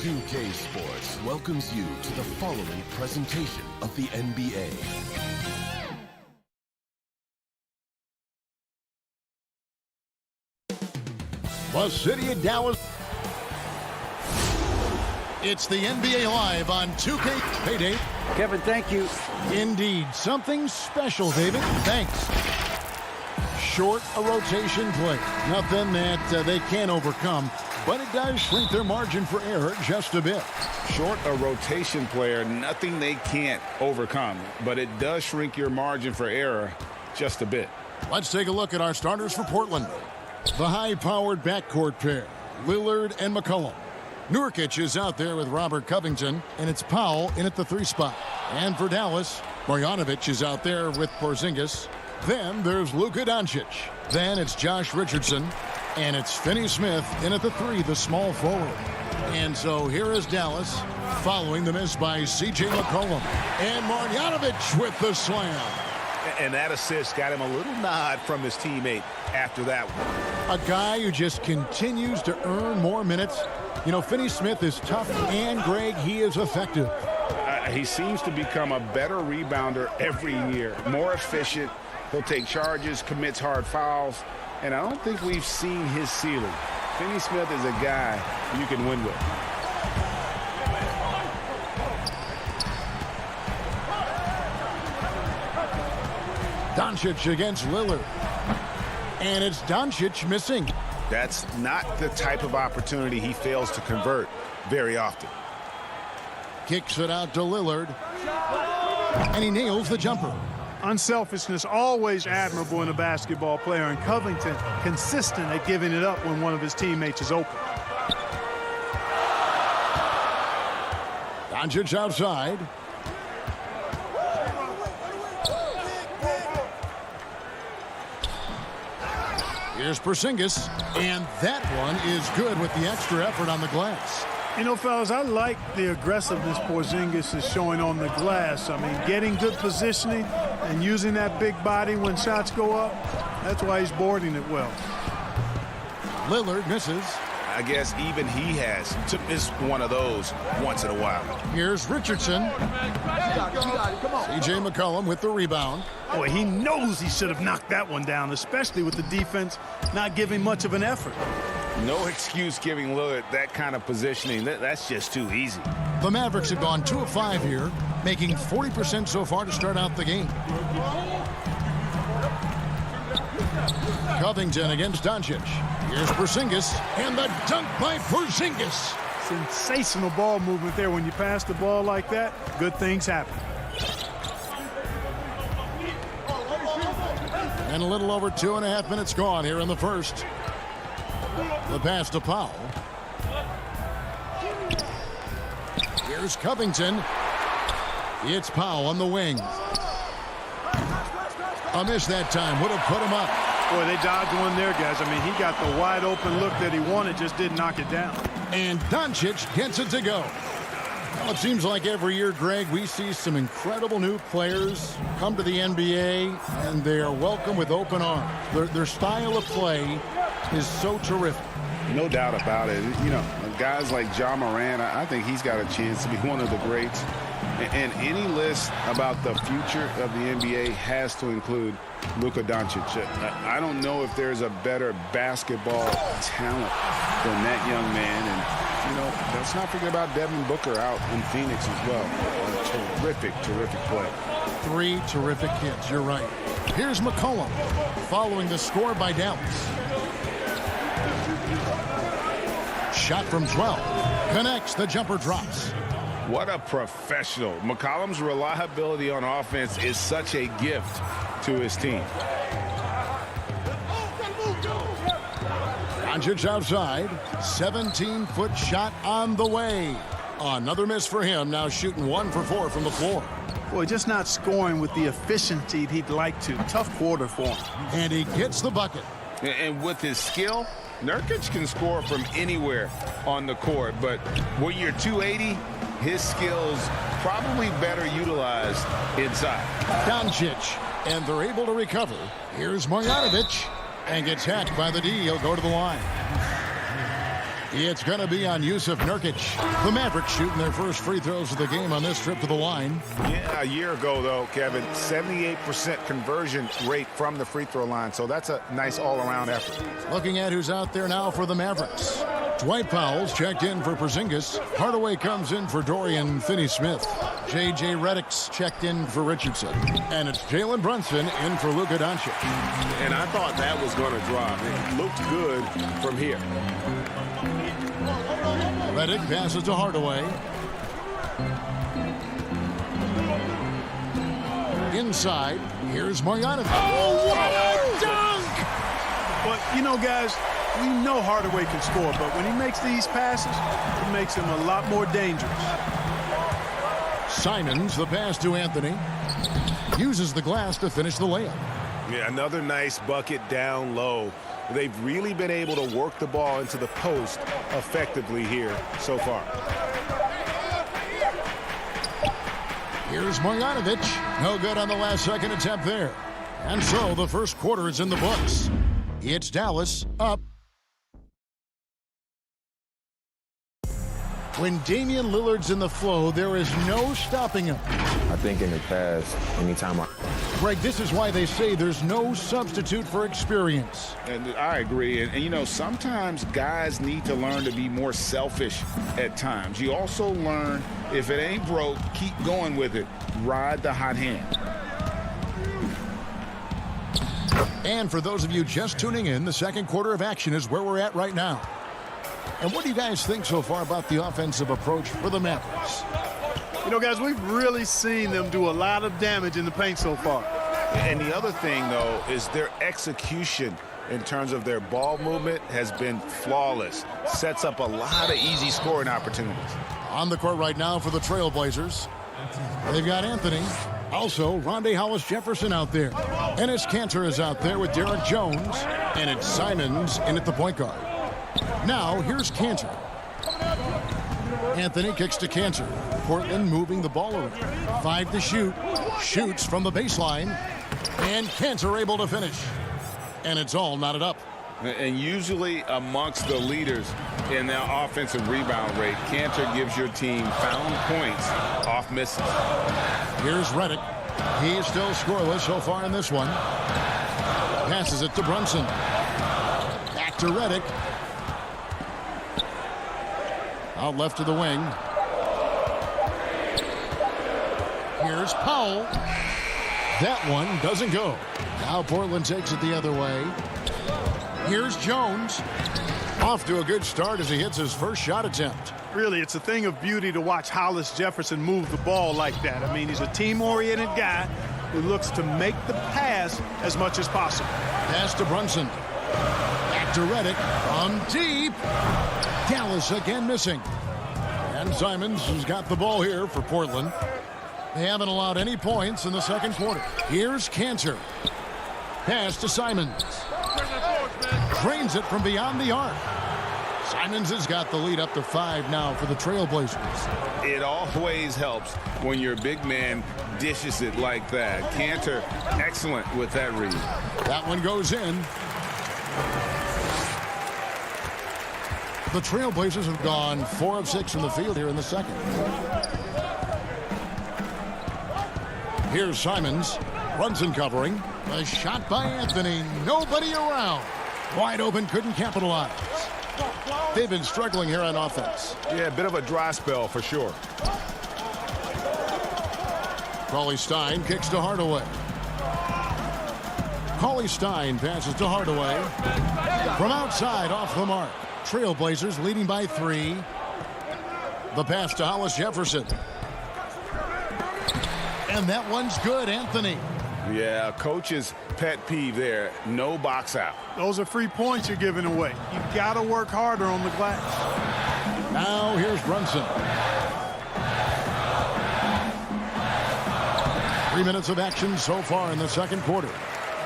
2K Sports welcomes you to the following presentation of the NBA. The city of Dallas. It's the NBA Live on 2K. Hey, Dave. Kevin, thank you. Indeed. Something special, David. Thanks. Short a rotation play. Nothing that they can't overcome, but it does shrink their margin for error just a bit. Short a rotation player, nothing they can't overcome, but it does shrink your margin for error just a bit. Let's take a look at our starters for Portland. The high-powered backcourt pair, Lillard and McCollum. Nurkic is out there with Robert Covington, and it's Powell in at the 3 spot. And for Dallas, Marjanovic is out there with Porzingis. Then there's Luka Doncic. Then it's Josh Richardson, and it's Finney-Smith in at the 3, the small forward. And so here is Dallas, following the miss by C.J. McCollum. And Marjanovic with the slam. And that assist got him a little nod from his teammate after that one. A guy who just continues to earn more minutes. You know, Finney-Smith is tough, and Greg, he is effective. He seems to become a better rebounder every year, more efficient. He'll take charges, commits hard fouls, and I don't think we've seen his ceiling. Finney-Smith is a guy you can win with. Doncic against Lillard. And it's Doncic missing. That's not the type of opportunity he fails to convert very often. Kicks it out to Lillard. And he nails the jumper. Unselfishness always admirable in a basketball player, and Covington consistent at giving it up when one of his teammates is open. Doncic outside. Here's Porzingis, and that one is good with the extra effort on the glass. You know, fellas, I like the aggressiveness Porzingis is showing on the glass. I mean, getting good positioning and using that big body when shots go up, that's why he's boarding it well. Lillard misses. I guess even he has to miss one of those once in a while. Here's Richardson. C.J. McCollum with the rebound. Boy, he knows he should have knocked that one down, especially with the defense not giving much of an effort. No excuse giving Lillard that kind of positioning. That's just too easy. The Mavericks have gone 2 of 5 here, making 40% so far to start out the game. Covington against Doncic. Here's Porzingis, and the dunk by Porzingis. Sensational ball movement there. When you pass the ball like that, good things happen. And a little over 2.5 minutes gone here in the first. The pass to Powell. Here's Covington. It's Powell on the wing. A miss that time. Would have put him up. Boy, they dodged one there, guys. I mean, he got the wide open look that he wanted, just didn't knock it down. And Doncic gets it to go. Well, it seems like every year, Greg, we see some incredible new players come to the NBA, and they are welcome with open arms. Their style of play is so terrific. No doubt about it. You know, guys like Ja Morant, I think he's got a chance to be one of the greats. And any list about the future of the NBA has to include Luka Doncic. I don't know if there's a better basketball talent than that young man. And, you know, let's not forget about Devin Booker out in Phoenix as well. A terrific, terrific play. 3 terrific hits. You're right. Here's McCollum following the score by Dallas. Shot from 12. Connects. The jumper drops. What a professional. McCollum's reliability on offense is such a gift to his team. Doncic outside. 17-foot shot on the way. Another miss for him. Now shooting 1 for 4 from the floor. Boy, just not scoring with the efficiency he'd like to. Tough quarter for him. And he gets the bucket. And with his skill, Nurkic can score from anywhere on the court. But when you're 280, his skills probably better utilized inside. Doncic, and they're able to recover. Here's Marjanovic, and gets hacked by the D. He'll go to the line. It's going to be on Yusuf Nurkic. The Mavericks shooting their first free throws of the game on this trip to the line. Yeah, a year ago, though, Kevin, 78% conversion rate from the free throw line. So that's a nice all-around effort. Looking at who's out there now for the Mavericks. Dwight Powell's checked in for Porzingis. Hardaway comes in for Dorian Finney-Smith. J.J. Redick's checked in for Richardson. And it's Jalen Brunson in for Luka Doncic. And I thought that was going to drop. It looked good from here. Redick passes to Hardaway. Inside, here's Marjanovic. Oh, what a dunk! But, you know, guys, we know Hardaway can score, but when he makes these passes, it makes him a lot more dangerous. Simons, the pass to Anthony. Uses the glass to finish the layup. Yeah, another nice bucket down low. They've really been able to work the ball into the post effectively here so far. Here's Marjanovic. No good on the last second attempt there. And so the first quarter is in the books. It's Dallas up. When Damian Lillard's in the flow, there is no stopping him. I think in the past, anytime Greg, this is why they say there's no substitute for experience. And I agree. And, you know, sometimes guys need to learn to be more selfish at times. You also learn if it ain't broke, keep going with it. Ride the hot hand. And for those of you just tuning in, the second quarter of action is where we're at right now. And what do you guys think so far about the offensive approach for the Mavericks? You know, guys, we've really seen them do a lot of damage in the paint so far. And the other thing, though, is their execution in terms of their ball movement has been flawless. Sets up a lot of easy scoring opportunities. On the court right now for the Trailblazers, they've got Anthony. Also, Rondae Hollis-Jefferson out there. Enes Kanter is out there with Derek Jones. And it's Simons in at the point guard. Now, here's Kanter. Anthony kicks to Kanter. Portland moving the ball around. 5 to shoot. Shoots from the baseline. And Kanter able to finish. And it's all knotted up. And usually amongst the leaders in their offensive rebound rate, Kanter gives your team found points off misses. Here's Redick. He's still scoreless so far in this one. Passes it to Brunson. Back to Redick. Out left to the wing. Here's Powell. That one doesn't go. Now Portland takes it the other way. Here's Jones. Off to a good start as he hits his first shot attempt. Really, it's a thing of beauty to watch Hollis-Jefferson move the ball like that. I mean, he's a team-oriented guy who looks to make the pass as much as possible. Pass to Brunson. Back to Redick. From deep. Dallas again missing. And Simons has got the ball here for Portland. They haven't allowed any points in the second quarter. Here's Kanter. Pass to Simons. Drains it from beyond the arc. Simons has got the lead up to 5 now for the Trailblazers. It always helps when your big man dishes it like that. Kanter, excellent with that read. That one goes in. The Trailblazers have gone 4 of 6 from the field here in the second. Here's Simons. Brunson covering. A shot by Anthony. Nobody around. Wide open, couldn't capitalize. They've been struggling here on offense. Yeah, a bit of a dry spell for sure. Cauley-Stein kicks to Hardaway. Cauley-Stein passes to Hardaway. From outside, off the mark. Trailblazers leading by 3. The pass to Hollis-Jefferson. And that one's good, Anthony. Yeah, coach's pet peeve there. No box out. Those are free points you're giving away. You got to work harder on the glass. Now here's Brunson. 3 minutes of action so far in the second quarter.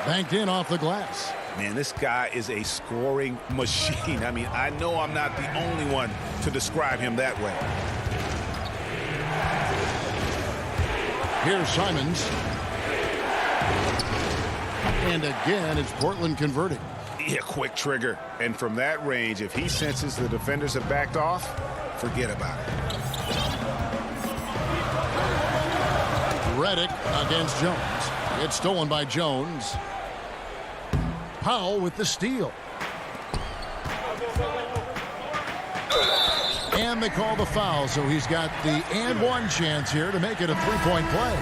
Banked in off the glass. Man, this guy is a scoring machine. I mean, I know I'm not the only one to describe him that way. Here's Simons. And again, it's Portland converting. Yeah, quick trigger. And from that range, if he senses the defenders have backed off, forget about it. Reddick against Jones. It's stolen by Jones. Powell with the steal. And they call the foul, so he's got the and one chance here to make it a three-point play.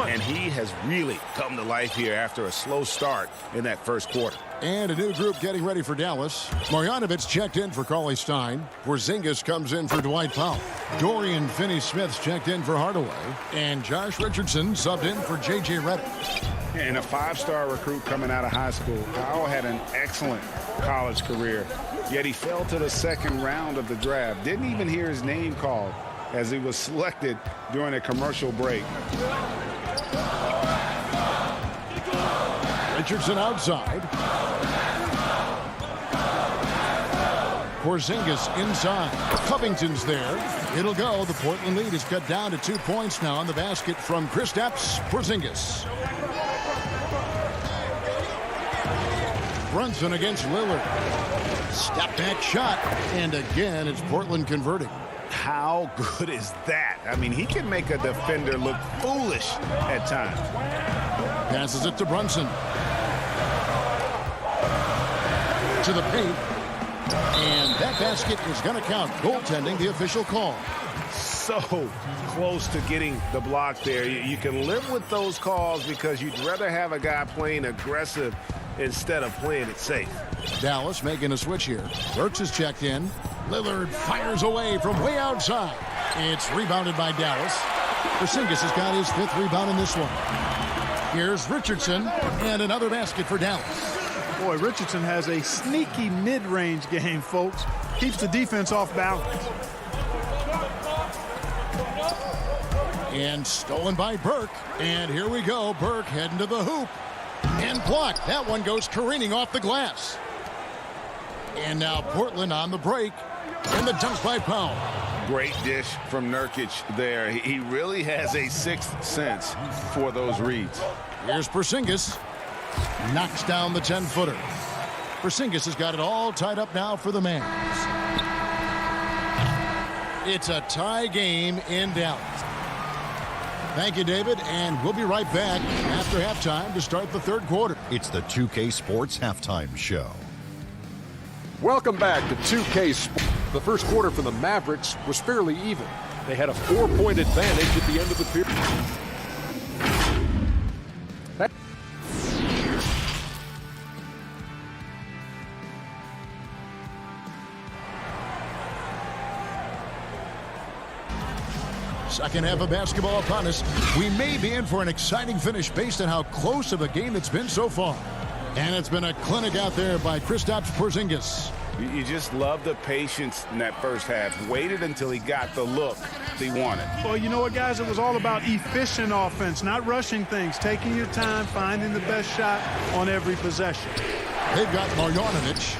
And he has really come to life here after a slow start in that first quarter. And a new group getting ready for Dallas. Marjanovic checked in for Cauley-Stein. Porzingis comes in for Dwight Powell. Dorian Finney-Smith's checked in for Hardaway. And Josh Richardson subbed in for J.J. Redick. And a five-star recruit coming out of high school. Powell had an excellent college career, yet he fell to the second round of the draft. Didn't even hear his name called as he was selected during a commercial break. Richardson outside. Porzingis inside. Covington's there. It'll go. The Portland lead is cut down to 2 points now on the basket from Kristaps Porzingis. Brunson against Lillard. Step back shot. And again, it's Portland converting. How good is that? I mean, he can make a defender look foolish at times. Passes it to Brunson. To the paint. And that basket is going to count. Goaltending, the official call. So close to getting the block there. You can live with those calls because you'd rather have a guy playing aggressive instead of playing it safe. Dallas making a switch here. Burks is checked in. Lillard fires away from way outside. It's rebounded by Dallas. Porzingis has got his 5th rebound in this one. Here's Richardson and another basket for Dallas. Boy, Richardson has a sneaky mid-range game, folks. Keeps the defense off balance. And stolen by Burke. And here we go. Burke heading to the hoop. And blocked. That one goes careening off the glass. And now Portland on the break. And the dunk by Powell. Great dish from Nurkic there. He really has a sixth sense for those reads. Here's Porzingis. Knocks down the 10-footer. Porzingis has got it all tied up now for the Mavs. It's a tie game in Dallas. Thank you, David, and we'll be right back after halftime to start the third quarter. It's the 2K Sports Halftime Show. Welcome back to 2K Sports. The first quarter for the Mavericks was fairly even. They had a 4-point advantage at the end of the period. Second half of basketball upon us. We may be in for an exciting finish based on how close of a game it's been so far. And it's been a clinic out there by Kristaps Porzingis. You just love the patience in that first half. Waited until he got the look he wanted. Well, you know what, guys? It was all about efficient offense, not rushing things, taking your time, finding the best shot on every possession. They've got Marjanovic.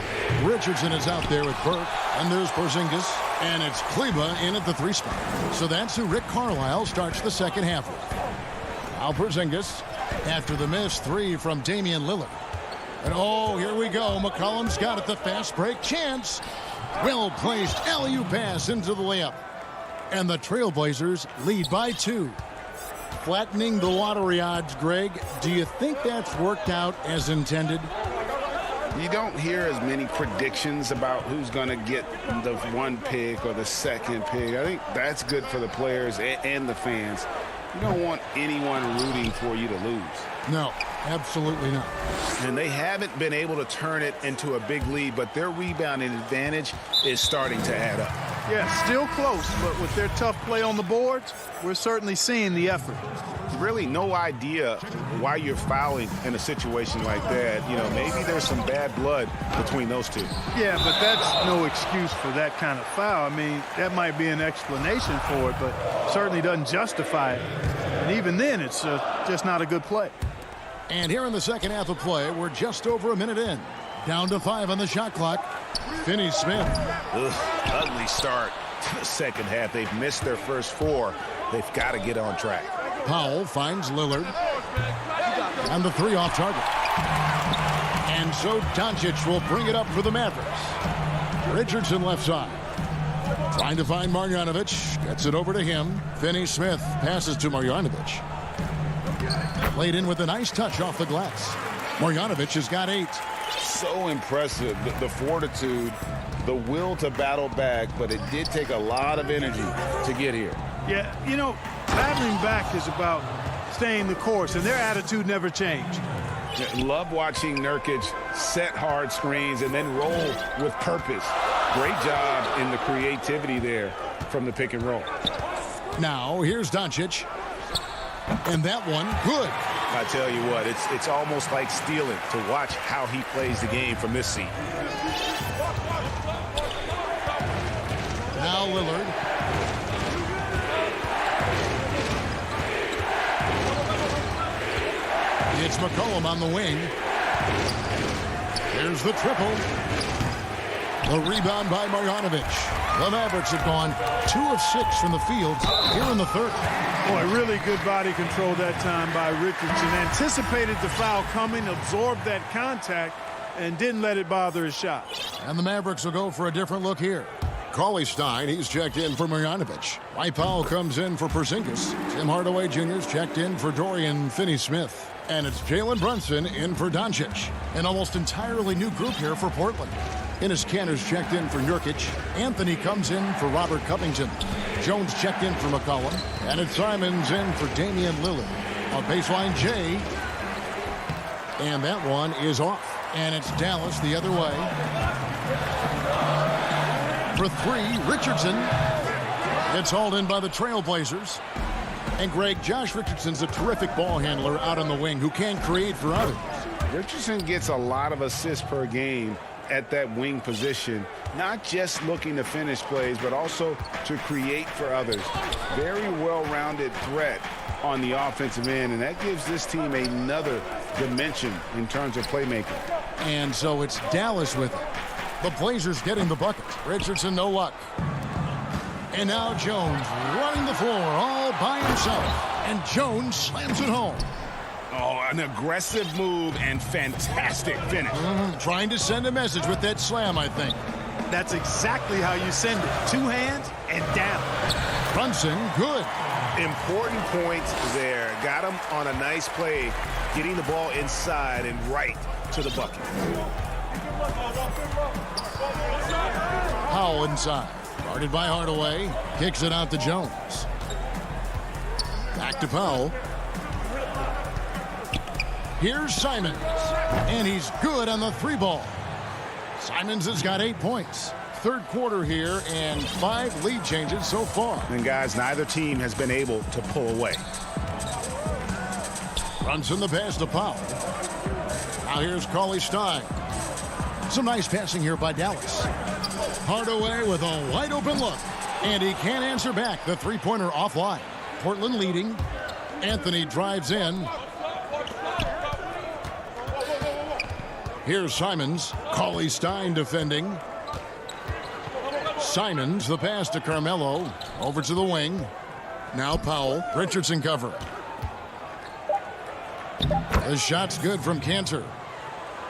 Richardson is out there with Burke. And there's Porzingis. And it's Kleba in at the 3 spot. So that's who Rick Carlisle starts the second half with. Now Porzingis after the missed 3 from Damian Lillard. And oh, here we go. McCollum's got it. The fast break chance. Well-placed alley-oop pass into the layup. And the Trailblazers lead by 2. Flattening the lottery odds, Greg. Do you think that's worked out as intended? You don't hear as many predictions about who's going to get the 1 pick or the 2nd pick. I think that's good for the players and the fans. You don't want anyone rooting for you to lose. No, absolutely not. And they haven't been able to turn it into a big lead, but their rebounding advantage is starting to add up. Yeah, still close, but with their tough play on the boards, we're certainly seeing the effort. Really no idea why you're fouling in a situation like that. You know, maybe there's some bad blood between those two. Yeah, but that's no excuse for that kind of foul. I mean, that might be an explanation for it, but certainly doesn't justify it. And even then, it's just not a good play. And here in the second half of play, we're just over a minute in. Down to 5 on the shot clock. Finney-Smith. Ugly start to the second half. They've missed their first 4. They've got to get on track. Powell finds Lillard. And the 3 off target. And so Doncic will bring it up for the Mavericks. Richardson left side. Trying to find Marjanovic. Gets it over to him. Finney-Smith passes to Marjanovic. Laid in with a nice touch off the glass. Marjanovic has got 8. So impressive, the fortitude, the will to battle back, but it did take a lot of energy to get here. Yeah, you know, battling back is about staying the course, and their attitude never changed. Love watching Nurkic set hard screens and then roll with purpose. Great job in the creativity there from the pick and roll. Now, here's Doncic. And that one, good. I tell you what, it's almost like stealing to watch how he plays the game from this seat. Now Lillard. It's McCollum on the wing. Here's the triple. The rebound by Marjanovic. The Mavericks have gone 2 of 6 from the field here in the third. Boy, really good body control that time by Richardson. Anticipated the foul coming, absorbed that contact, and didn't let it bother his shot. And the Mavericks will go for a different look here. Cauley-Stein, he's checked in for Marjanovic. Mike Powell comes in for Porzingis. Tim Hardaway Jr.'s checked in for Dorian Finney-Smith. And it's Jalen Brunson in for Doncic. An almost entirely new group here for Portland. Enes Kanter's checked in for Nurkic. Anthony comes in for Robert Covington. Jones checked in for McCollum. And it's Simons in for Damian Lillard. On baseline, Jay. And that one is off. And it's Dallas the other way. For 3, Richardson. It's hauled in by the Trailblazers. And Greg, Josh Richardson's a terrific ball handler out on the wing who can create for others. Richardson gets a lot of assists per game at that wing position, not just looking to finish plays, but also to create for others. Very well-rounded threat on the offensive end, and that gives this team another dimension in terms of playmaking. And so it's Dallas with it. The Blazers getting the bucket. Richardson, no luck. And now Jones running the floor all by himself. And Jones slams it home. Oh, an aggressive move and fantastic finish. Trying to send a message with that slam, I think. That's exactly how you send it. 2 hands and down. Brunson, good. Important points there. Got him on a nice play, getting the ball inside and right to the bucket. Powell inside. Guarded by Hardaway. Kicks it out to Jones. Back to Powell. Here's Simons. And he's good on the 3 ball. Simons has got 8 points. Third quarter here and 5 lead changes so far. And guys, neither team has been able to pull away. Brunson the pass to Powell. Now here's Cauley-Stein. Some nice passing here by Dallas. Hardaway with a wide open look. And he can't answer back. The 3-pointer offline. Portland leading. Anthony drives in. Here's Simons. Cauley-Stein defending. Simons, the pass to Carmelo. Over to the wing. Now Powell. Richardson cover. The shot's good from Kanter.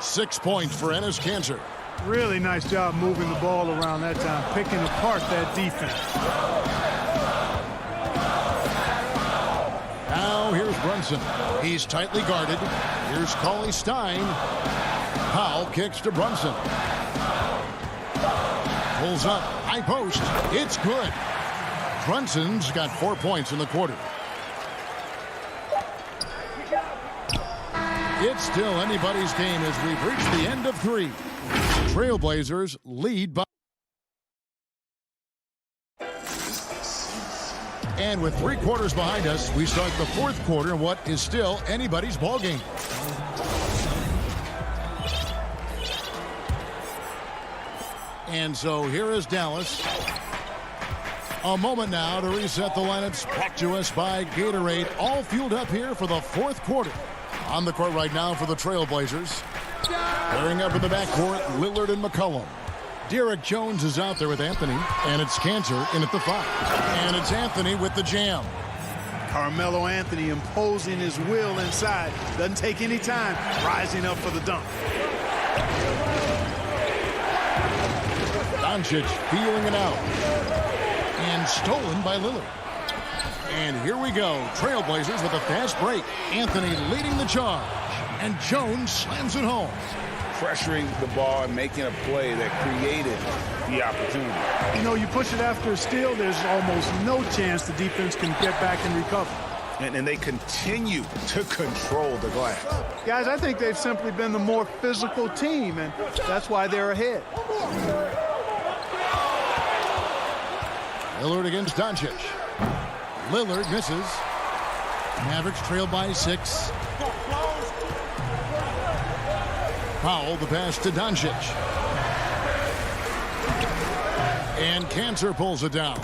6 points for Enes Kanter. Really nice job moving the ball around that time, picking apart that defense. Now here's Brunson. He's tightly guarded. Here's Cauley-Stein. Powell kicks to Brunson. Pulls up. High post. It's good. Brunson's got 4 points in the quarter. It's still anybody's game as we've reached the end of 3. Trailblazers lead by. And with 3 quarters behind us, we start the 4th quarter in what is still anybody's ball game. And so here is Dallas. A moment now to reset the lineups brought to us by Gatorade. All fueled up here for the 4th quarter. On the court right now for the Trailblazers. Pairing up in the backcourt, Lillard and McCollum. Derek Jones is out there with Anthony. And it's Kanter in at the 5. And it's Anthony with the jam. Carmelo Anthony imposing his will inside. Doesn't take any time. Rising up for the dunk. Doncic feeling it out. And stolen by Lillard. And here we go. Trailblazers with a fast break. Anthony leading the charge. And Jones slams it home. Pressuring the ball and making a play that created the opportunity. You know, you push it after a steal, there's almost no chance the defense can get back and recover. And they continue to control the glass. Guys, I think they've simply been the more physical team, and that's why they're ahead. Lillard against Doncic. Lillard misses. Mavericks trail by 6. Powell, the pass to Doncic. And Cantor pulls it down.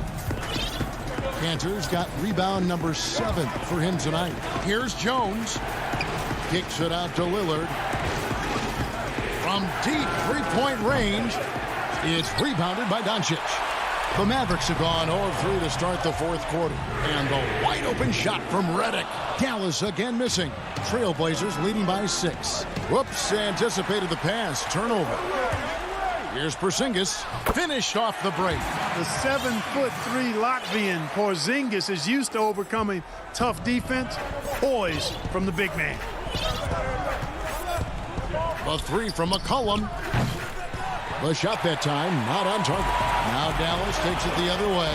Cantor's got rebound number 7 for him tonight. Here's Jones. Kicks it out to Lillard. From deep three-point range, it's rebounded by Doncic. The Mavericks have gone 0-3 to start the fourth quarter. And the wide-open shot from Redick. Dallas again missing. Trailblazers leading by 6. Whoops, anticipated the pass. Turnover. Here's Porzingis. Finished off the break. The 7'3" Latvian Porzingis is used to overcoming tough defense. Poise from the big man. A 3 from McCollum. The shot that time not on target. Now Dallas takes it the other way.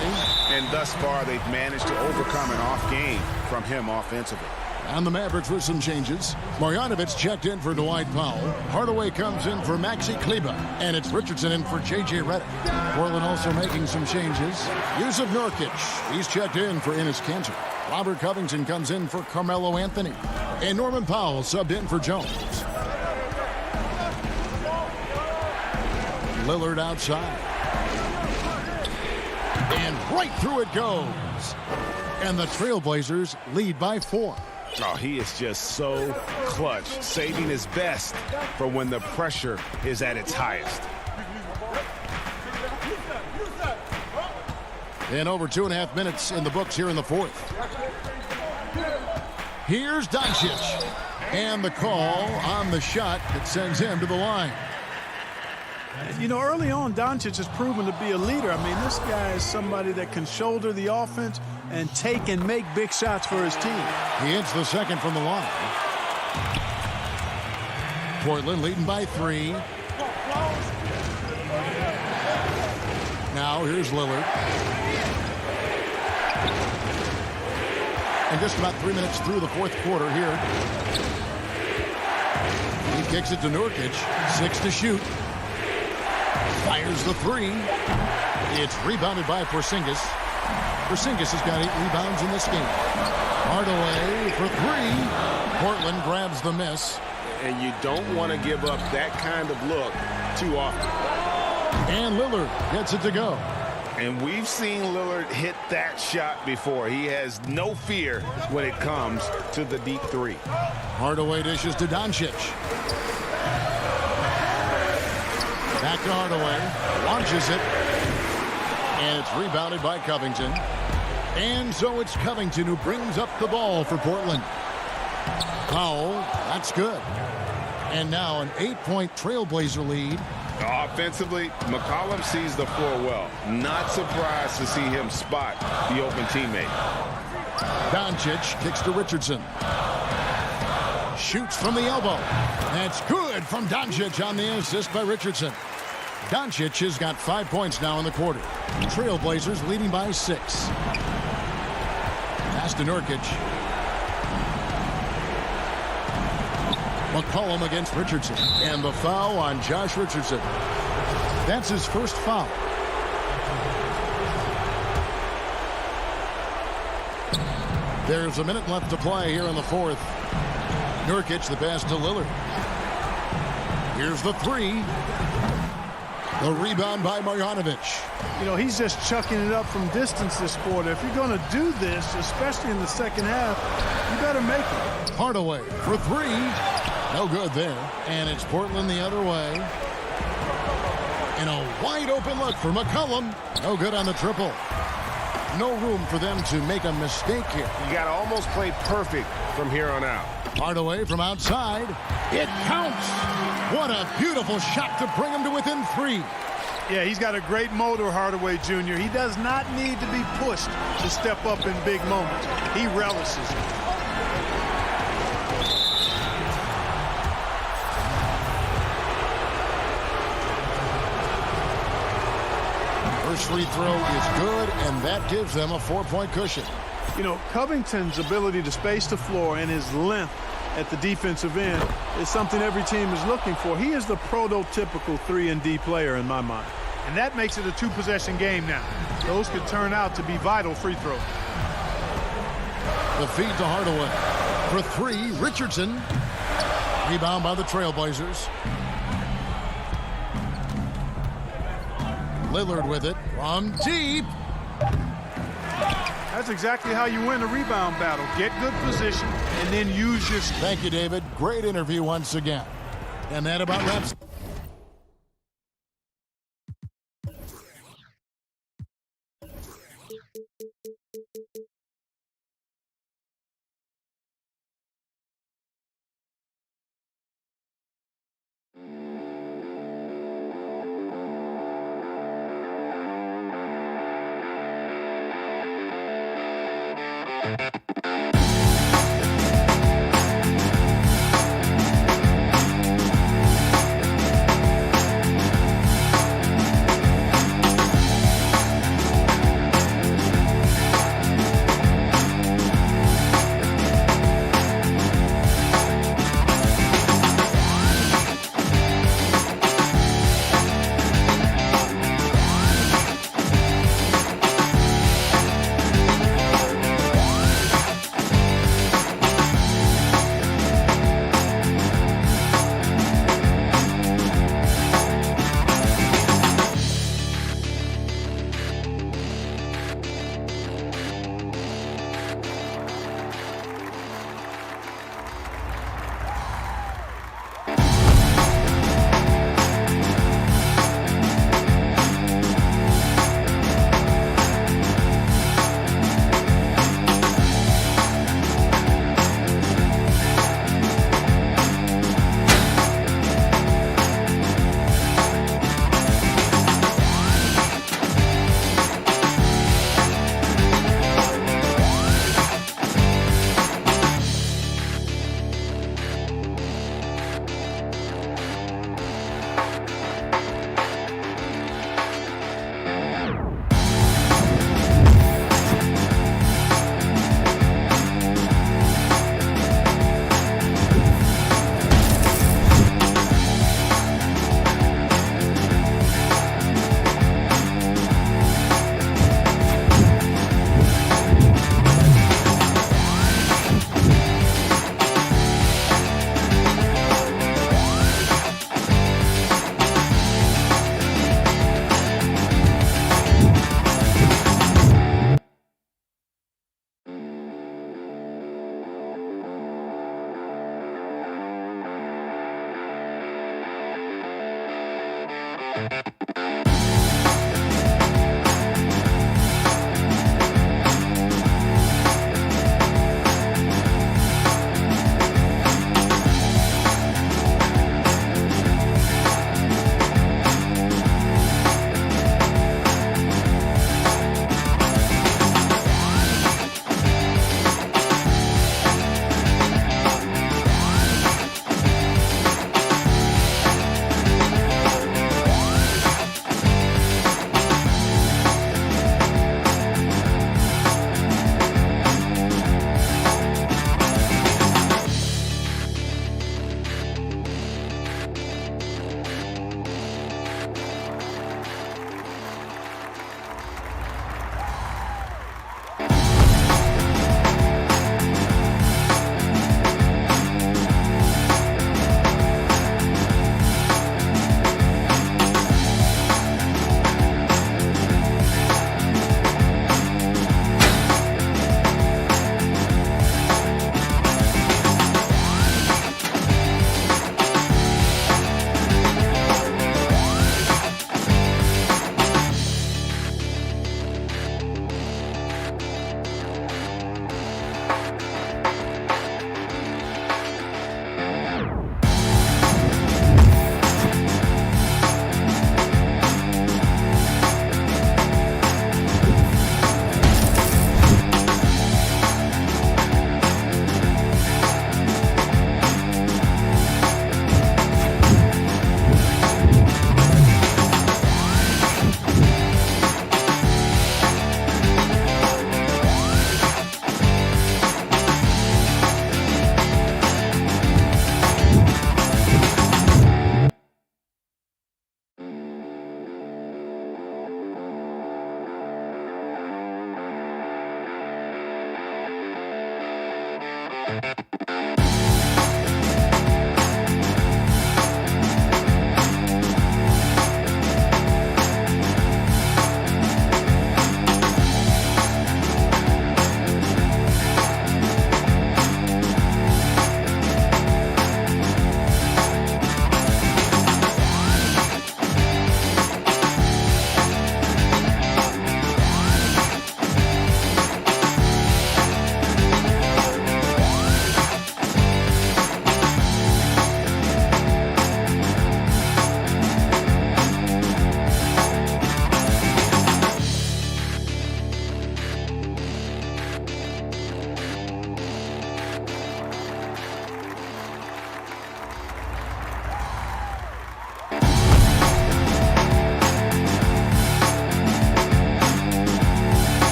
And thus far, they've managed to overcome an off game from him offensively. And the Mavericks with some changes. Marjanovic checked in for Dwight Powell. Hardaway comes in for Maxi Kleber. And it's Richardson in for J.J. Redick. Portland also making some changes. Yusuf Nurkic. He's checked in for Enes Kanter. Robert Covington comes in for Carmelo Anthony. And Norman Powell subbed in for Jones. Lillard outside. And right through it goes. And the Trailblazers lead by 4. Oh, he is just so clutch, saving his best for when the pressure is at its highest. And over 2.5 minutes in the books here in the fourth. Here's Doncic. And the call on the shot that sends him to the line. You know, early on, Doncic has proven to be a leader. I mean, this guy is somebody that can shoulder the offense and take and make big shots for his team. He hits the second from the line. Portland leading by 3. Now here's Lillard. And just about 3 minutes through the fourth quarter here. He kicks it to Nurkic. 6 to shoot. Fires the 3. It's rebounded by Porzingis. Porzingis has got 8 rebounds in this game. Hardaway for 3. Portland grabs the miss. And you don't want to give up that kind of look too often. And Lillard gets it to go. And we've seen Lillard hit that shot before. He has no fear when it comes to the deep 3. Hardaway dishes to Doncic. Back to Hardaway. Launches it. And it's rebounded by Covington. And so it's Covington who brings up the ball for Portland. Powell, that's good. And now an 8-point Trailblazer lead. Offensively, McCollum sees the floor well. Not surprised to see him spot the open teammate. Doncic kicks to Richardson. Shoots from the elbow. That's good from Doncic on the assist by Richardson. Doncic has got 5 points now in the quarter. Trailblazers leading by 6. Pass to Nurkic. McCollum against Richardson. And the foul on Josh Richardson. That's his first foul. There's a minute left to play here in the fourth. Nurkic, the pass to Lillard. Here's the 3. The rebound by Marjanovic. You know, he's just chucking it up from distance this quarter. If you're going to do this, especially in the second half, you better make it. Hardaway for 3. No good there. And it's Portland the other way. And a wide open look for McCollum. No good on the triple. no room for them to make a mistake here. You got to almost play perfect from here on out. Hardaway from outside. It counts. What a beautiful shot to bring him to within 3. Yeah, he's got a great motor, Hardaway Jr. He does not need to be pushed to step up in big moments. He relishes it. First free throw is good, and that gives them a 4-point cushion. You know, Covington's ability to space the floor and his length at the defensive end is something every team is looking for. He is the prototypical 3-and-D player in my mind. And that makes it a 2-possession game now. Those could turn out to be vital free throws. The feed to Hardaway. For 3, Richardson. Rebound by the Trailblazers. Lillard with it from deep. That's exactly how you win a rebound battle. Get good position and then use your... Thank you, David. Great interview once again. And that about wraps.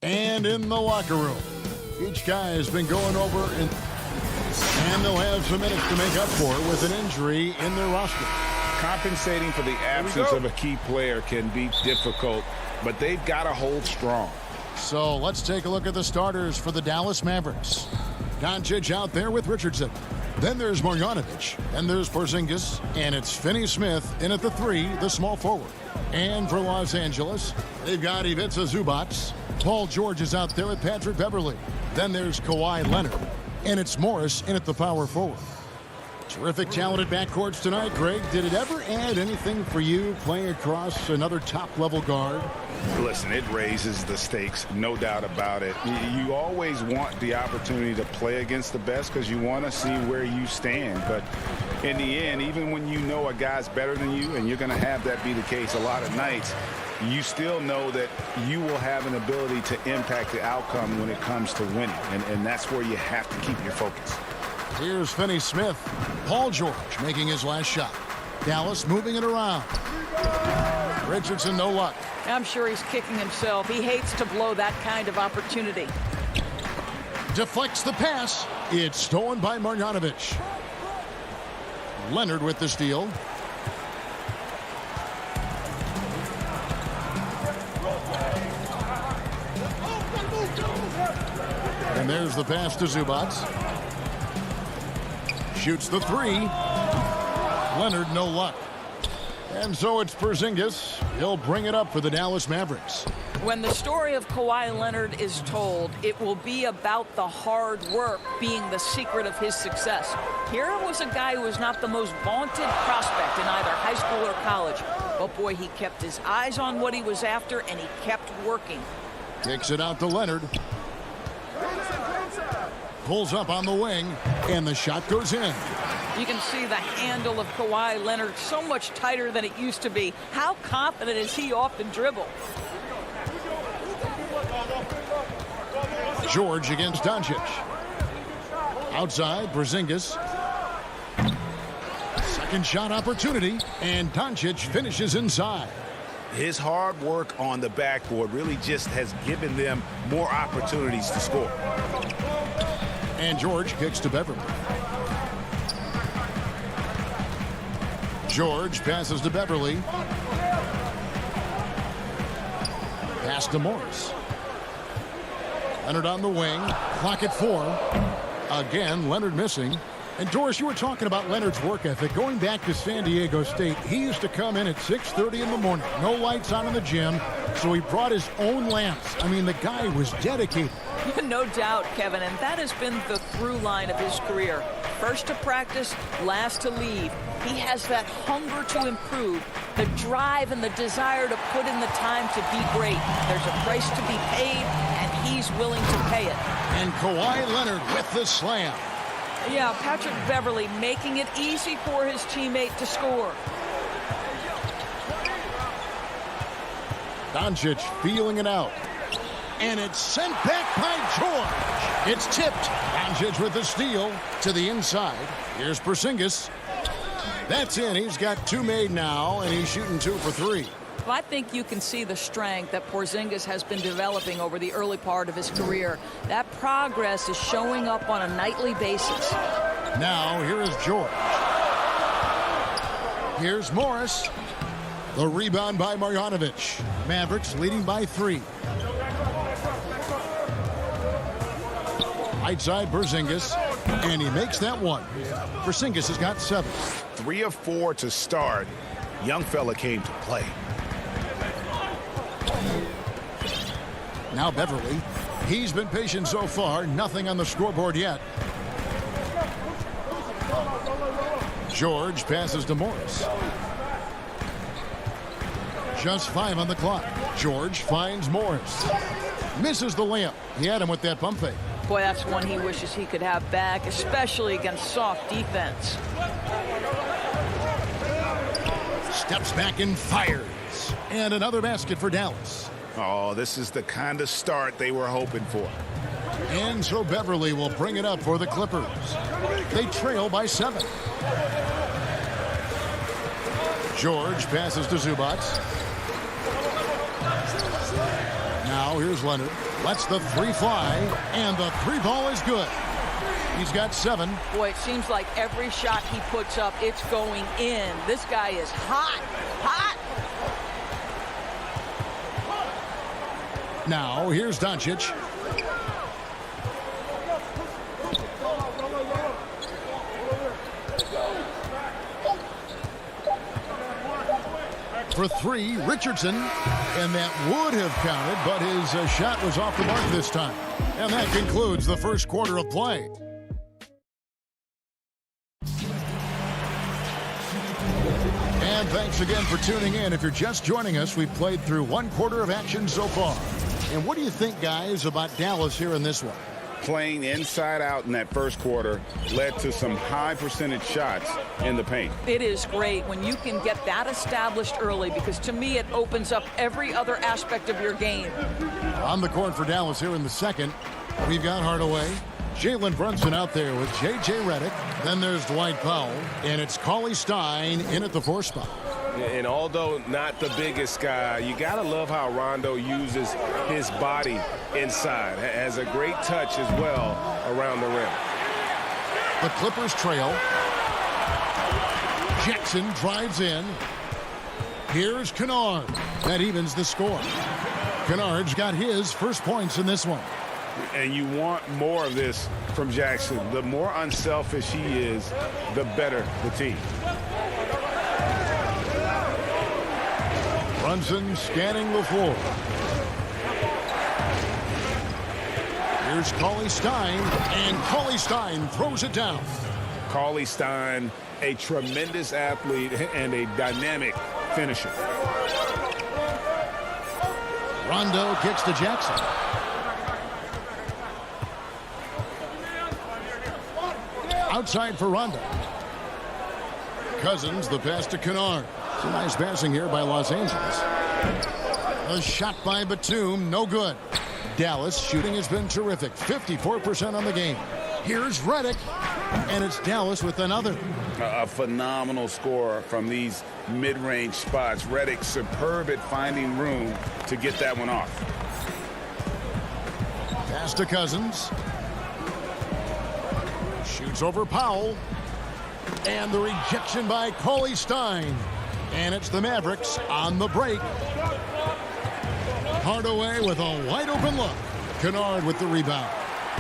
And in the locker room, each guy has been going over and they'll have some minutes to make up for it with an injury in their roster. Compensating for the absence of a key player can be difficult, but they've got to hold strong. So let's take a look at the starters for the Dallas Mavericks. Doncic out there with Richardson. Then there's Marjanovic. Then there's Porzingis. And it's Finney-Smith in at the 3, the small forward. And for Los Angeles, they've got Ivica Zubac. Paul George is out there with Patrick Beverley. Then there's Kawhi Leonard. And it's Morris in at the power forward. Terrific, talented backcourts tonight, Greg. Did it ever add anything for you playing across another top-level guard? Listen, it raises the stakes, no doubt about it. You always want the opportunity to play against the best because you want to see where you stand. But in the end, even when you know a guy's better than you, and you're going to have that be the case a lot of nights, you still know that you will have an ability to impact the outcome when it comes to winning. And that's where you have to keep your focus. Here's Finney-Smith. Paul George making his last shot. Dallas moving it around. Richardson, no luck. I'm sure he's kicking himself. He hates to blow that kind of opportunity. Deflects the pass. It's stolen by Marjanovic. Leonard with the steal. And there's the pass to Zubac. Shoots the 3. Leonard, no luck. And so it's Porzingis. He'll bring it up for the Dallas Mavericks. When the story of Kawhi Leonard is told, it will be about the hard work being the secret of his success. Here was a guy who was not the most vaunted prospect in either high school or college. But boy, he kept his eyes on what he was after, and he kept working. Kicks it out to Leonard. Pulls up on the wing, and the shot goes in. You can see the handle of Kawhi Leonard so much tighter than it used to be. How confident is he off the dribble? George against Doncic. Outside, Porzingis. Second shot opportunity, and Doncic finishes inside. His hard work on the backboard really just has given them more opportunities to score. And George kicks to Beverley. George passes to Beverley. Pass to Morris. Leonard on the wing. Clock at 4. Again, Leonard missing. And Doris, you were talking about Leonard's work ethic. Going back to San Diego State, he used to come in at 6:30 in the morning. No lights on in the gym, so he brought his own lamps. I mean, the guy was dedicated. No doubt, Kevin, and that has been the through line of his career. First to practice, last to leave. He has that hunger to improve, the drive and the desire to put in the time to be great. There's a price to be paid, and he's willing to pay it. And Kawhi Leonard with the slam. Yeah, Patrick Beverley making it easy for his teammate to score. Doncic feeling it out. And it's sent back by George. It's tipped. Doncic with the steal to the inside. Here's Porzingis. That's in. He's got 2 made now, and he's shooting 2 for 3. I think you can see the strength that Porzingis has been developing over the early part of his career. That progress is showing up on a nightly basis. Now, here is George. Here's Morris. The rebound by Marjanovic. Mavericks leading by 3. Right side, Porzingis. And he makes that one. Porzingis has got 7. 3 of 4 to start. Young fella came to play. Now Beverley. He's been patient so far. Nothing on the scoreboard yet. George passes to Morris. Just 5 on the clock. George finds Morris. Misses the layup. He had him with that pump fake. Boy, that's one he wishes he could have back, especially against soft defense. Steps back and fires. And another basket for Dallas. Oh, this is the kind of start they were hoping for. And so Beverley will bring it up for the Clippers. They trail by 7. George passes to Zubac. Now Now here's Leonard. Lets the three fly, and the three ball is good. He's got 7. Boy, it seems like every shot he puts up, it's going in. This guy is hot, hot. Now here's Doncic. For 3, Richardson, and that would have counted, but his shot was off the mark this time. And that concludes the first quarter of play. And thanks again for tuning in. If you're just joining us, we've played through 1 quarter of action so far. And what do you think, guys, about Dallas here in this one? Playing inside out in that first quarter led to some high percentage shots in the paint. It is great when you can get that established early, because to me it opens up every other aspect of your game. On the court for Dallas here in the second, we've got Hardaway. Jalen Brunson out there with J.J. Redick. Then there's Dwight Powell, and it's Cauley Stein in at the 4 spot. And although not the biggest guy, you got to love how Rondo uses his body inside. Has a great touch as well around the rim. The Clippers trail. Jackson drives in. Here's Kennard. That evens the score. Kennard's got his first points in this one. And you want more of this from Jackson. The more unselfish he is, the better the team. Brunson scanning the floor. Here's Cauley Stein, and Cauley Stein throws it down. Cauley Stein, a tremendous athlete and a dynamic finisher. Rondo kicks to Jackson. Outside for Rondo. Cousins, the pass to Kennard. Some nice passing here by Los Angeles. A shot by Batum, no good. Dallas shooting has been terrific, 54% on the game. Here's Redick, and it's Dallas with another. A phenomenal score from these mid-range spots. Redick superb at finding room to get that one off. Pass to Cousins. Shoots over Powell. And the rejection by Cauley Stein. And it's the Mavericks on the break. Hardaway with a wide open look. Kennard with the rebound.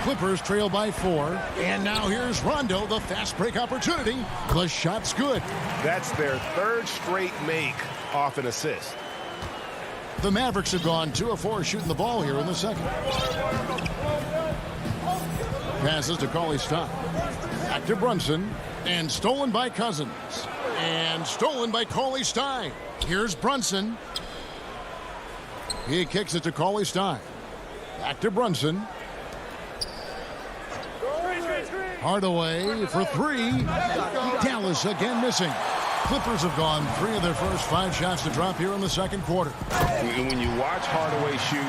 Clippers trail by 4. And now here's Rondo, the fast break opportunity. The shot's good. That's their 3rd straight make off an assist. The Mavericks have gone 2 of 4 shooting the ball here in the second. Passes to Cauley Stein. Back to Brunson. And stolen by Cousins. And stolen by Cauley Stein. Here's Brunson. He kicks it to Cauley Stein. Back to Brunson. Hardaway for 3. Dallas again missing. Clippers have gone 3 of their first 5 shots to drop here in the second quarter. When you watch Hardaway shoot,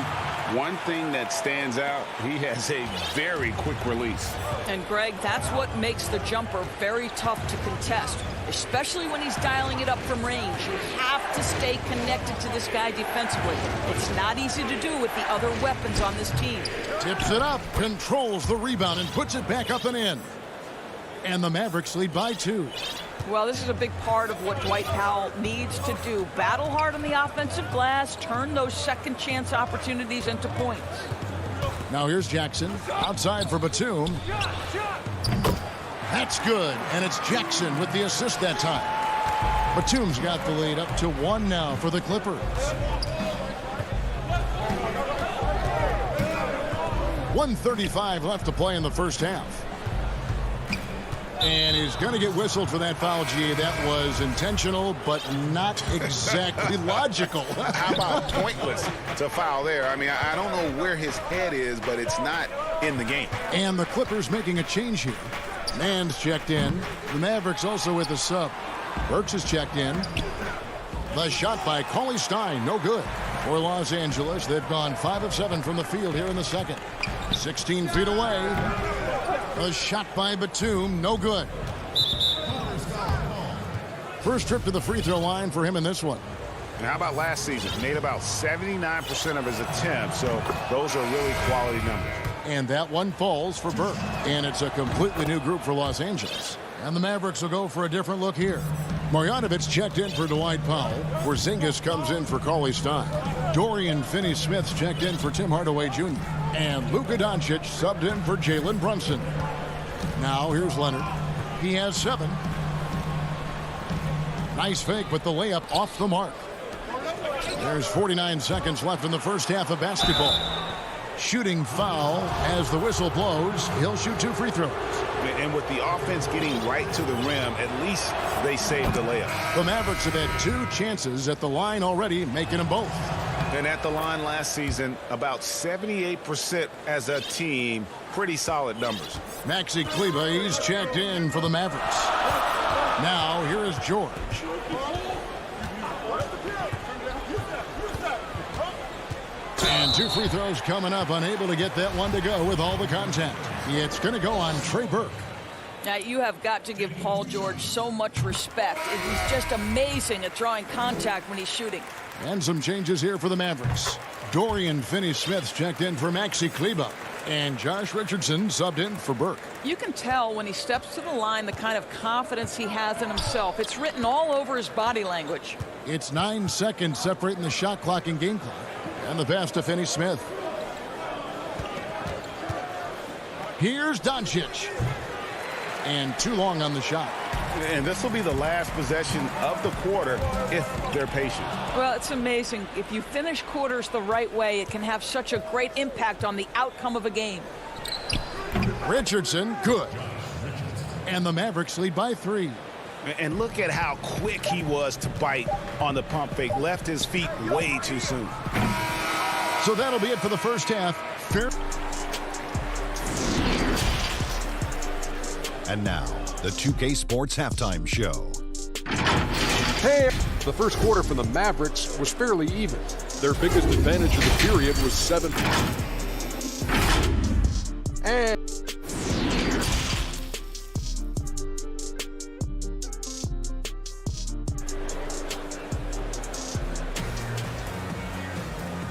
one thing that stands out, he has a very quick release. And Greg, that's what makes the jumper very tough to contest, especially when he's dialing it up from range. You have to stay connected to this guy defensively. It's not easy to do with the other weapons on this team. Tips it up, controls the rebound, and puts it back up and in. And the Mavericks lead by 2. Well, this is a big part of what Dwight Powell needs to do. Battle hard on the offensive glass, turn those second chance opportunities into points. Now here's Jackson, outside for Batum. That's good, and it's Jackson with the assist that time. Batum's got the lead up to 1 now for the Clippers. 1:35 left to play in the first half. And he's going to get whistled for that foul, G. That was intentional, but not exactly logical. How about pointless to foul there? I mean, I don't know where his head is, but it's not in the game. And the Clippers making a change here. Mann's checked in. The Mavericks also with a sub. Burks is checked in. The shot by Cauley Stein, no good. For Los Angeles, they've gone 5 of 7 from the field here in the second. 16 feet away. A shot by Batum, no good. First trip to the free throw line for him in this one. And how about last season? Made about 79% of his attempts, so those are really quality numbers. And that one falls for Burke. And it's a completely new group for Los Angeles. And the Mavericks will go for a different look here. Marjanovic checked in for Dwight Powell. Porzingis comes in for Cauley Stein. Dorian Finney-Smith's checked in for Tim Hardaway Jr. And Luka Doncic subbed in for Jalen Brunson. Now here's Leonard. He has 7. Nice fake, but the layup off the mark. There's 49 seconds left in the first half of basketball. Shooting foul as the whistle blows. He'll shoot 2 free throws. And with the offense getting right to the rim, at least they saved the layup. The Mavericks have had 2 chances at the line already, making them both. And at the line last season, about 78% as a team. Pretty solid numbers. Maxi Kleber, he's checked in for the Mavericks. Now, here is George. And 2 free throws coming up, unable to get that one to go with all the contact. It's going to go on Trey Burke. Now, you have got to give Paul George so much respect. He's just amazing at drawing contact when he's shooting. And some changes here for the Mavericks. Dorian Finney-Smith's checked in for Maxi Kleber. And Josh Richardson subbed in for Burke. You can tell when he steps to the line the kind of confidence he has in himself. It's written all over his body language. It's 9 seconds separating the shot clock and game clock. And the pass to Finney-Smith. Here's Doncic. And too long on the shot. And this will be the last possession of the quarter if they're patient. Well, it's amazing. If you finish quarters the right way, it can have such a great impact on the outcome of a game. Richardson, good. And the Mavericks lead by 3. And look at how quick he was to bite on the pump fake. Left his feet way too soon. So that'll be it for the first half. And now, the 2K Sports Halftime Show. Hey! The first quarter for the Mavericks was fairly even. Their biggest advantage of the period was 7.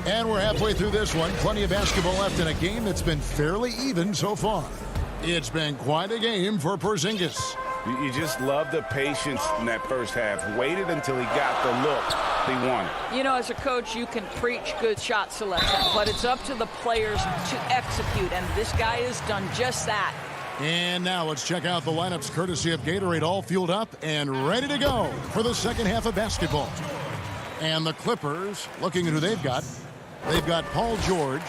And we're halfway through this one. Plenty of basketball left in a game that's been fairly even so far. It's been quite a game for Porzingis. You just love the patience in that first half. Waited until he got the look he wanted. You know, as a coach, you can preach good shot selection, but it's up to the players to execute, and this guy has done just that. And now let's check out the lineups courtesy of Gatorade, all fueled up and ready to go for the second half of basketball. And the Clippers, looking at who they've got. They've got Paul George.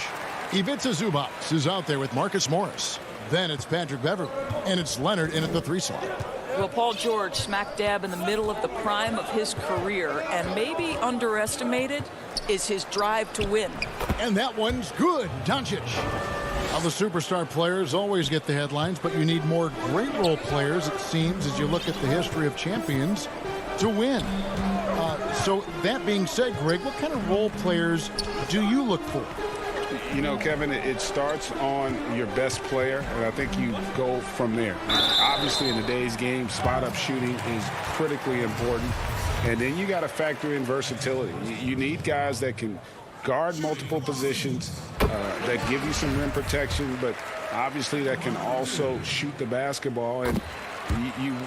Ivica Zubac is out there with Marcus Morris. Then it's Patrick Beverley, and it's Leonard in at the 3 slot. Well, Paul George, smack dab in the middle of the prime of his career, and maybe underestimated is his drive to win. And that one's good. Doncic. Now, the superstar players always get the headlines, but you need more great role players, it seems, as you look at the history of champions, to win. So that being said, Greg, what kind of role players do you look for? You know, Kevin, it starts on your best player, and I think you go from there. Obviously, in today's game, spot-up shooting is critically important. And then you got to factor in versatility. You need guys that can guard multiple positions, that give you some rim protection, but obviously that can also shoot the basketball. And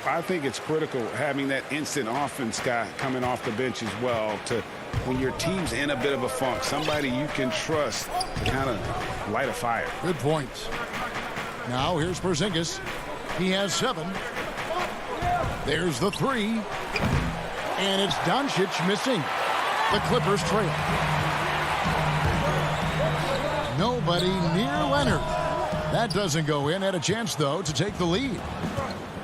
I think it's critical having that instant offense guy coming off the bench as well to when your team's in a bit of a funk, somebody you can trust to kind of light a fire. Good point. Now here's Porzingis. He has 7. There's the 3. And it's Doncic missing. The Clippers trail. Nobody near Leonard. That doesn't go in. Had a chance, though, to take the lead.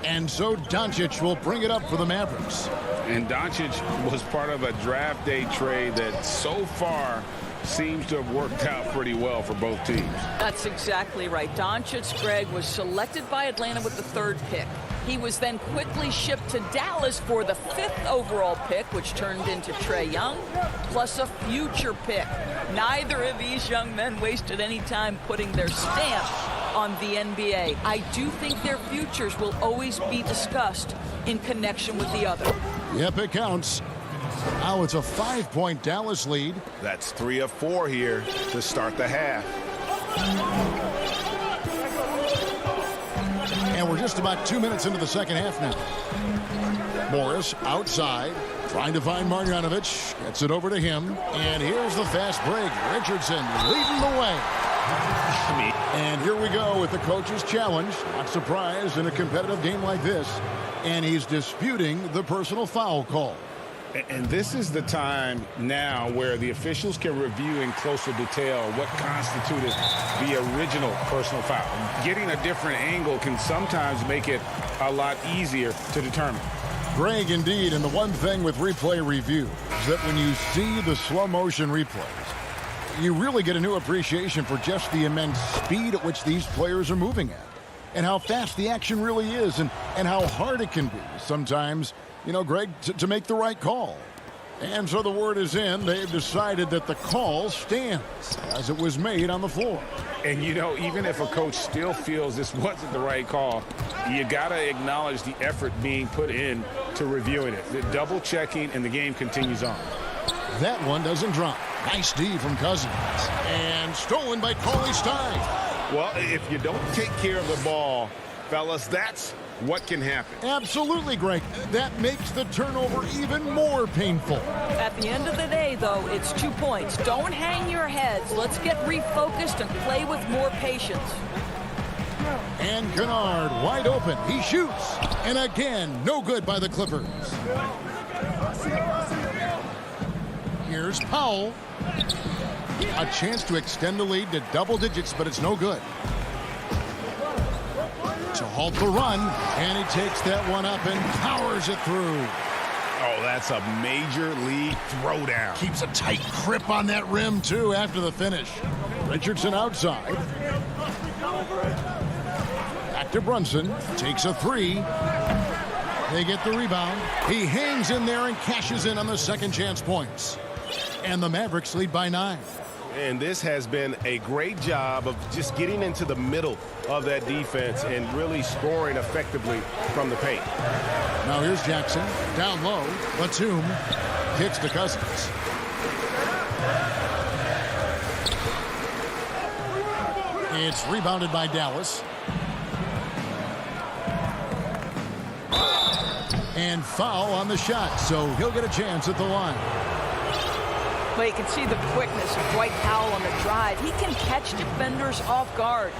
And so Doncic will bring it up for the Mavericks. And Doncic was part of a draft day trade that so far seems to have worked out pretty well for both teams. That's exactly right. Doncic, Greg, was selected by Atlanta with the 3rd pick. He was then quickly shipped to Dallas for the 5th overall pick, which turned into Trae Young, plus a future pick. Neither of these young men wasted any time putting their stamp on the NBA. I do think their futures will always be discussed in connection with the other. Yep, it counts. Now it's a 5-point Dallas lead. That's 3 of 4 here to start the half. And we're just about 2 minutes into the second half now. Morris outside, trying to find Marjanovic. Gets it over to him. And here's the fast break. Richardson leading the way. And here we go with the coach's challenge. Not surprised in a competitive game like this. And he's disputing the personal foul call. And this is the time now where the officials can review in closer detail what constituted the original personal foul. Getting a different angle can sometimes make it a lot easier to determine. Greg, indeed, and the one thing with replay review is that when you see the slow motion replays, you really get a new appreciation for just the immense speed at which these players are moving at and how fast the action really is and how hard it can be sometimes, you know, Greg, to make the right call. And so the word is in. They've decided that the call stands as it was made on the floor. And, you know, even if a coach still feels this wasn't the right call, you got to acknowledge the effort being put in to reviewing it. The double checking, and the game continues on. That one doesn't drop. Nice D from Cousins. And stolen by Cauley Stein. Well, if you don't take care of the ball, fellas, that's what can happen. Absolutely, Greg. That makes the turnover even more painful. At the end of the day, though, it's 2 points. Don't hang your heads. Let's get refocused and play with more patience. And Kennard wide open. He shoots. And again, no good by the Clippers. Here's Powell. A chance to extend the lead to double digits, but it's no good. To halt the run, and he takes that one up and powers it through. Oh, that's a major league throwdown. Keeps a tight grip on that rim, too, after the finish. Richardson outside. Back to Brunson. Takes a three. They get the rebound. He hangs in there and cashes in on the second chance points. And the Mavericks lead by 9. And this has been a great job of just getting into the middle of that defense and really scoring effectively from the paint. Now here's Jackson. Down low. Batum kicks to Cousins. It's rebounded by Dallas. And foul on the shot, so he'll get a chance at the line. But you can see the quickness of Dwight Powell on the drive. He can catch defenders off guard.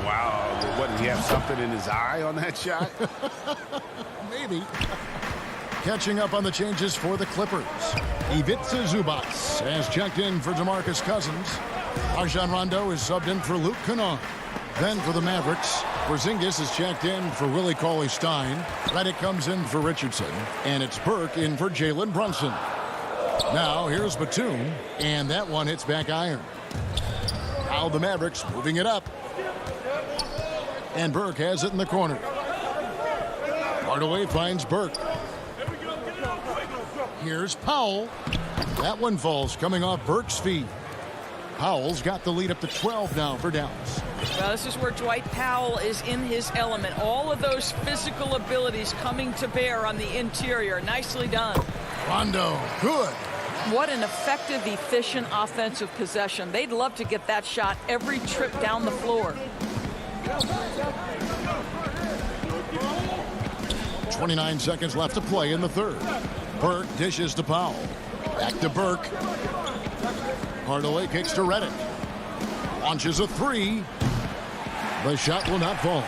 Wow. What, did he have something in his eye on that shot? Maybe. Catching up on the changes for the Clippers. Ivica Zubac has checked in for DeMarcus Cousins. Rajon Rondo is subbed in for Luke Kennard. Then for the Mavericks, Porzingis is checked in for Willie Cauley-Stein. Redick comes in for Richardson. And it's Burke in for Jalen Brunson. Now here's Batum, and that one hits back iron. Now the Mavericks moving it up. And Burke has it in the corner. Hardaway finds Burke. Here's Powell. That one falls coming off Burke's feet. Powell's got the lead up to 12 now for Dallas. Well, this is where Dwight Powell is in his element. All of those physical abilities coming to bear on the interior. Nicely done. Rondo, good. What an effective, efficient offensive possession. They'd love to get that shot every trip down the floor. 29 seconds left to play in the third. Burke dishes to Powell. Back to Burke. Hardaway kicks to Redick. Launches a three. The shot will not fall.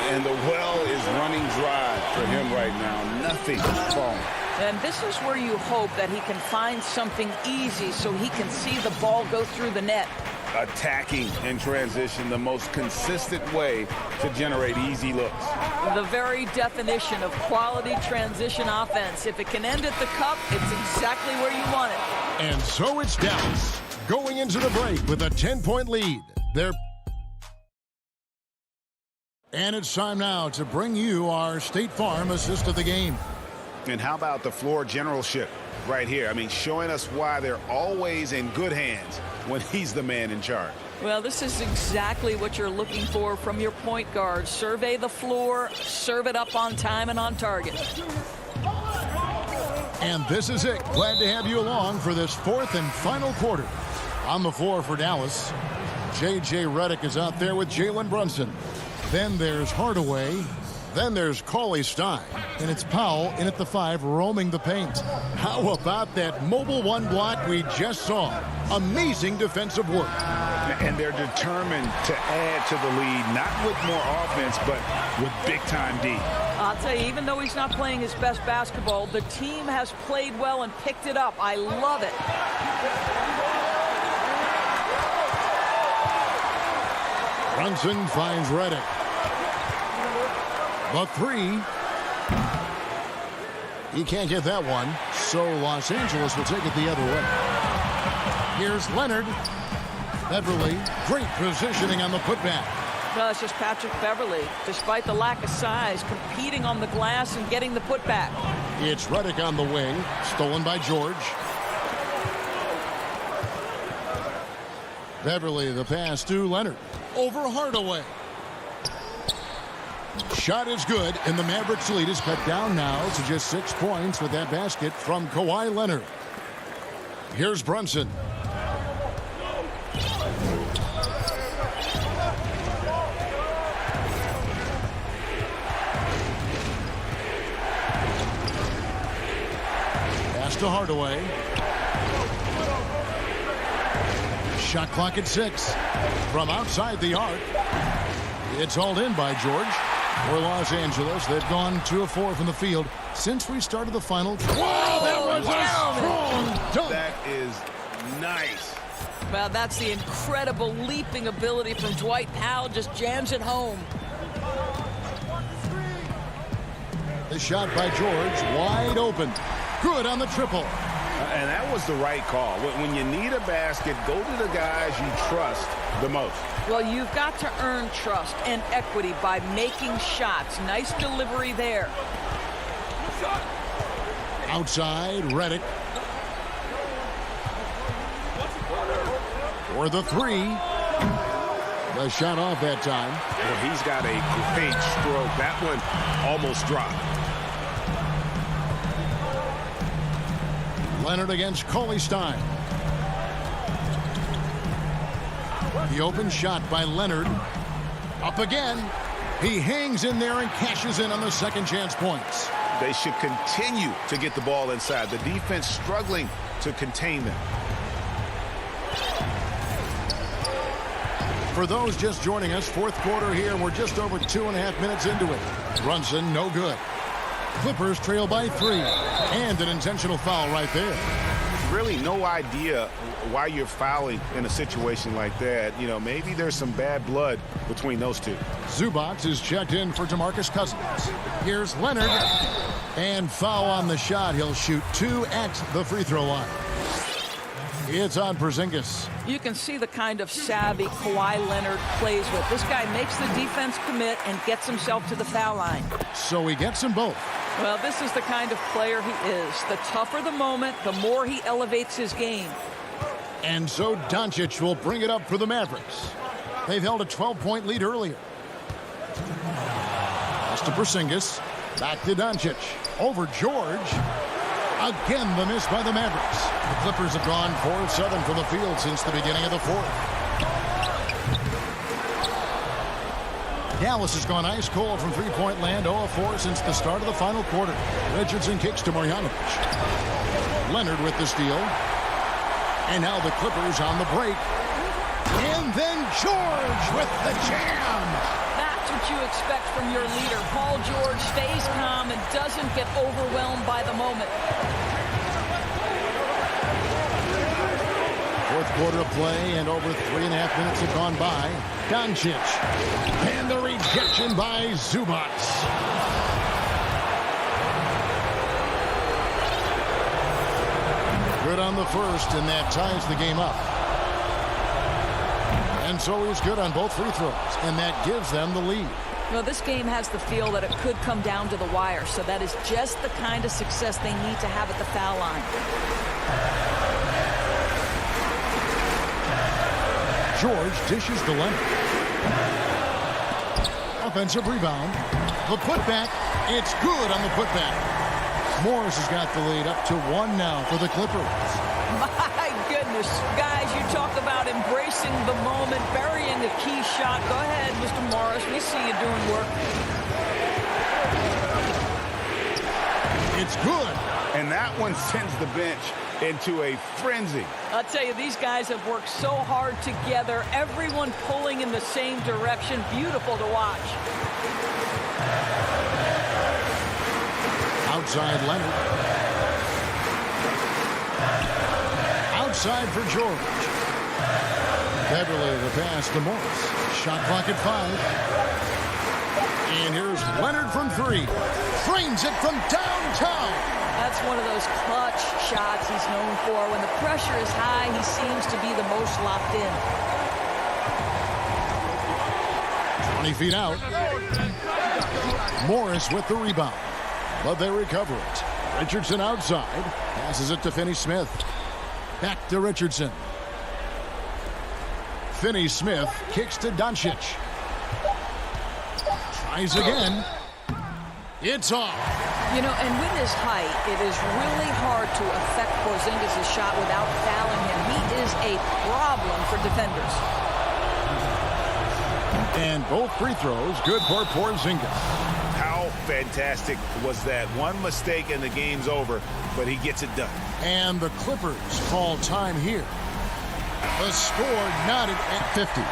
And the well is running dry for him right now. Nothing falling. And this is where you hope that he can find something easy so he can see the ball go through the net. Attacking in transition, the most consistent way to generate easy looks. The very definition of quality transition offense. If it can end at the cup, it's exactly where you want it. And so it's Dallas going into the break with a 10-point lead. And it's time now to bring you our State Farm assist of the game. And how about the floor generalship right here? I mean, showing us why they're always in good hands when he's the man in charge. Well, this is exactly what you're looking for from your point guard. Survey the floor, serve it up on time and on target. And this is it. Glad to have you along for this fourth and final quarter. On the floor for Dallas, J.J. Redick is out there with Jalen Brunson. Then there's Hardaway. Then there's CLA Stein. And it's Powell in at the 5, roaming the paint. How about that mobile one block we just saw? Amazing defensive work. And they're determined to add to the lead, not with more offense, but with big-time D. I'll tell you, even though he's not playing his best basketball, the team has played well and picked it up. I love it. Brunson finds Redick. The 3. He can't get that one, so Los Angeles will take it the other way. Here's Leonard. Beverly, great positioning on the putback. No, it's just Patrick Beverly, despite the lack of size, competing on the glass and getting the putback. It's Redick on the wing, stolen by George. Beverly, the pass to Leonard. Over Hardaway. Shot is good, and the Mavericks lead is cut down now to just 6 points with that basket from Kawhi Leonard. Here's Brunson. Pass to Hardaway. Shot clock at 6. From outside the arc. It's hauled in by George. For Los Angeles, they've gone 2 of 4 from the field since we started the final. Wow, that was a strong dunk. That is nice. Well, that's the incredible leaping ability from Dwight Powell. Just jams it home. The shot by George, wide open. Good on the triple. And that was the right call. When you need a basket, go to the guys you trust the most. Well, you've got to earn trust and equity by making shots. Nice delivery there. Outside, Redick. For the 3. The shot off that time. Well, he's got a great stroke. That one almost dropped. Leonard against CLA Stein. The open shot by Leonard. Up again. He hangs in there and cashes in on the second chance points. They should continue to get the ball inside. The defense struggling to contain them. For those just joining us, fourth quarter here, and we're just over 2.5 minutes into it. Brunson, no good. Clippers trail by 3. And an intentional foul right there. Really no idea why you're fouling in a situation like that. You know, maybe there's some bad blood between those two. Zubac is checked in for DeMarcus Cousins. Here's Leonard. And foul on the shot. He'll shoot 2 at the free throw line. It's on Porzingis. You can see the kind of savvy Kawhi Leonard plays with. This guy makes the defense commit and gets himself to the foul line. So he gets them both. Well, this is the kind of player he is. The tougher the moment, the more he elevates his game. And so Doncic will bring it up for the Mavericks. They've held a 12-point lead earlier. Pass to Porzingis. Back to Doncic. Over George. Again, the miss by the Mavericks. The Clippers have gone 4 of 7 from the field since the beginning of the fourth. Dallas has gone ice cold from three-point land, 0 of 4 since the start of the final quarter. Richardson kicks to Marjanovic. Leonard with the steal. And now the Clippers on the break. And then George with the jam. That's what you expect from your leader. Paul George stays calm and doesn't get overwhelmed by the moment. Fourth quarter of play, and over 3.5 minutes have gone by. Doncic. And the rejection by Zubac. Good on the first, and that ties the game up. And so he's good on both free throws, and that gives them the lead. Well, this game has the feel that it could come down to the wire, so that is just the kind of success they need to have at the foul line. George dishes to Leonard. Offensive rebound. The putback. It's good on the putback. Morris has got the lead up to 1 now for the Clippers. My goodness, guys, you talk about embracing the moment, burying a key shot. Go ahead, Mr. Morris. We see you doing work. It's good. And that one sends the bench into a frenzy. I'll tell you, these guys have worked so hard together. Everyone pulling in the same direction. Beautiful to watch. Outside Leonard. Outside for George. Beverly the pass to Morris. Shot clock at 5. And here's Leonard from 3. Frames it from downtown. That's one of those clutch shots he's known for. When the pressure is high, he seems to be the most locked in. 20 feet out. Morris with the rebound. But they recover it. Richardson outside. Passes it to Finney-Smith. Back to Richardson. Finney-Smith kicks to Doncic. Tries again. It's off. You know, and with his height, it is really hard to affect Porzingis' shot without fouling him. He is a problem for defenders. And both free throws good for Porzingis. How fantastic was that? One mistake and the game's over, but he gets it done. And the Clippers call time here. The score knotted at 50.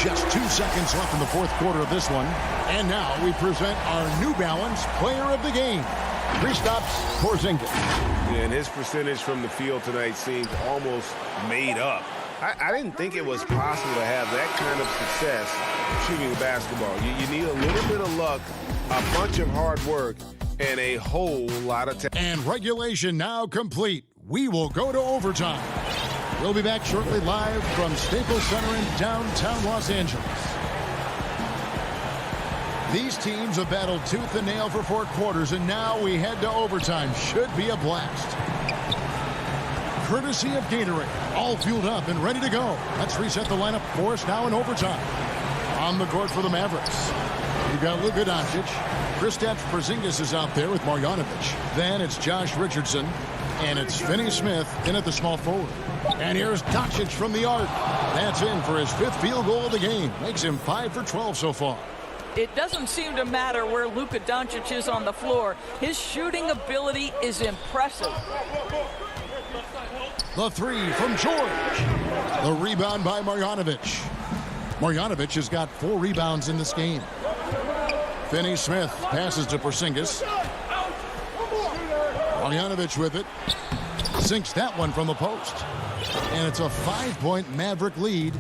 Just 2 seconds left in the fourth quarter of this one. And now we present our New Balance Player of the Game. Kristaps Porzingis. And his percentage from the field tonight seems almost made up. I didn't think it was possible to have that kind of success shooting the basketball. You need a little bit of luck, a bunch of hard work, and a whole lot of talent. And regulation now complete. We will go to overtime. We'll be back shortly live from Staples Center in downtown Los Angeles. These teams have battled tooth and nail for 4 quarters, and now we head to overtime. Should be a blast. Courtesy of Gatorade, all fueled up and ready to go. Let's reset the lineup for us now in overtime. On the court for the Mavericks, you've got Luka Doncic. Kristaps Porzingis is out there with Marjanovic. Then it's Josh Richardson, and it's Finney-Smith in at the small forward. And here's Doncic from the arc. That's in for his 5th field goal of the game. Makes him 5 for 12 so far. It doesn't seem to matter where Luka Doncic is on the floor. His shooting ability is impressive. The 3 from George. The rebound by Marjanovic. Marjanovic has got 4 rebounds in this game. Finney-Smith passes to Porzingis. Marjanovic with it. Sinks that one from the post. And it's a 5-point Maverick lead.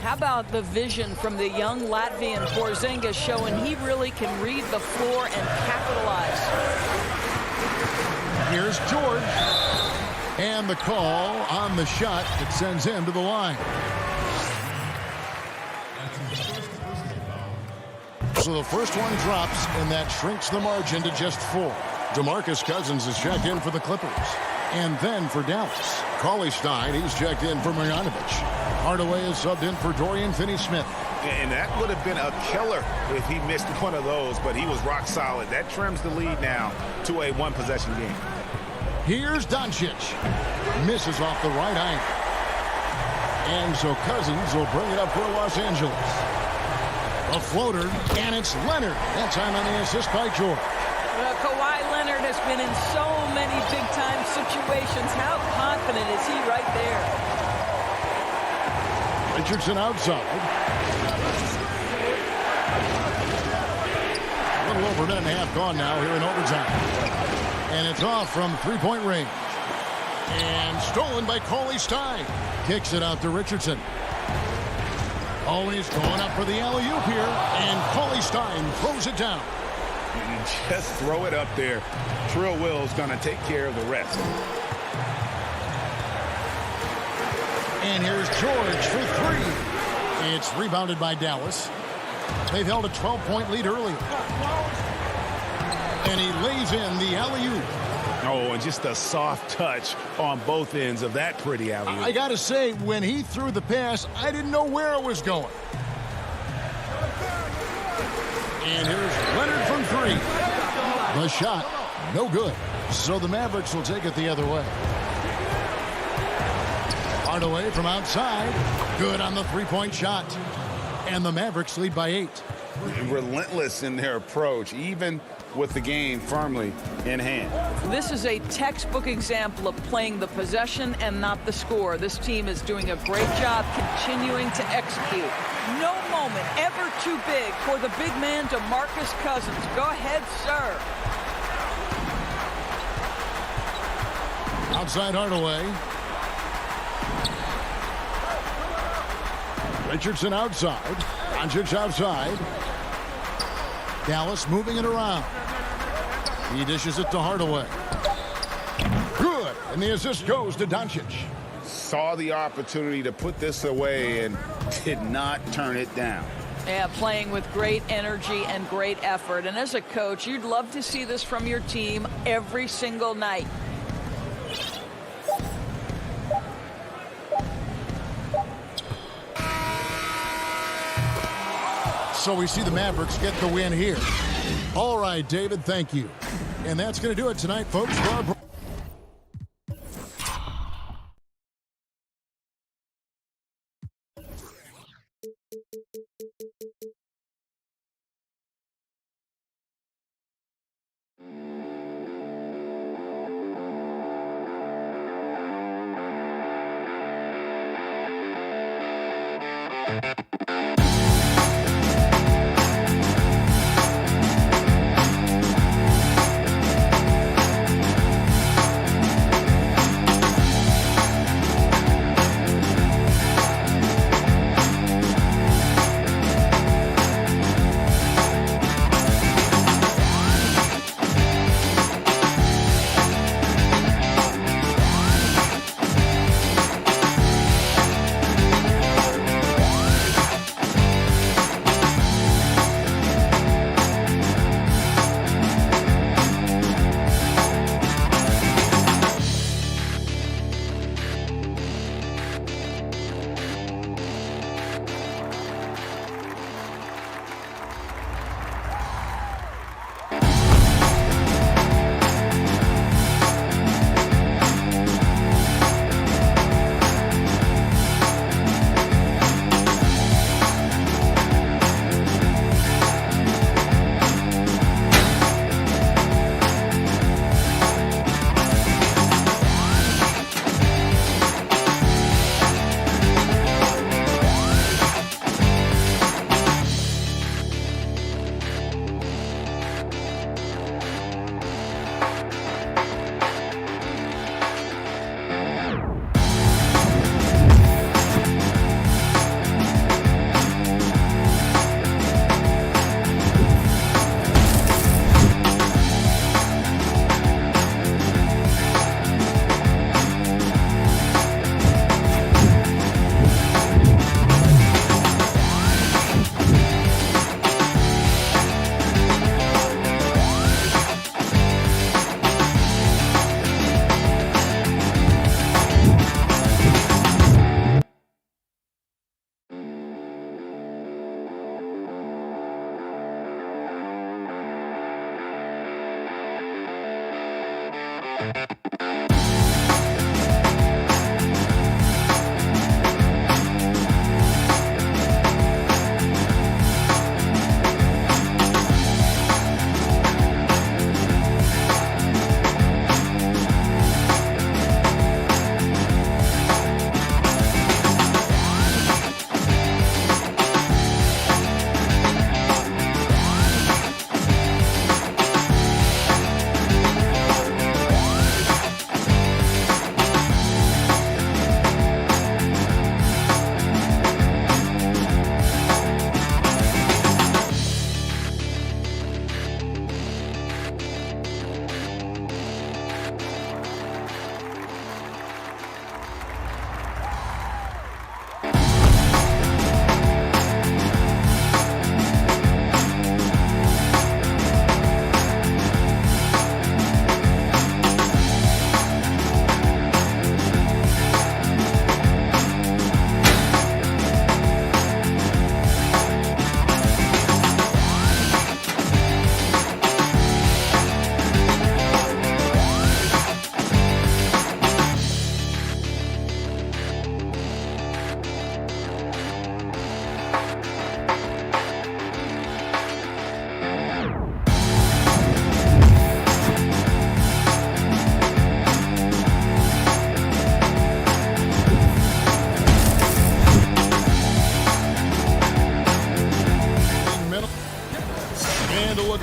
How about the vision from the young Latvian Porzingis showing he really can read the floor and capitalize. Here's George. And the call on the shot that sends him to the line. So the first one drops, and that shrinks the margin to just 4. DeMarcus Cousins is checked in for the Clippers. And then for Dallas, Cauley Stein, he's checked in for Marjanovic. Hardaway is subbed in for Dorian Finney-Smith. And that would have been a killer if he missed one of those, but he was rock solid. That trims the lead now to a 1-possession game. Here's Doncic. Misses off the right angle. And so Cousins will bring it up for Los Angeles. A floater, and it's Leonard. That time on the assist by George. Kawhi Leonard has been in so many big-time situations. How confident is he right there? Richardson outside. A little over a minute and a half gone now here in overtime. And it's off from 3-point range. And stolen by Cauley Stein. Kicks it out to Richardson. Cauley's going up for the alley-oop here. And Cauley Stein throws it down. Just throw it up there. Trill Will's going to take care of the rest. And here's George for 3. It's rebounded by Dallas. They've held a 12-point lead earlier. And he lays in the alley-oop. Oh, and just a soft touch on both ends of that pretty alley-oop. I got to say, when he threw the pass, I didn't know where it was going. And here's Leonard from 3. The shot No good. So the Mavericks will take it the other way. Hardaway from outside. Good on the three-point shot. And the Mavericks lead by 8. Relentless in their approach, even with the game firmly in hand. This is a textbook example of playing the possession and not the score. This team is doing a great job continuing to execute. No moment ever too big for the big man, DeMarcus Cousins. Go ahead, sir. Outside Hardaway. Richardson outside. Doncic outside. Dallas moving it around. He dishes it to Hardaway. Good. And the assist goes to Doncic. Saw the opportunity to put this away and did not turn it down. Yeah, playing with great energy and great effort. And as a coach, you'd love to see this from your team every single night. So we see the Mavericks get the win here. All right, David, thank you. And that's going to do it tonight, folks. For our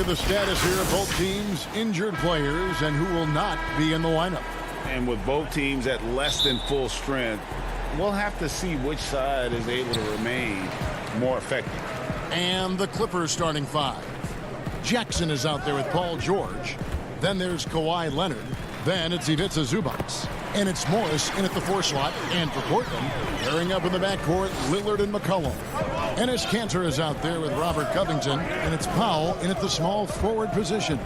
at the status here of both teams' injured players and who will not be in the lineup. And with both teams at less than full strength, we'll have to see which side is able to remain more effective. And the Clippers starting five. Jackson is out there with Paul George. Then there's Kawhi Leonard. Then it's Ivica Zubac. And it's Morris in at the 4 slot. And for Portland, pairing up in the backcourt, Lillard and McCollum. Enes Kanter is out there with Robert Covington. And it's Powell in at the small forward position.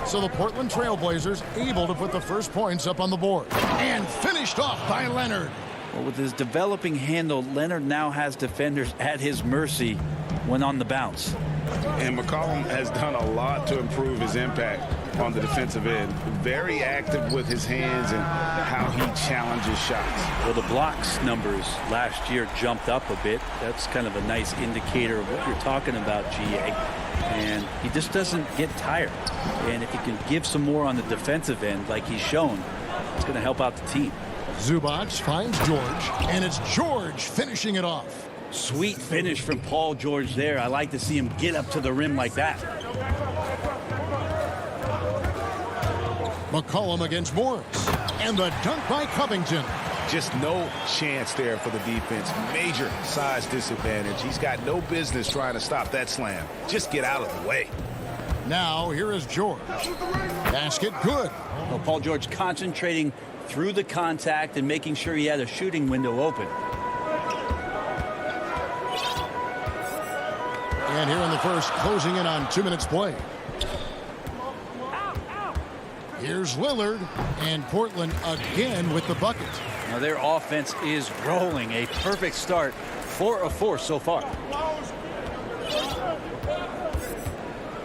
So the Portland Trailblazers able to put the first points up on the board. And finished off by Leonard. Well, with his developing handle, Leonard now has defenders at his mercy when on the bounce. And McCollum has done a lot to improve his impact on the defensive end. Very active with his hands and how he challenges shots. Well, the blocks numbers last year jumped up a bit. That's kind of a nice indicator of what you're talking about, GA. And he just doesn't get tired. And if he can give some more on the defensive end like he's shown, it's going to help out the team. Zubac finds George, and it's George finishing it off. Sweet finish from Paul George there. I like to see him get up to the rim like that. McCollum against Morris. And the dunk by Covington. Just no chance there for the defense. Major size disadvantage. He's got no business trying to stop that slam. Just get out of the way. Now here is George. Basket good. Well, Paul George concentrating through the contact and making sure he had a shooting window open. And here in the first, closing in on 2 minutes play. Here's Lillard, and Portland again with the bucket. Now their offense is rolling. A perfect start. 4 of 4 so far.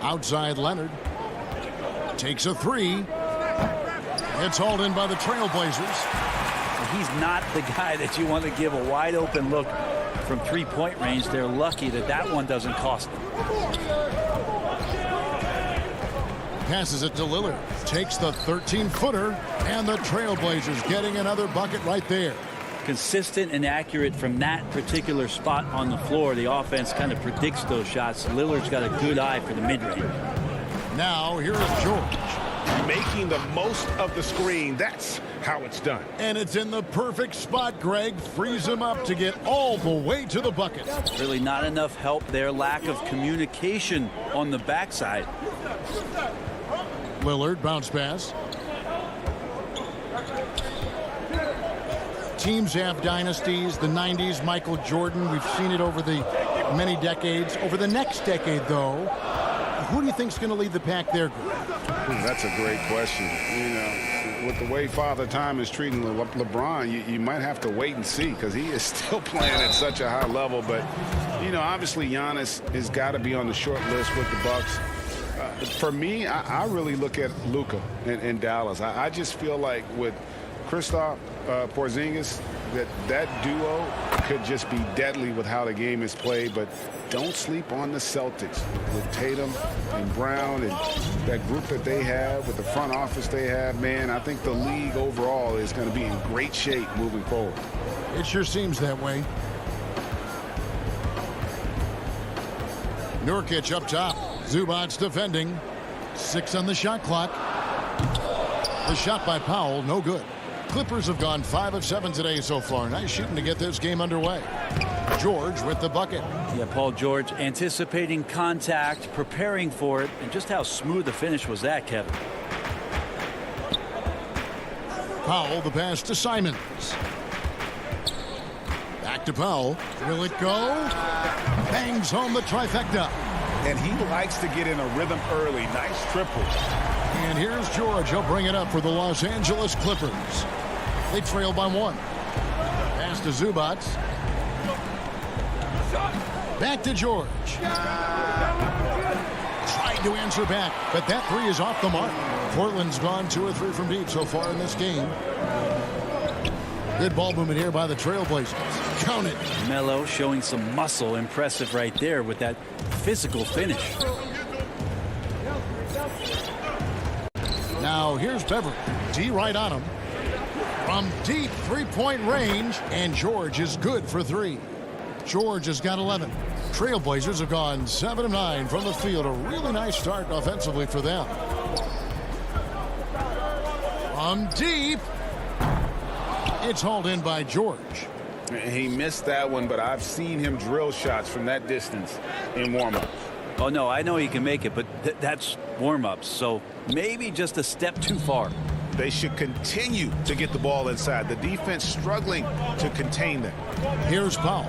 Outside Leonard. Takes a 3. It's hauled in by the Trailblazers. He's not the guy that you want to give a wide open look from 3-point range. They're lucky that that one doesn't cost them. Passes it to Lillard. Takes the 13-footer. And the Trailblazers getting another bucket right there. Consistent and accurate from that particular spot on the floor. The offense kind of predicts those shots. Lillard's got a good eye for the mid-range. Now here is George. Making the most of the screen. That's how it's done. And it's in the perfect spot, Greg. Frees him up to get all the way to the bucket. Really not enough help there. Lack of communication on the backside. Lillard, bounce pass. Teams have dynasties. The 90s, Michael Jordan. We've seen it over the many decades. Over the next decade, though, who do you think is going to lead the pack there, Greg? That's a great question. You know, with the way Father Time is treating LeBron, you might have to wait and see because he is still playing at such a high level. But, you know, obviously Giannis has got to be on the short list with the Bucks. For me, I really look at Luka in Dallas. I just feel like with Kristaps Porzingis, that duo could just be deadly with how the game is played. But don't sleep on the Celtics with Tatum and Brown and that group that they have with the front office they have. Man, I think the league overall is going to be in great shape moving forward. It sure seems that way. Nurkic up top. Zubac defending. 6 on the shot clock. The shot by Powell, no good. Clippers have gone 5 of 7 today so far. Nice shooting to get this game underway. George with the bucket. Yeah, Paul George anticipating contact, preparing for it, and just how smooth the finish was that, Kevin. Powell, the pass to Simons. Back to Powell. Will it go? Bangs home the trifecta. And he likes to get in a rhythm early. Nice triple. And here's George. He'll bring it up for the Los Angeles Clippers. They trail by 1. Pass to Zubac. Back to George. Tried to answer back, but that 3 is off the mark. Portland's gone 2 or 3 from deep so far in this game. Good ball movement here by the Trailblazers. Count it. Melo showing some muscle. Impressive right there with that physical finish. Now here's Beverly. D right on him. From deep 3-point range. And George is good for 3. George has got 11. Trailblazers have gone 7 of 9 from the field. A really nice start offensively for them. From deep. It's hauled in by George. He missed that one, but I've seen him drill shots from that distance in warm-ups. Oh, no, I know he can make it, but that's warm-ups, so maybe just a step too far. They should continue to get the ball inside. The defense struggling to contain them. Here's Powell.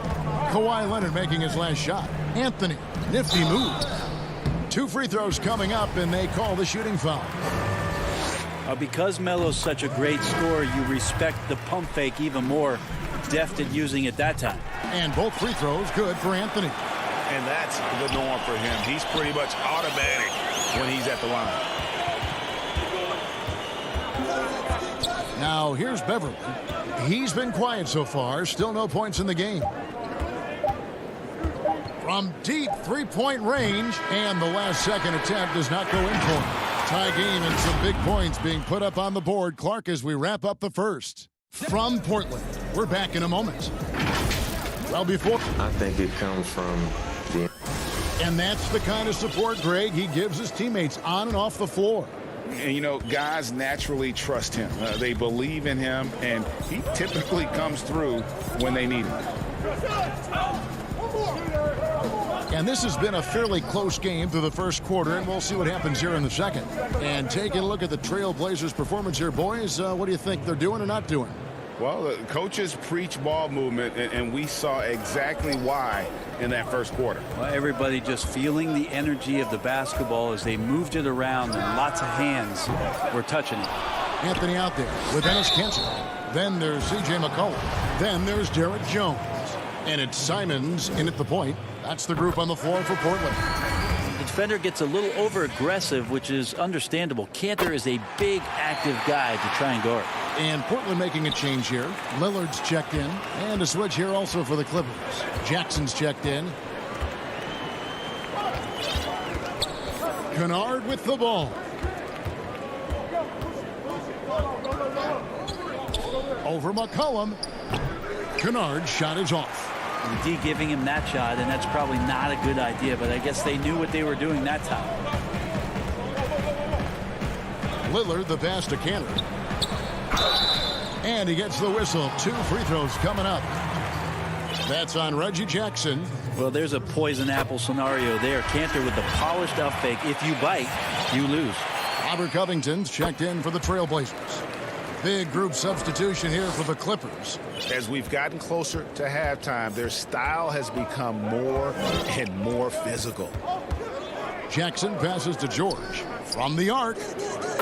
Kawhi Leonard making his last shot. Anthony, nifty move. 2 free throws coming up, and they call the shooting foul. Because Melo's such a great scorer, you respect the pump fake even more. Deft at using it that time. And both free throws good for Anthony. And that's the norm for him. He's pretty much automatic when he's at the line. Now here's Beverly. He's been quiet so far. Still no points in the game. From deep 3-point range, and the last second attempt does not go in for him. Tie game and some big points being put up on the board. Clark, as we wrap up the first. From Portland, we're back in a moment. Well, before... I think it comes from the... And that's the kind of support, Greg, he gives his teammates on and off the floor. And, you know, guys naturally trust him. They believe in him, and he typically comes through when they need him. And this has been a fairly close game through the first quarter, and we'll see what happens here in the second. And taking a look at the Trailblazers' performance here, boys, what do you think they're doing or not doing? Well, the coaches preach ball movement, and we saw exactly why in that first quarter. Well, everybody just feeling the energy of the basketball as they moved it around, and lots of hands were touching it. Anthony out there with Ennis Cantor. Then there's C.J. McCollum. Then there's Derek Jones. And it's Simons in at the point. That's the group on the floor for Portland. The defender gets a little over-aggressive, which is understandable. Cantor is a big, active guy to try and guard. And Portland making a change here. Lillard's checked in. And a switch here also for the Clippers. Jackson's checked in. Kennard with the ball. Over McCollum. Kennard's shot is off. D giving him that shot, and that's probably not a good idea, but I guess they knew what they were doing that time. Lillard the pass to Cantor. And he gets the whistle. 2 free throws coming up. That's on Reggie Jackson. Well, there's a poison apple scenario there. Cantor with the polished up fake. If you bite, you lose. Robert Covington's checked in for the Trailblazers. Big group substitution here for the Clippers. As we've gotten closer to halftime, their style has become more and more physical. Jackson passes to George. From the arc.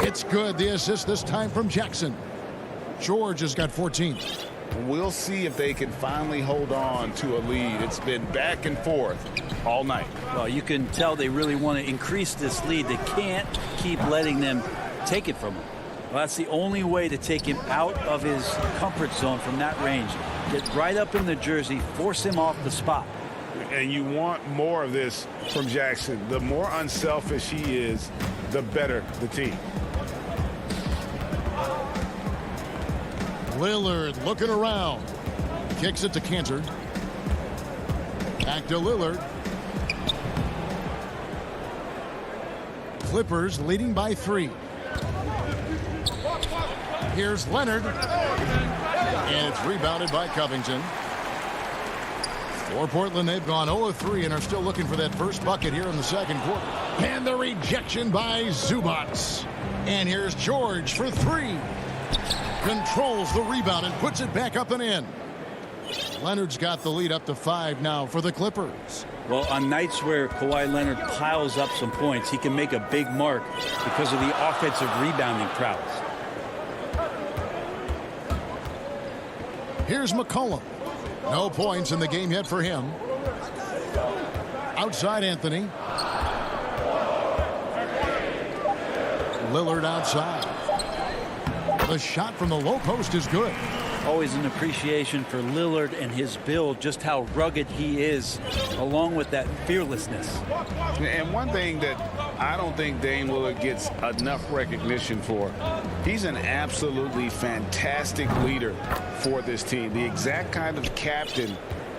It's good. The assist this time from Jackson. George has got 14. We'll see if they can finally hold on to a lead. It's been back and forth all night. Well, you can tell they really want to increase this lead. They can't keep letting them take it from him. Well, that's the only way to take him out of his comfort zone from that range. Get right up in the jersey, force him off the spot. And you want more of this from Jackson. The more unselfish he is, the better the team. Lillard looking around. Kicks it to Cantor. Back to Lillard. Clippers leading by 3. Here's Leonard. And it's rebounded by Covington. For Portland, they've gone 0 of 3 and are still looking for that first bucket here in the second quarter. And the rejection by Zubac. And here's George for 3. Controls the rebound and puts it back up and in. Leonard's got the lead up to 5 now for the Clippers. Well, on nights where Kawhi Leonard piles up some points, he can make a big mark because of the offensive rebounding prowess. Here's McCollum. No points in the game yet for him. Outside Anthony. Lillard outside. The shot from the low post is good. Always an appreciation for Lillard and his build, just how rugged he is, along with that fearlessness. And one thing that I don't think Dame Lillard gets enough recognition for, he's an absolutely fantastic leader for this team. The exact kind of captain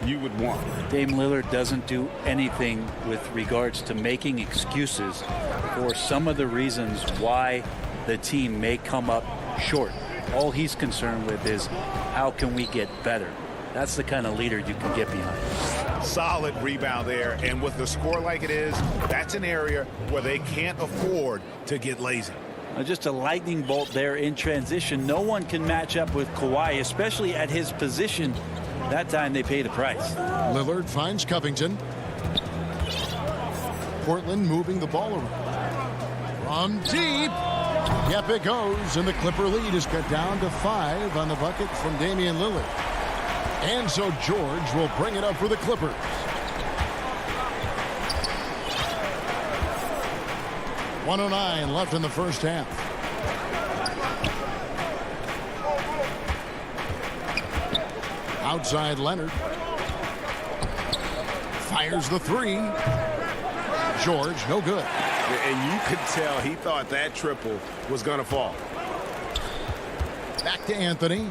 you would want. Dame Lillard doesn't do anything with regards to making excuses for some of the reasons why the team may come up short. All he's concerned with is how can we get better. That's the kind of leader you can get behind. Solid rebound there, and with the score like it is, that's an area where they can't afford to get lazy. Just a lightning bolt there in transition. No one can match up with Kawhi, especially at his position. That time they pay the price. Lillard finds Covington. Portland moving the ball around. From deep. Yep, it goes, and the Clipper lead is cut down to 5 on the bucket from Damian Lillard. And so George will bring it up for the Clippers. .109 left in the first half. Outside Leonard. Fires the three. George, no good. And you could tell he thought that triple was going to fall. Back to Anthony.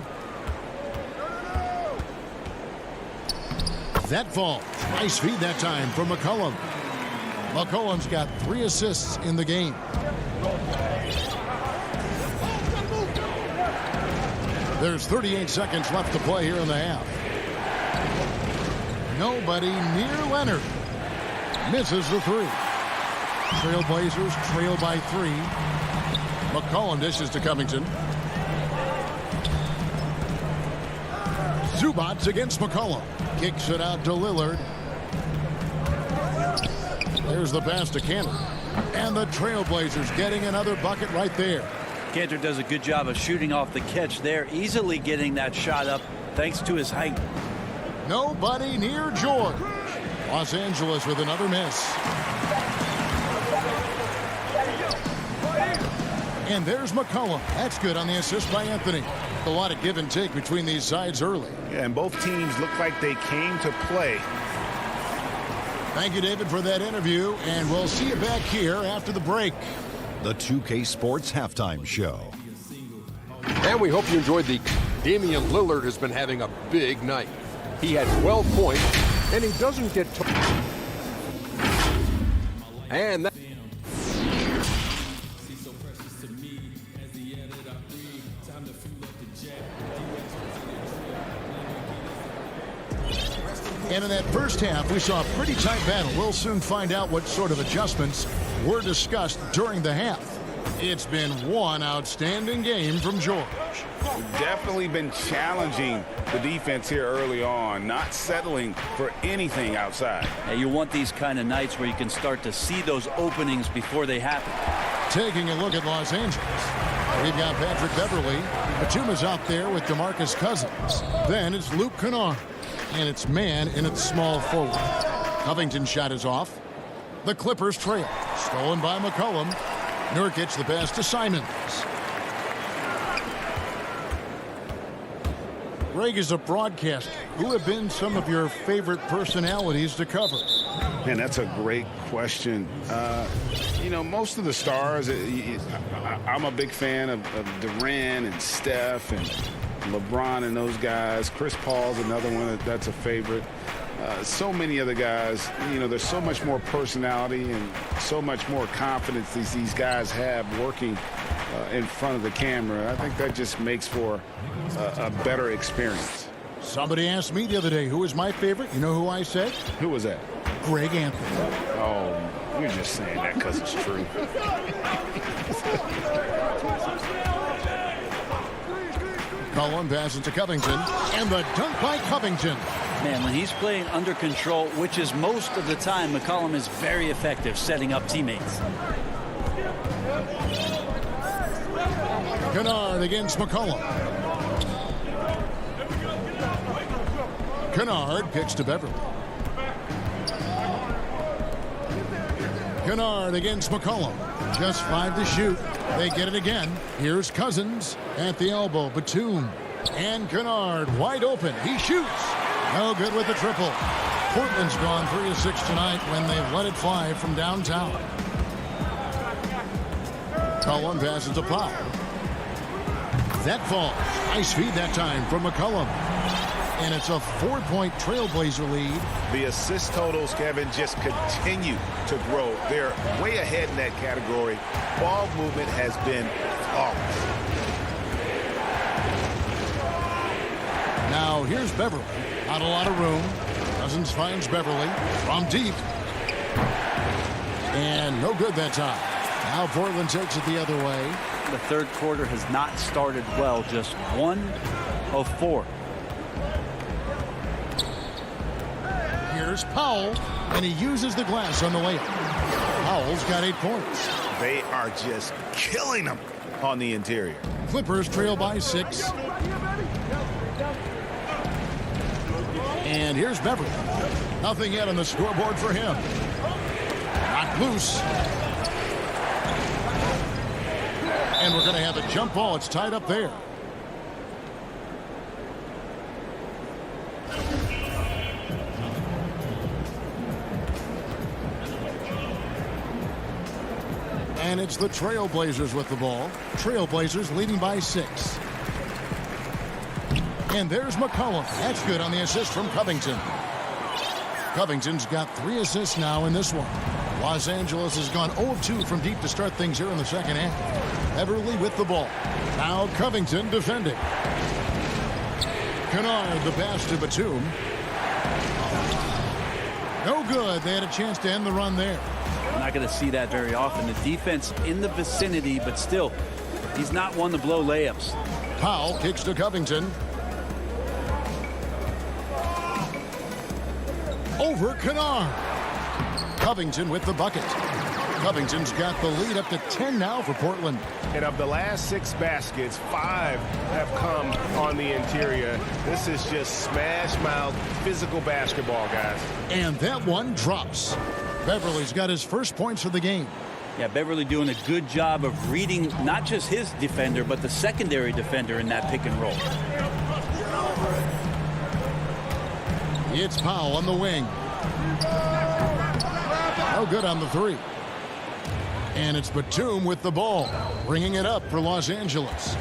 That falls. Nice feed that time from McCollum. McCollum's got 3 assists in the game. There's 38 seconds left to play here in the half. Nobody near Leonard. Misses the 3. Trailblazers trail by 3. McCollum dishes to Covington. Zubats against McCollum. Kicks it out to Lillard. There's the pass to Cantor. And the Trailblazers getting another bucket right there. Cantor does a good job of shooting off the catch there, easily getting that shot up thanks to his height. Nobody near George. Los Angeles with another miss. And there's McCollum. That's good on the assist by Anthony. A lot of give and take between these sides early. Yeah, and both teams look like they came to play. Thank you, David, for that interview, and we'll see you back here after the break. The 2K Sports Halftime Show. And we hope you enjoyed the... Damian Lillard has been having a big night. He had 12 points, and he doesn't get... And that... And in that first half, we saw a pretty tight battle. We'll soon find out what sort of adjustments were discussed during the half. It's been one outstanding game from George. Definitely been challenging the defense here early on, not settling for anything outside. Yeah, you want these kind of nights where you can start to see those openings before they happen. Taking a look at Los Angeles. We've got Patrick Beverly. Batuma's out there with DeMarcus Cousins. Then it's Luke Kennard. And it's man in its small forward. Covington's shot is off. The Clippers trail. Stolen by McCollum. Nurkic the pass to Simons. Greg is a broadcaster. Who have been some of your favorite personalities to cover? Man, that's a great question. You know, most of the stars, I'm a big fan of Durant and Steph and LeBron and those guys. Chris Paul's another one that's a favorite. So many other guys, you know, there's so much more personality and so much more confidence these guys have working in front of the camera. I think that just makes for a better experience. Somebody asked me the other day, who is my favorite? You know who I said? Who was that? Greg Anthony. Oh, you're just saying that because it's true. Cullen passes to Covington, and the dunk by Covington. Man, when he's playing under control, which is most of the time, McCollum is very effective setting up teammates. Kennard against McCollum. Kennard kicks to Beverly. Kennard against McCollum. Just 5 to shoot. They get it again. Here's Cousins at the elbow. Batum and Kennard wide open. He shoots. No good with the triple. Portland's gone 3 of 6 tonight when they've let it fly from downtown. Cullen passes to Powell. That falls. Nice feed that time from McCollum. And it's a 4-point Trailblazer lead. The assist totals, Kevin, just continue to grow. They're way ahead in that category. Ball movement has been flawless. Now here's Beverly. Not a lot of room. Cousins finds Beverly from deep. And no good that time. Now Portland takes it the other way. The third quarter has not started well. Just 1 of 4. Here's Powell, and he uses the glass on the layup. Powell's got 8 points. They are just killing them on the interior. Clippers trail by 6. And here's Beverly. Nothing yet on the scoreboard for him. Not loose. And we're going to have a jump ball. It's tied up there. And it's the Trailblazers with the ball. Trailblazers leading by 6. And there's McCollum. That's good on the assist from Covington. Covington's got 3 assists now in this one. Los Angeles has gone 0-2 from deep to start things here in the second half. Beverly with the ball. Now Covington defending. Kennard the pass to Batum. No good. They had a chance to end the run there. I'm not going to see that very often. The defense in the vicinity, but still, he's not one to blow layups. Powell kicks to Covington. Over Kennard. Covington with the bucket. Covington's got the lead up to 10 now for Portland. And of the last 6 baskets, 5 have come on the interior. This is just smash-mouth physical basketball, guys. And that one drops. Beverly's got his first points of the game. Yeah, Beverly doing a good job of reading not just his defender, but the secondary defender in that pick and roll. It's Powell on the wing. No good on the 3. And it's Batum with the ball, bringing it up for Los Angeles.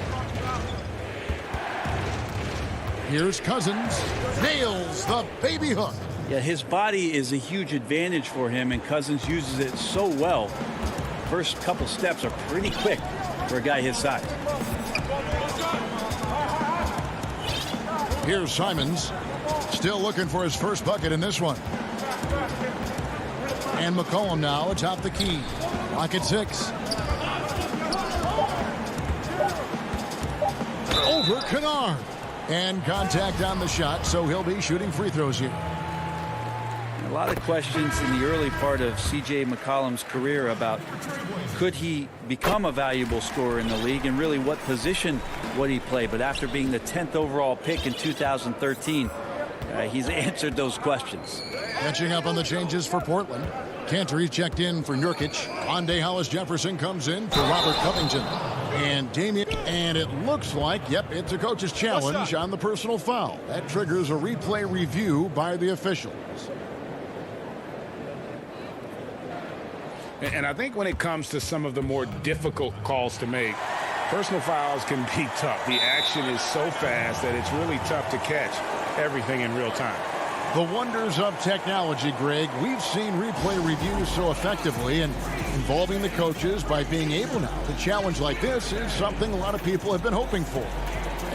Here's Cousins. Nails the baby hook. Yeah, his body is a huge advantage for him, and Cousins uses it so well. First couple steps are pretty quick for a guy his size. Here's Simons. Still looking for his first bucket in this one. And McCollum now atop the key. Lock at 6. Over Kennard. And contact on the shot, so he'll be shooting free throws here. A lot of questions in the early part of C.J. McCollum's career about could he become a valuable scorer in the league and really what position would he play. But after being the 10th overall pick in 2013, he's answered those questions. Catching up on the changes for Portland. Cantor's checked in for Nurkic. Andre Hollis Jefferson comes in for Robert Covington. And Damian, and it looks like, yep, it's a coach's challenge on the personal foul. That triggers a replay review by the officials. And I think when it comes to some of the more difficult calls to make, personal fouls can be tough. The action is so fast that it's really tough to catch everything in real time. The wonders of technology, Greg. We've seen replay reviews so effectively, and involving the coaches by being able now to challenge like this is something a lot of people have been hoping for.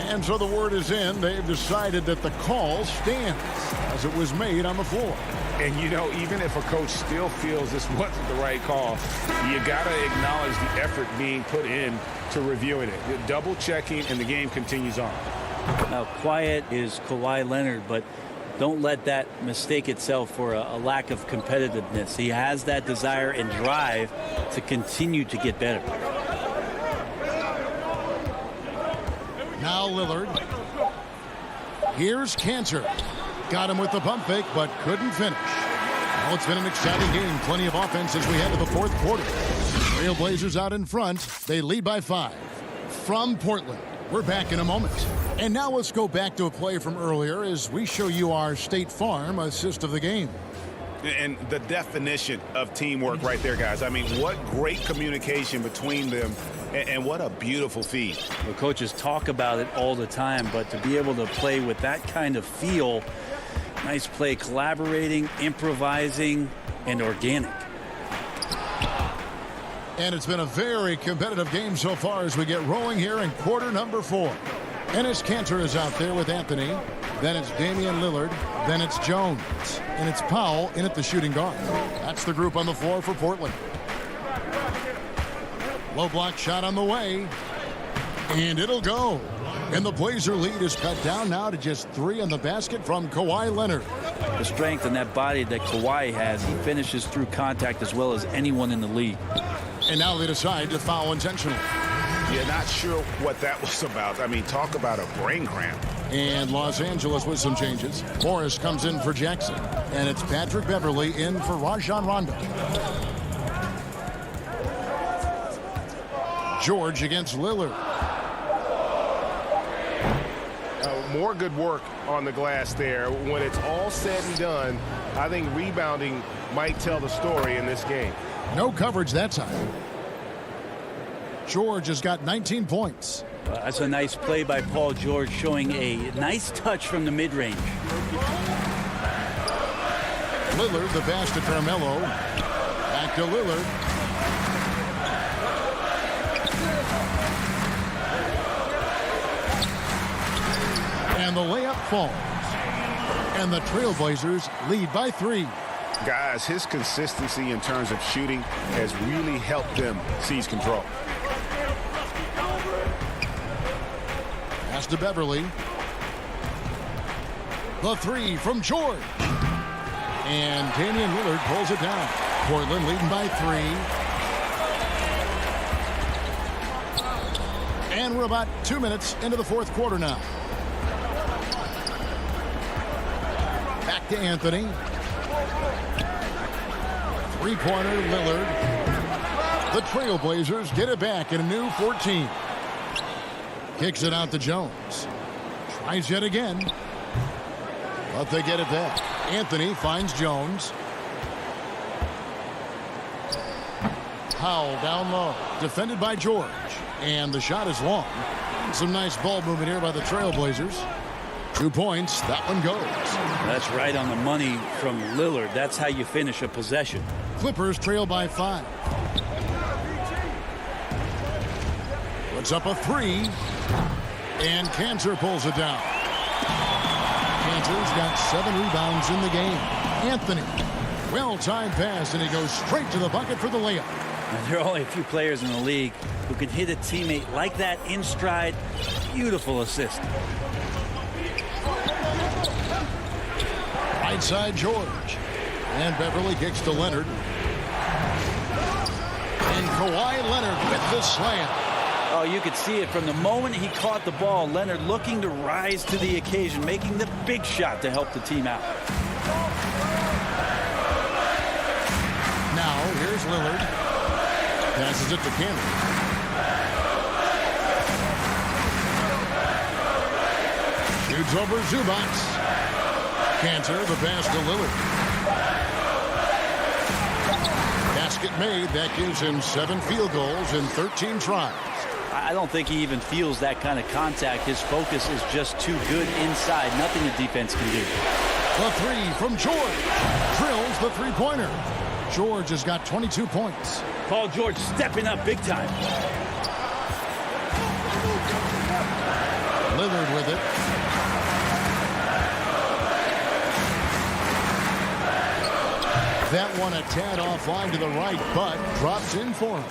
And so the word is in. They've decided that the call stands as it was made on the floor. And, you know, even if a coach still feels this wasn't the right call, you got to acknowledge the effort being put in to reviewing it. Double checking, and the game continues on. Now, quiet is Kawhi Leonard, but don't let that mistake itself for a lack of competitiveness. He has that desire and drive to continue to get better. Now Lillard. Here's Cantor. Got him with the pump fake, but couldn't finish. Well, it's been an exciting game. Plenty of offense as we head to the fourth quarter. Trailblazers out in front. They lead by 5. From Portland, we're back in a moment. And now let's go back to a play from earlier as we show you our State Farm assist of the game. And the definition of teamwork right there, guys. I mean, what great communication between them. And what a beautiful feed. The coaches talk about it all the time, but to be able to play with that kind of feel, nice play, collaborating, improvising, and organic. And it's been a very competitive game so far as we get rolling here in quarter number 4. Enes Kanter is out there with Anthony. Then it's Damian Lillard. Then it's Jones. And it's Powell in at the shooting guard. That's the group on the floor for Portland. Low block shot on the way. And it'll go. And the Blazer lead is cut down now to just 3 on the basket from Kawhi Leonard. The strength and that body that Kawhi has, he finishes through contact as well as anyone in the league. And now they decide to foul intentionally. Yeah, not sure what that was about. I mean, talk about a brain cramp. And Los Angeles with some changes. Morris comes in for Jackson. And it's Patrick Beverley in for Rajon Rondo. George against Lillard. More good work on the glass there. When it's all said and done, I think rebounding might tell the story in this game. No coverage that time. George has got 19 points. That's a nice play by Paul George, showing a nice touch from the mid-range. Lillard, the pass to Carmelo. Back to Lillard. And the layup falls. And the Trailblazers lead by 3. Guys, his consistency in terms of shooting has really helped them seize control. Pass to Beverley. The 3 from George. And Damian Lillard pulls it down. Portland leading by 3. And we're about 2 minutes into the fourth quarter now. Back to Anthony. Three-pointer, Lillard. The Trailblazers get it back in a new 14. Kicks it out to Jones. Tries yet again. But they get it back. Anthony finds Jones. Powell down low. Defended by George. And the shot is long. Some nice ball movement here by the Trailblazers. 2 points. That one goes. That's right on the money from Lillard. That's how you finish a possession. Clippers trail by 5. Puts up a 3. And Kanter pulls it down. Kanter's got 7 rebounds in the game. Anthony. Well-timed pass, and he goes straight to the bucket for the layup. There are only a few players in the league who can hit a teammate like that in stride. Beautiful assist. Right side, George. And Beverley kicks to Leonard. And Kawhi Leonard with the slam. Oh, you could see it from the moment he caught the ball. Leonard looking to rise to the occasion, making the big shot to help the team out. Now, here's Lillard. Passes it to Kanter. Shoots over Zubac. Kanter, the pass to Lillard. Basket made. That gives him 7 field goals in 13 tries. I don't think he even feels that kind of contact. His focus is just too good inside. Nothing the defense can do. The 3 from George. Drills the three-pointer. George has got 22 points. Paul George stepping up big time. Lillard with it. That one a tad offline to the right, but drops in for him.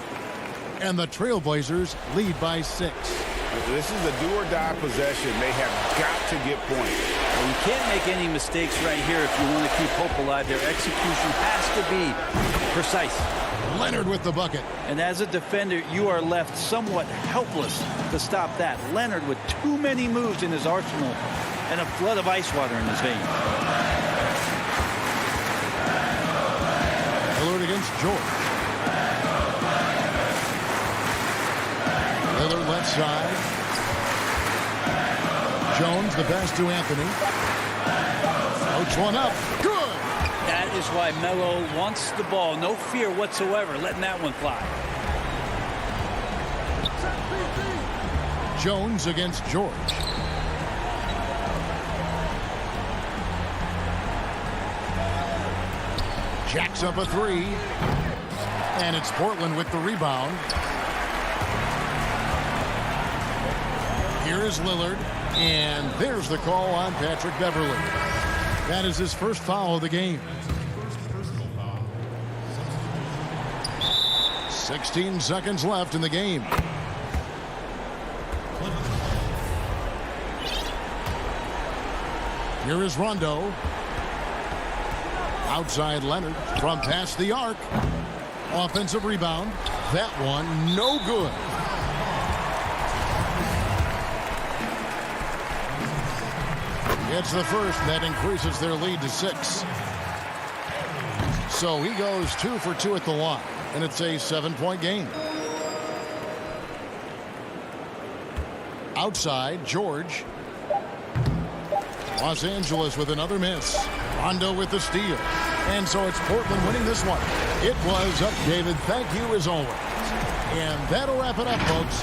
And the Trailblazers lead by 6. This is a do-or-die possession. They have got to get points. Well, you can't make any mistakes right here if you want to keep hope alive. Their execution has to be precise. Leonard with the bucket. And as a defender, you are left somewhat helpless to stop that. Leonard with too many moves in his arsenal and a flood of ice water in his veins. Lillard against George. Lillard left side. Jones, the pass to Anthony. Floats one up. Good. That is why Melo wants the ball. No fear whatsoever letting that one fly. Jones against George. Jacks up a three. And it's Portland with the rebound. Here is Lillard. And there's the call on Patrick Beverley. That is his first foul of the game. 16 seconds left in the game. Here is Rondo. Outside Leonard from past the arc. Offensive rebound. That one no good. It's the first that increases their lead to 6. So he goes 2 for 2 at the line, and it's a 7-point game. Outside, George. Los Angeles with another miss. Rondo with the steal. And so it's Portland winning this one. It was up, David. Thank you as always. And that'll wrap it up, folks.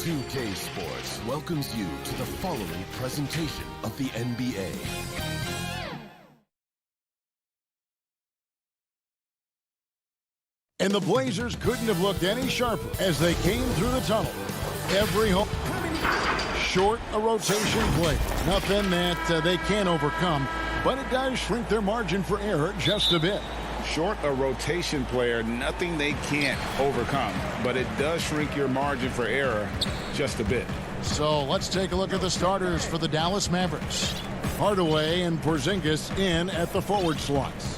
2K Sports welcomes you to the following presentation of the NBA. And the Blazers couldn't have looked any sharper as they came through the tunnel. Every home short a rotation play. Nothing that they can't overcome, but it does shrink their margin for error just a bit. Short a rotation player, nothing they can't overcome, but it does shrink your margin for error just a bit. So let's take a look at the starters for the Dallas Mavericks. Hardaway and Porzingis in at the forward slots.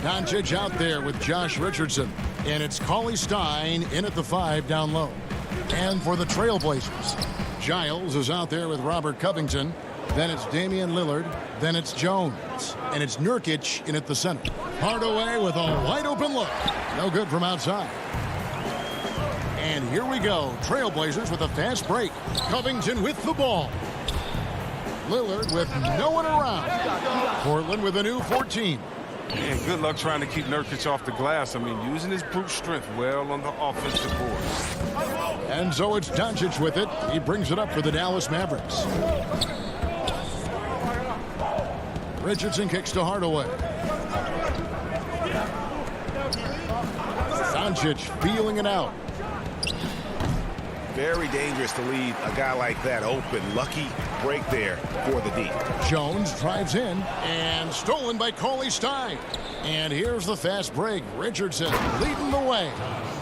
Doncic out there with Josh Richardson. And it's Cauley Stein in at the 5 down low. And for the Trailblazers, Giles is out there with Robert Covington. Then it's Damian Lillard. Then it's Jones. And it's Nurkic in at the center. Hardaway with a wide open look. No good from outside. And here we go. Trailblazers with a fast break. Covington with the ball. Lillard with no one around. Portland with a new 14. And good luck trying to keep Nurkic off the glass. I mean, using his brute strength well on the offensive boards. And so it's Doncic with it. He brings it up for the Dallas Mavericks. Richardson kicks to Hardaway. Doncic feeling it out. Very dangerous to leave a guy like that open. Lucky break there for the D. Jones drives in and stolen by Cauley Stein. And here's the fast break. Richardson leading the way.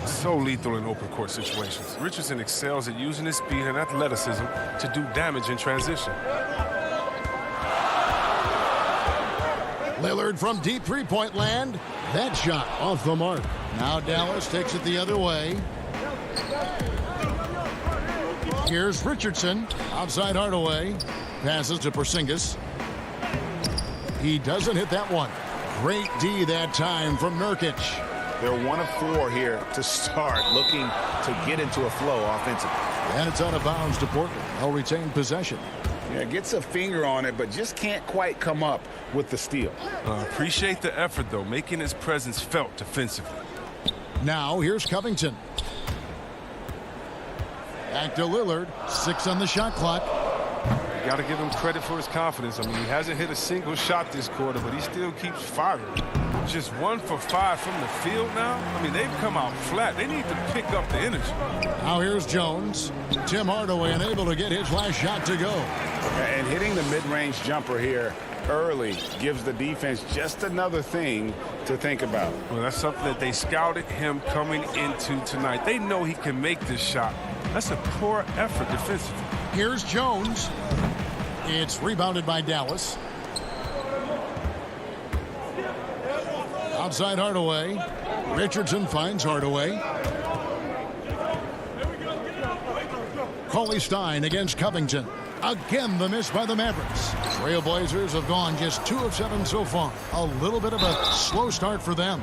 So lethal in open court situations. Richardson excels at using his speed and athleticism to do damage in transition. Lillard from deep three-point land. That shot off the mark. Now Dallas takes it the other way. Here's Richardson outside Hardaway. Passes to Porzingis. He doesn't hit that one. Great D that time from Nurkic. They're 1 of 4 here to start, looking to get into a flow offensively. And it's out of bounds to Portland. They'll retain possession. Yeah, gets a finger on it, but just can't quite come up with the steal. Appreciate the effort, though, making his presence felt defensively. Now here's Covington. Back to Lillard. 6 on the shot clock. You got to give him credit for his confidence. I mean, he hasn't hit a single shot this quarter, but he still keeps firing. Just 1 for 5 from the field now. I mean, they've come out flat. They need to pick up the energy. Now here's Jones. Tim Hardaway unable to get his last shot to go. And hitting the mid-range jumper here early gives the defense just another thing to think about. Well, that's something that they scouted him coming into tonight. They know he can make this shot. That's a poor effort defensively. Here's Jones. It's rebounded by Dallas. Outside Hardaway. Richardson finds Hardaway. Cauley Stein against Covington. Again, the miss by the Mavericks. Trailblazers have gone just 2 of 7 so far. A little bit of a slow start for them.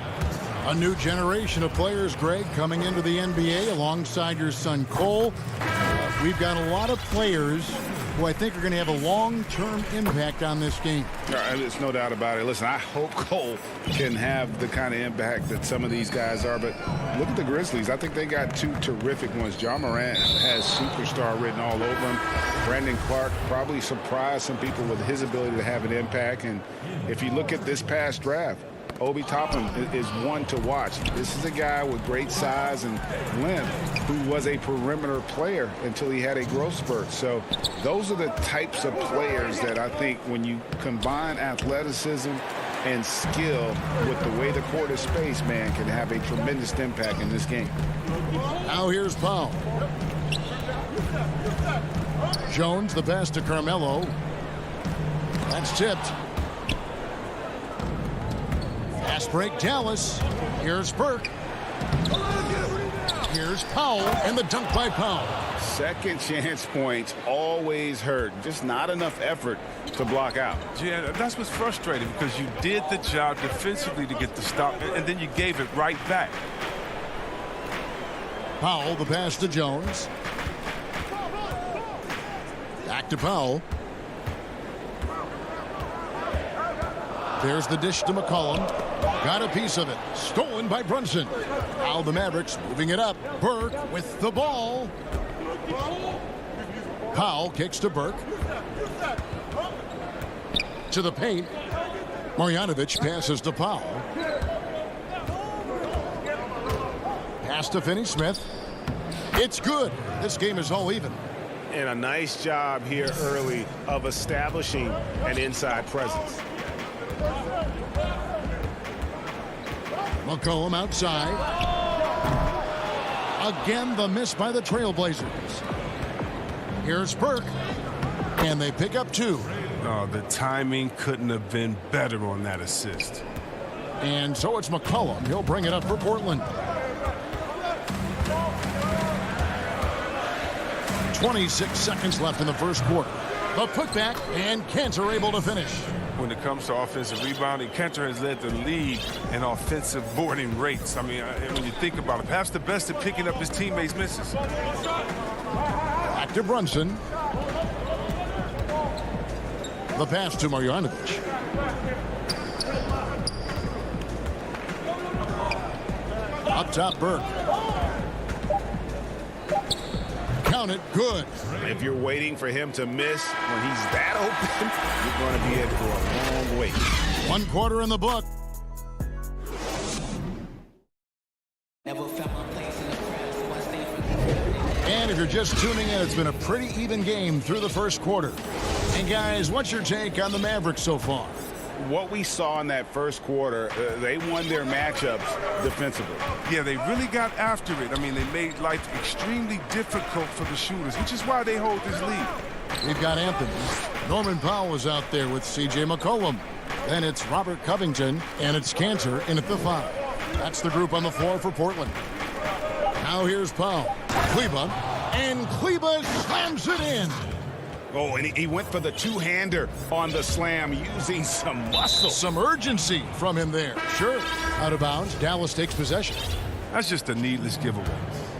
A new generation of players, Greg, coming into the NBA alongside your son Cole. We've got a lot of players who I think are going to have a long-term impact on this game. There's no doubt about it. Listen, I hope Cole can have the kind of impact that some of these guys are, but look at the Grizzlies. I think they got 2 terrific ones. Ja Morant has superstar written all over him. Brandon Clark probably surprised some people with his ability to have an impact, and if you look at this past draft, Obi Toppin is one to watch. This is a guy with great size and length who was a perimeter player until he had a growth spurt. So those are the types of players that I think when you combine athleticism and skill with the way the court is spaced, man, can have a tremendous impact in this game. Now here's Powell. Jones, the pass to Carmelo. That's tipped. Fast break, Dallas. Here's Burke. Here's Powell, and the dunk by Powell. Second chance points always hurt. Just not enough effort to block out. Yeah, that's what's frustrating because you did the job defensively to get the stop, and then you gave it right back. Powell, the pass to Jones. Back to Powell. There's the dish to McCollum. Got a piece of it. Stolen by Brunson. Now the Mavericks moving it up. Burke with the ball. Powell kicks to Burke. To the paint. Marjanovic passes to Powell. Pass to Finney-Smith. It's good. This game is all even. And a nice job here early of establishing an inside presence. McCollum outside. Again, the miss by the Trailblazers. Here's Burke. And they pick up 2. Oh, the timing couldn't have been better on that assist. And so it's McCollum. He'll bring it up for Portland. 26 seconds left in the first quarter. The putback, and Cantor able to finish. When it comes to offensive rebounding, Cantor has led the league in offensive boarding rates. I mean, when you think about it, perhaps the best at picking up his teammates' misses. Back to Brunson. The pass to Marjanovic. Up top, Burke. Count it, good. If you're waiting for him to miss when he's that open, you're going to be in for a long wait. 1 quarter in the book. And if you're just tuning in, it's been a pretty even game through the first quarter. And guys, what's your take on the Mavericks so far? What we saw in that first quarter, they won their matchups defensively. Yeah, they really got after it. I mean, they made life extremely difficult for the shooters, which is why they hold this lead. We've got Anthony. Norman Powell is out there with C.J. McCollum. Then it's Robert Covington, and it's Cantor in at the 5. That's the group on the floor for Portland. Now here's Powell. Kleba, and Kleba slams it in. Oh, and he went for the two-hander on the slam using some muscle. Some urgency from him there. Sure. Out of bounds, Dallas takes possession. That's just a needless giveaway.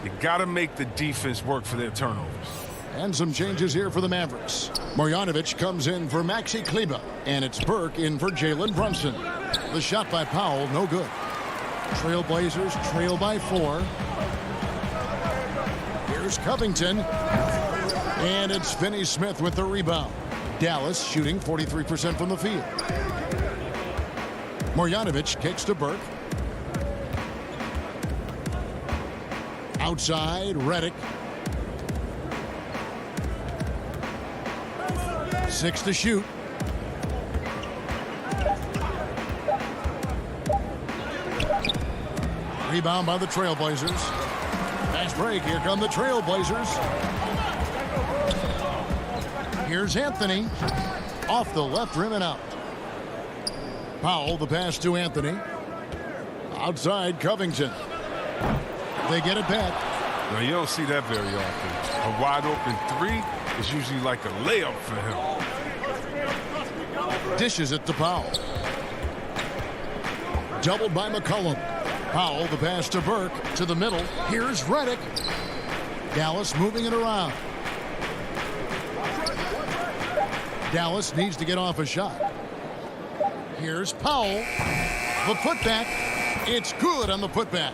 You got to make the defense work for their turnovers. And some changes here for the Mavericks. Marjanovic comes in for Maxi Kleba, and it's Burke in for Jalen Brunson. The shot by Powell, no good. Trailblazers trail by 4. Here's Covington. And it's Finney Smith with the rebound. Dallas shooting 43% from the field. Marjanovic kicks to Burke. Outside, Redick. 6 to shoot. Rebound by the Trailblazers. Nice break. Here come the Trailblazers. Here's Anthony. Off the left rim and out. Powell, the pass to Anthony. Outside, Covington. They get it back. Now, you don't see that very often. A wide open 3 is usually like a layup for him. Dishes it to Powell. Doubled by McCollum. Powell, the pass to Burke, to the middle. Here's Redick. Dallas moving it around. Dallas needs to get off a shot. Here's Powell. The putback. It's good on the putback.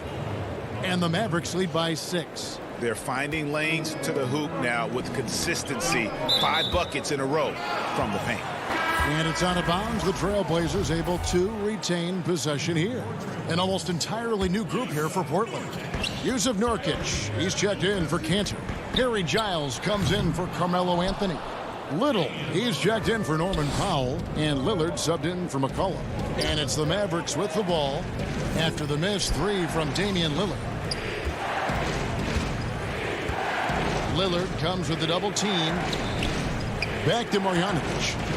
And the Mavericks lead by 6. They're finding lanes to the hoop now with consistency. 5 buckets in a row from the paint. And it's out of bounds. The Trailblazers able to retain possession here. An almost entirely new group here for Portland. Yusuf Nurkic, he's checked in for Cantor. Harry Giles comes in for Carmelo Anthony. Little, he's checked in for Norman Powell. And Lillard subbed in for McCollum. And it's the Mavericks with the ball after the missed 3 from Damian Lillard. Lillard comes with the double team. Back to Marjanovic.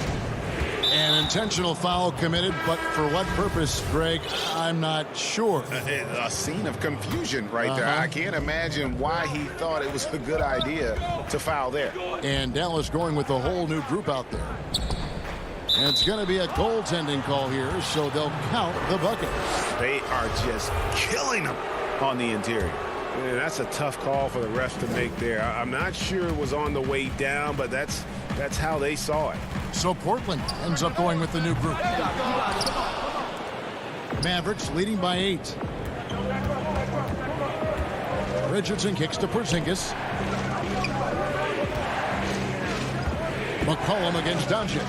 An intentional foul committed, but for what purpose, Greg, I'm not sure. A scene of confusion right there. I can't imagine why he thought it was a good idea to foul there. And Dallas going with a whole new group out there. And it's going to be a goaltending call here, so they'll count the bucket. They are just killing them on the interior. Yeah, that's a tough call for the refs to make there. I'm not sure it was on the way down, but that's how they saw it. So Portland ends up going with the new group. Mavericks leading by 8. Richardson kicks to Porzingis. McCollum against Doncic.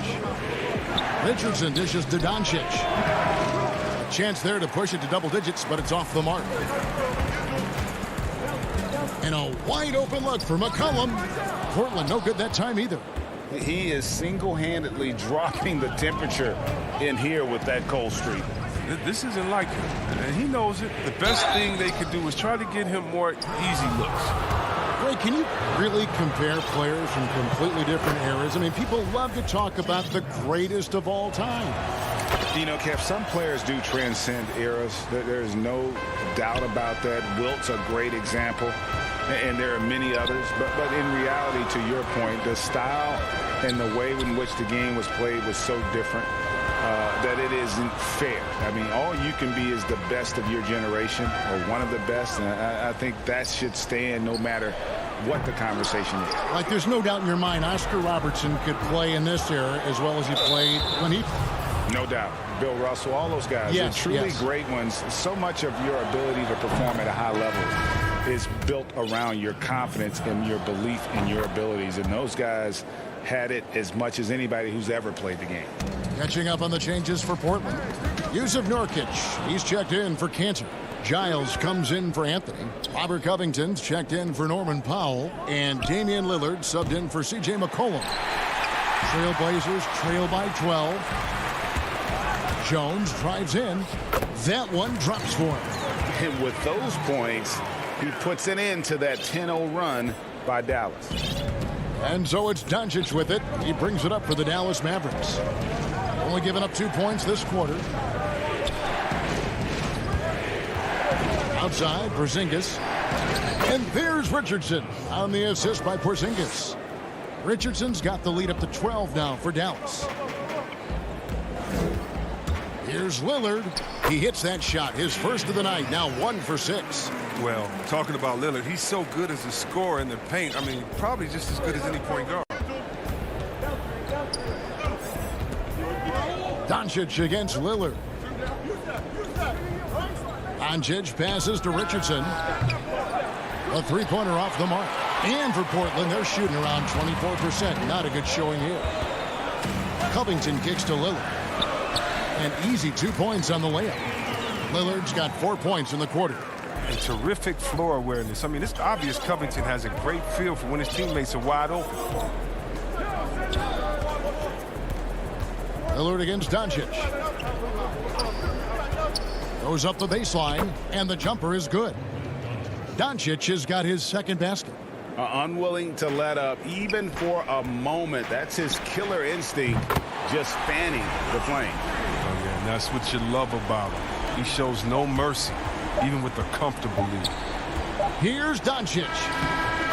Richardson dishes to Doncic. A chance there to push it to double digits, but it's off the mark. And a wide open look for McCollum. Portland no good that time either. He is single-handedly dropping the temperature in here with that cold streak. This isn't like him, and he knows it. The best thing they could do is try to get him more easy looks. Ray, can you really compare players from completely different eras? I mean, people love to talk about the greatest of all time. You know, Kev, some players do transcend eras. There's no doubt about that. Wilt's a great example, and there are many others. But in reality, to your point, the style and the way in which the game was played was so different that it isn't fair. I mean, all you can be is the best of your generation or one of the best, and I think that should stand no matter what the conversation is. Like, there's no doubt in your mind Oscar Robertson could play in this era as well as he played when he... No doubt. Bill Russell, all those guys. Yes, They're truly yes. great ones. So much of your ability to perform at a high level is built around your confidence and your belief in your abilities. And those guys had it as much as anybody who's ever played the game. Catching up on the changes for Portland. Yusuf Nurkic, he's checked in for Cantor. Giles comes in for Anthony. Robert Covington's checked in for Norman Powell. And Damian Lillard subbed in for C.J. McCollum. Trailblazers trail by 12. Jones drives in. That one drops for him. And with those points, he puts an end to that 10-0 run by Dallas. And so it's Doncic with it. He brings it up for the Dallas Mavericks. Only giving up 2 points this quarter. Outside, Porzingis. And there's Richardson on the assist by Porzingis. Richardson's got the lead up to 12 now for Dallas. Here's Lillard. He hits that shot, his first of the night, now 1 for 6. Well, talking about Lillard, he's so good as a scorer in the paint. I mean, probably just as good as any point guard. Doncic against Lillard. Doncic passes to Richardson. A three-pointer off the mark. And for Portland, they're shooting around 24%. Not a good showing here. Covington kicks to Lillard. An easy 2 points on the layup. Lillard's got 4 points in the quarter. And terrific floor awareness. I mean, it's obvious Covington has a great feel for when his teammates are wide open. Lillard against Doncic. Goes up the baseline, and the jumper is good. Doncic has got his second basket. Unwilling to let up even for a moment. That's his killer instinct, just fanning the flame. Oh, yeah, and that's what you love about him. He shows no mercy, even with a comfortable lead. Here's Doncic.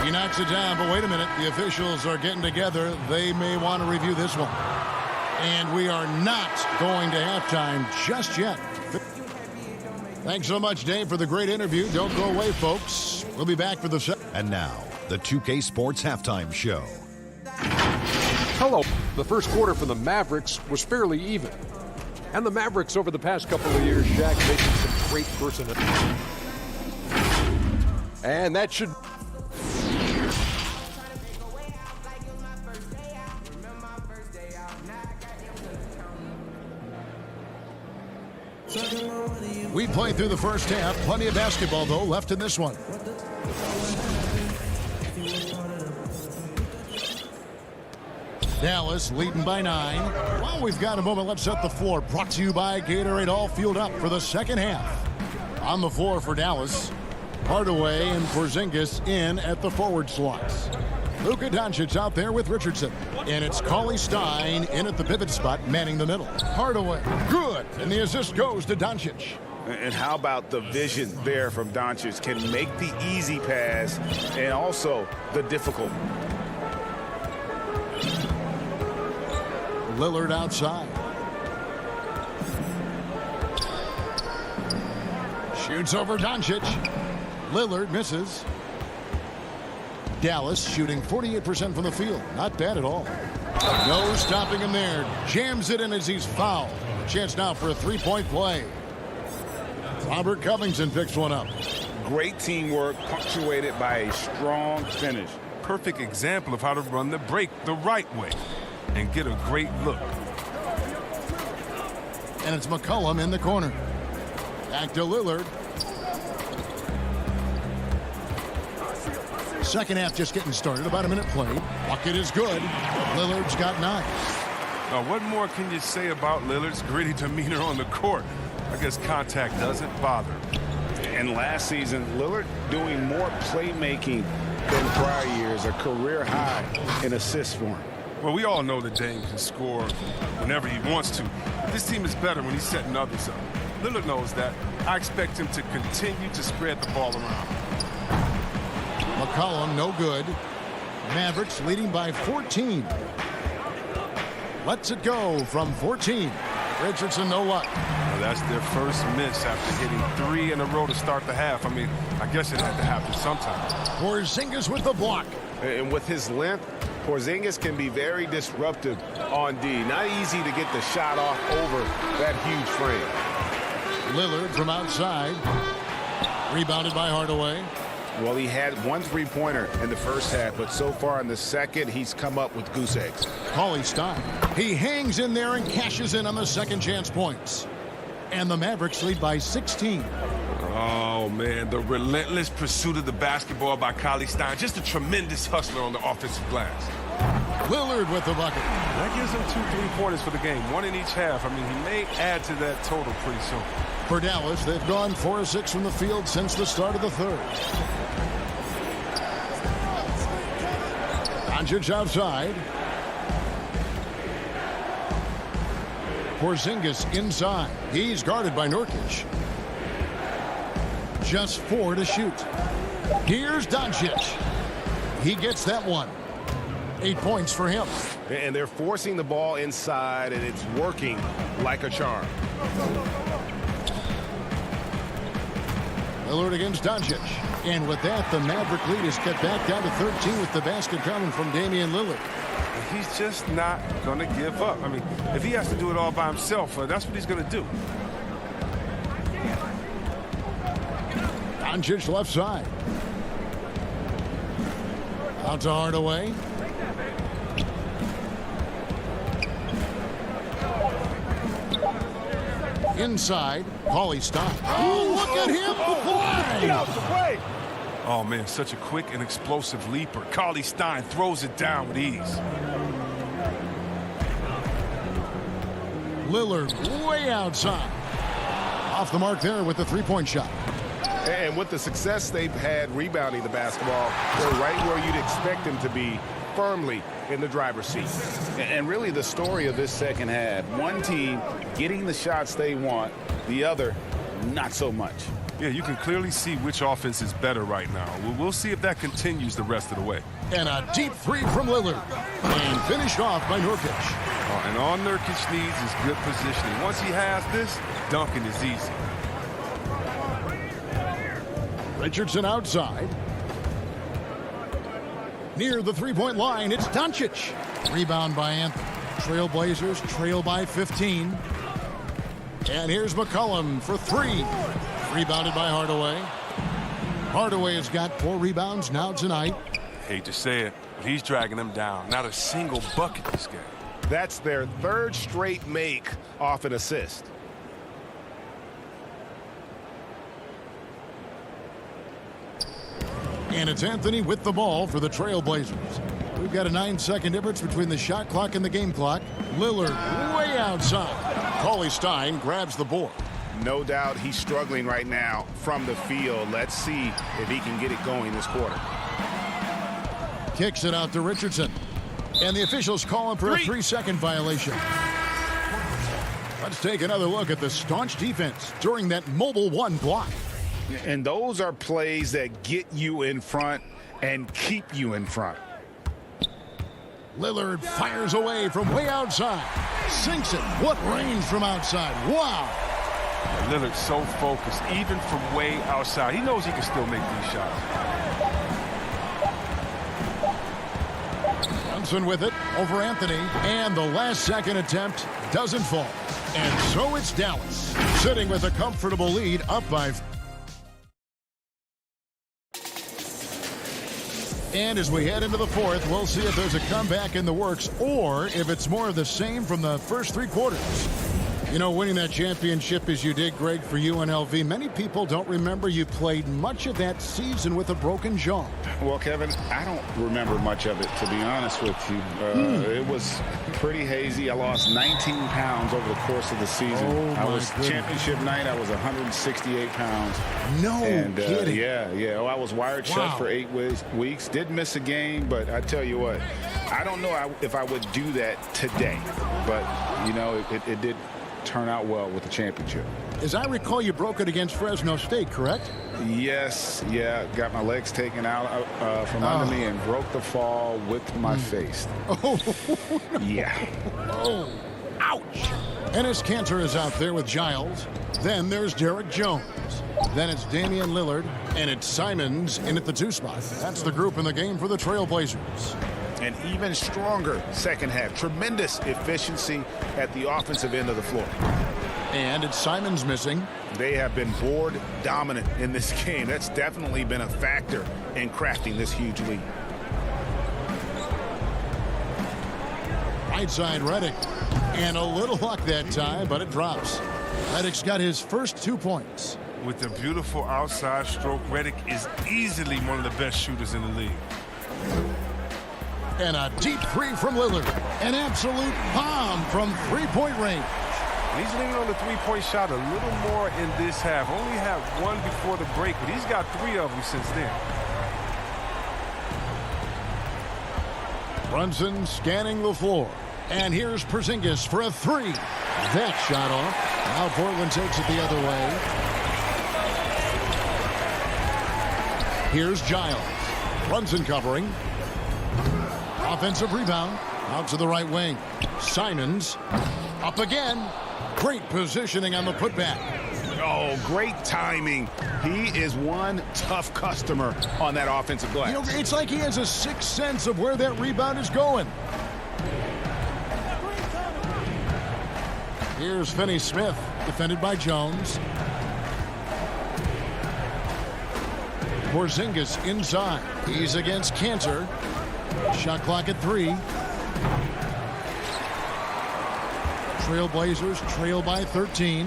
He knocks it down, but wait a minute. The officials are getting together. They may want to review this one. And we are not going to halftime just yet. Thanks so much, Dave, for the great interview. Don't go away, folks. We'll be back for the second. And now, the 2K Sports Halftime Show. Hello. The first quarter for the Mavericks was fairly even. And the Mavericks over the past couple of years, Shaq, making some great personnel. And that should... We played through the first half. Plenty of basketball, though, left in this one. Dallas leading by 9. Well, we've got a moment. Let's set the floor. Brought to you by Gatorade, all fueled up for the second half. On the floor for Dallas, Hardaway and Porzingis in at the forward slots. Luka Doncic out there with Richardson. And it's Cauley Stein in at the pivot spot, manning the middle. Hardaway, good. And the assist goes to Doncic. And how about the vision there from Doncic? Can make the easy pass and also the difficult. Lillard outside. Shoots over Doncic. Lillard misses. Dallas shooting 48% from the field. Not bad at all. No stopping him there. Jams it in as he's fouled. Chance now for a three-point play. Robert Covington picks one up. Great teamwork punctuated by a strong finish. Perfect example of how to run the break the right way and get a great look. And it's McCollum in the corner. Back to Lillard. Second half just getting started. About a minute played. Bucket is good. Lillard's got 9. Now, what more can you say about Lillard's gritty demeanor on the court? I guess contact doesn't bother him. And last season, Lillard doing more playmaking than prior years, a career high in assists for him. Well, we all know that Dame can score whenever he wants to. This team is better when he's setting others up. Lillard knows that. I expect him to continue to spread the ball around. McCollum, no good. Mavericks leading by 14. Lets it go from 14. Richardson, no luck. Well, that's their first miss after hitting 3 in a row to start the half. I mean, I guess it had to happen sometime. Porzingis with the block. And with his length, Porzingis can be very disruptive on D. Not easy to get the shot off over that huge frame. Lillard from outside. Rebounded by Hardaway. Well, he had one three-pointer in the first half, but so far in the second, he's come up with goose eggs. Cauley Stein. He hangs in there and cashes in on the second chance points. And the Mavericks lead by 16. Oh, man, the relentless pursuit of the basketball by Cauley Stein. Just a tremendous hustler on the offensive glass. Lillard with the bucket. That gives him 2 3-pointers for the game, one in each half. I mean, he may add to that total pretty soon. For Dallas, they've gone 4 of 6 from the field since the start of the third. Doncic outside. Porzingis inside. He's guarded by Nurkic. Just 4 to shoot. Here's Doncic. He gets that one. 8 points for him. And they're forcing the ball inside, and it's working like a charm. Lillard against Doncic. And with that, the Maverick lead is cut back down to 13 with the basket coming from Damian Lillard. He's just not going to give up. I mean, if he has to do it all by himself, that's what he's going to do. Doncic left side. Out to Hardaway. Inside, Cauley Stein. Oh, look at him fly! Get out the way! Oh, man, such a quick and explosive leaper. Cauley Stein throws it down with ease. Lillard way outside. Off the mark there with the three-point shot. And with the success they've had rebounding the basketball, they're right where you'd expect them to be, firmly in the driver's seat. And really the story of this second half, one team getting the shots they want, the other not so much. Yeah, you can clearly see which offense is better right now. We'll see if that continues the rest of the way. And a deep three from Lillard. And finished off by Nurkic. And all Nurkic needs is good positioning. Once he has this, dunking is easy. Richardson outside. Near the three-point line, it's Doncic. Rebound by Anthony. Trailblazers trail by 15. And here's McCollum for 3. Rebounded by Hardaway. Hardaway has got 4 rebounds now tonight. Hate to say it, but he's dragging them down. Not a single bucket this game. That's their 3rd straight make off an assist. And it's Anthony with the ball for the Trailblazers. We've got a 9-second difference between the shot clock and the game clock. Lillard way outside. Cauley Stein grabs the board. No doubt he's struggling right now from the field. Let's see if he can get it going this quarter. Kicks it out to Richardson. And the officials call him for a 3-second violation. Let's take another look at the staunch defense during that mobile 1 block. And those are plays that get you in front and keep you in front. Lillard fires away from way outside. Sinks it. What range from outside. Wow. Lillard's so focused, even from way outside. He knows he can still make these shots. Johnson with it over Anthony. And the last second attempt doesn't fall. And so it's Dallas, sitting with a comfortable lead up by 4. And as we head into the 4th, we'll see if there's a comeback in the works or if it's more of the same from the first 3 quarters. You know, winning that championship as you did, Greg, for UNLV, many people don't remember you played much of that season with a broken jaw. Well, Kevin, I don't remember much of it, to be honest with you. It was pretty hazy. I lost 19 pounds over the course of the season. Championship night, I was 168 pounds. No kidding. Yeah. I was wired shut for 8 weeks. Did miss a game, but I tell you what, I don't know if I would do that today. But, you know, it did turn out well with the championship. As I recall, you broke it against Fresno State, correct? Yes, got my legs taken out from under me and broke the fall with my face. Oh, no. Yeah. Oh, ouch. Enes Kanter is out there with Giles. Then there's Derek Jones. Then it's Damian Lillard, and it's Simons in at the 2 spot. That's the group in the game for the Trailblazers. An even stronger second half. Tremendous efficiency at the offensive end of the floor. And it's Simons missing. They have been board dominant in this game. That's definitely been a factor in crafting this huge lead. Right side, Redick. And a little luck that time, but it drops. Redick's got his first 2 points. With a beautiful outside stroke, Redick is easily one of the best shooters in the league. And a deep three from Lillard. An absolute bomb from three-point range. He's leaning on the three-point shot a little more in this half. Only had one before the break, but he's got 3 of them since then. Brunson scanning the floor. And here's Porzingis for a 3. That shot off. Now Portland takes it the other way. Here's Giles. Brunson covering. Offensive rebound. Out to the right wing. Simons. Up again. Great positioning on the putback. Oh, great timing. He is one tough customer on that offensive glass. You know, it's like he has a sixth sense of where that rebound is going. Here's Finney-Smith, defended by Jones. Porzingis inside. He's against Cantor. Shot clock at 3. Trailblazers trail by 13.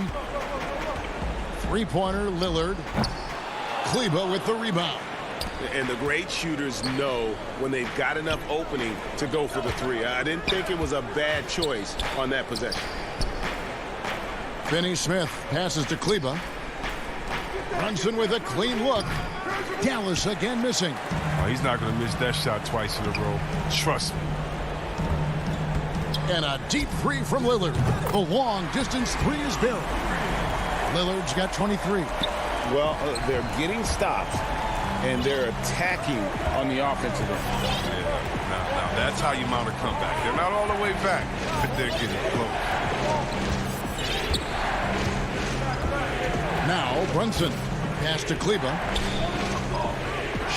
Three-pointer, Lillard. Kleba with the rebound. And the great shooters know when they've got enough opening to go for the 3. I didn't think it was a bad choice on that possession. Finney-Smith passes to Kleba. Brunson with a clean look. Dallas again missing. Oh, he's not going to miss that shot twice in a row. Trust me. And a deep 3 from Lillard. The long-distance 3 is buried. Lillard's got 23. Well, they're getting stops, and they're attacking on the offensive end. Yeah, now that's how you mount a comeback. They're not all the way back, but they're getting close. Now Brunson. Pass to Kleba.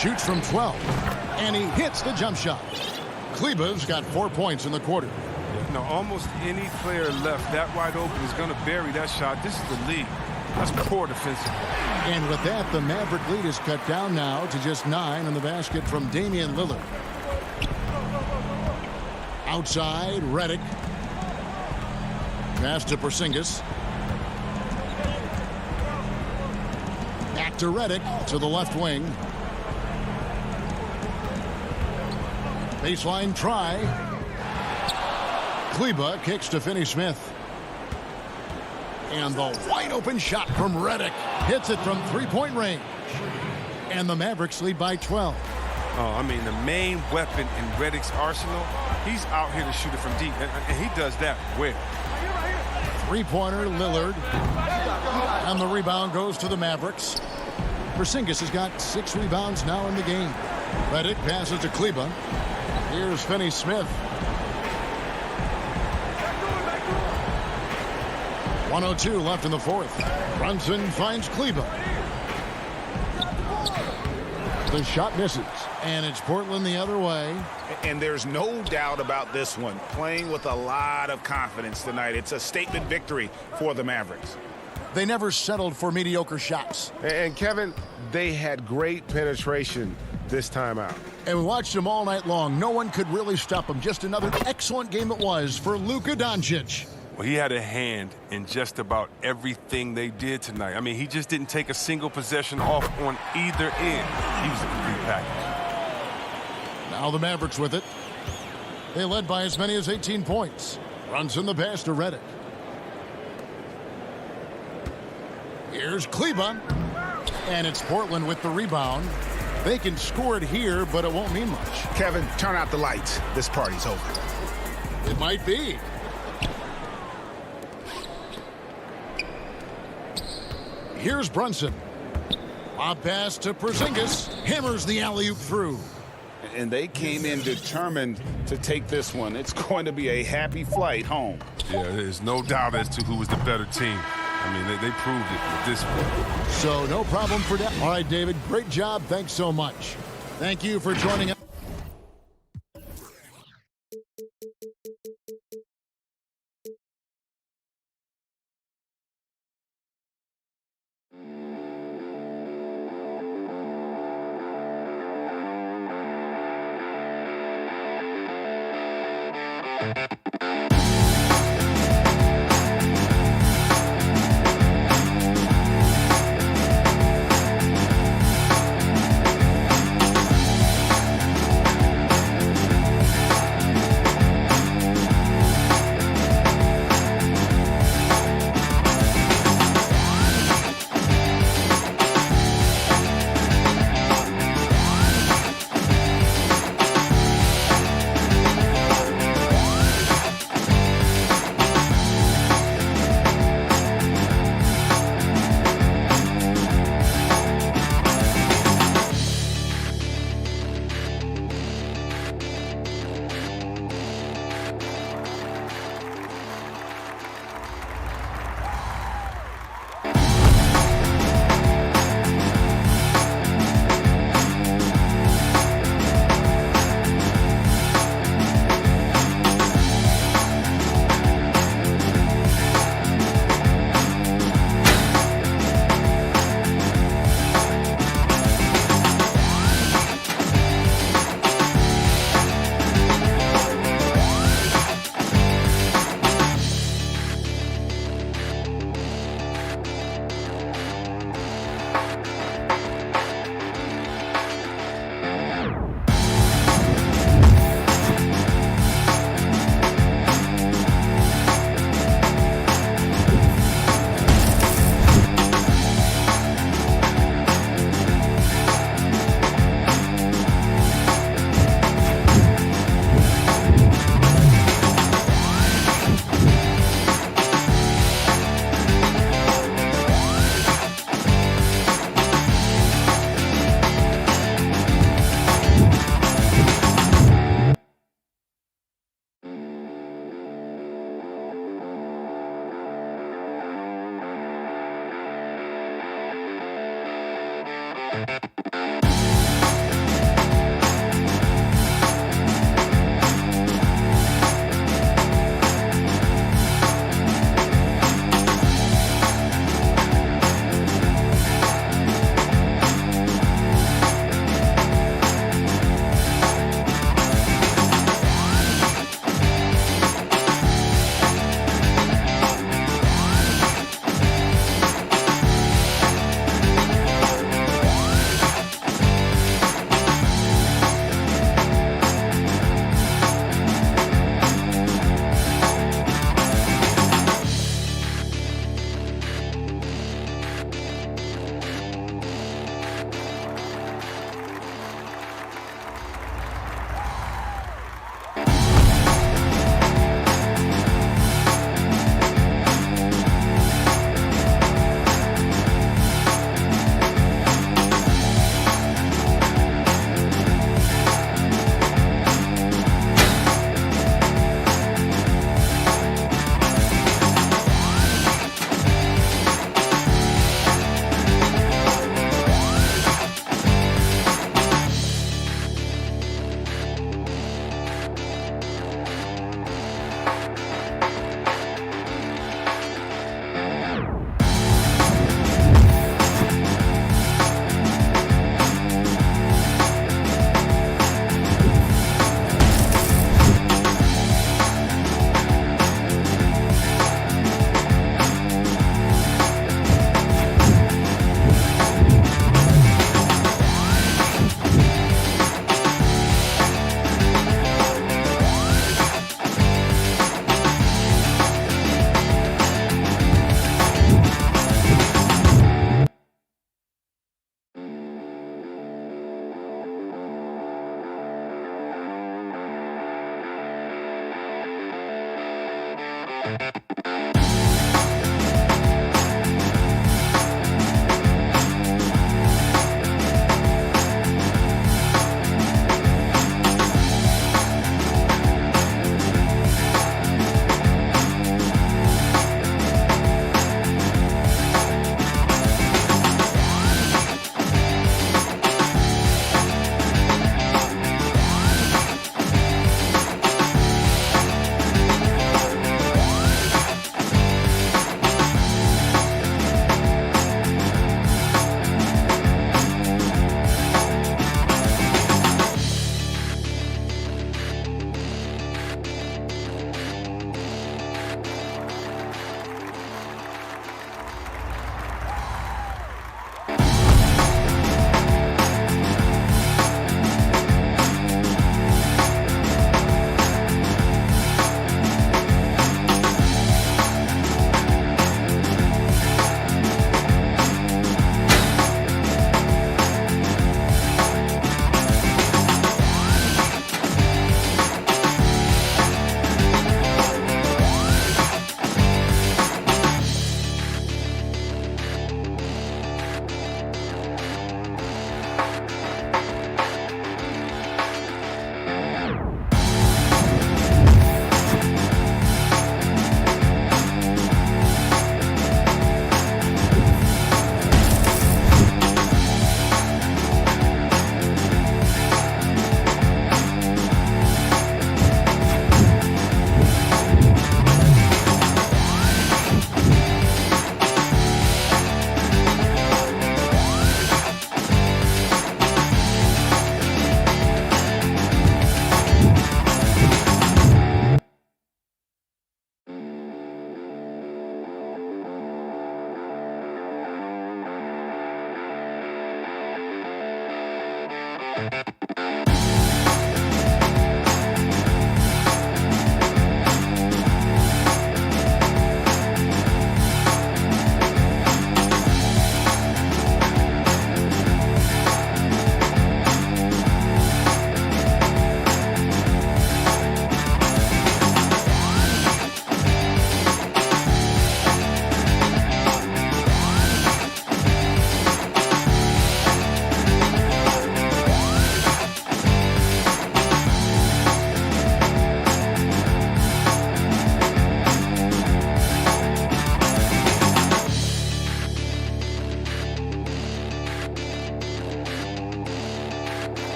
Shoots from 12. And he hits the jump shot. Kleba's got 4 points in the quarter. Now, almost any player left that wide open is going to bury that shot. This is the lead. That's poor defensive. And with that, the Maverick lead is cut down now to just 9 on the basket from Damian Lillard. Outside, Redick. Pass to Porzingis. Back to Redick to the left wing. Baseline try. Kleba kicks to Finney-Smith. And the wide open shot from Redick. Hits it from three-point range. And the Mavericks lead by 12. Oh, I mean, the main weapon in Redick's arsenal, he's out here to shoot it from deep, and he does that well. Three-pointer, Lillard. And the rebound goes to the Mavericks. Porzingis has got 6 rebounds now in the game. Redick passes to Kleba. Here's Finney-Smith. 1:02 left in the fourth. Brunson finds Kleba. The shot misses, and it's Portland the other way. And there's no doubt about this one. Playing with a lot of confidence tonight. It's a statement victory for the Mavericks. They never settled for mediocre shots. And Kevin, they had great penetration this time out. And we watched them all night long. No one could really stop them. Just another excellent game it was for Luka Doncic. Well, he had a hand in just about everything they did tonight. I mean, he just didn't take a single possession off on either end. He was a complete package. Now the Mavericks with it. They led by as many as 18 points. Brunson the pass to Redick. Here's Kleba. And it's Portland with the rebound. They can score it here, but it won't mean much. Kevin, turn out the lights. This party's over. It might be. Here's Brunson. Lob pass to Porzingis. Hammers the alley-oop through. And they came in determined to take this one. It's going to be a happy flight home. Yeah, there's no doubt as to who was the better team. I mean, they proved it with this one. So no problem for that. All right, David, great job. Thanks so much. Thank you for joining us.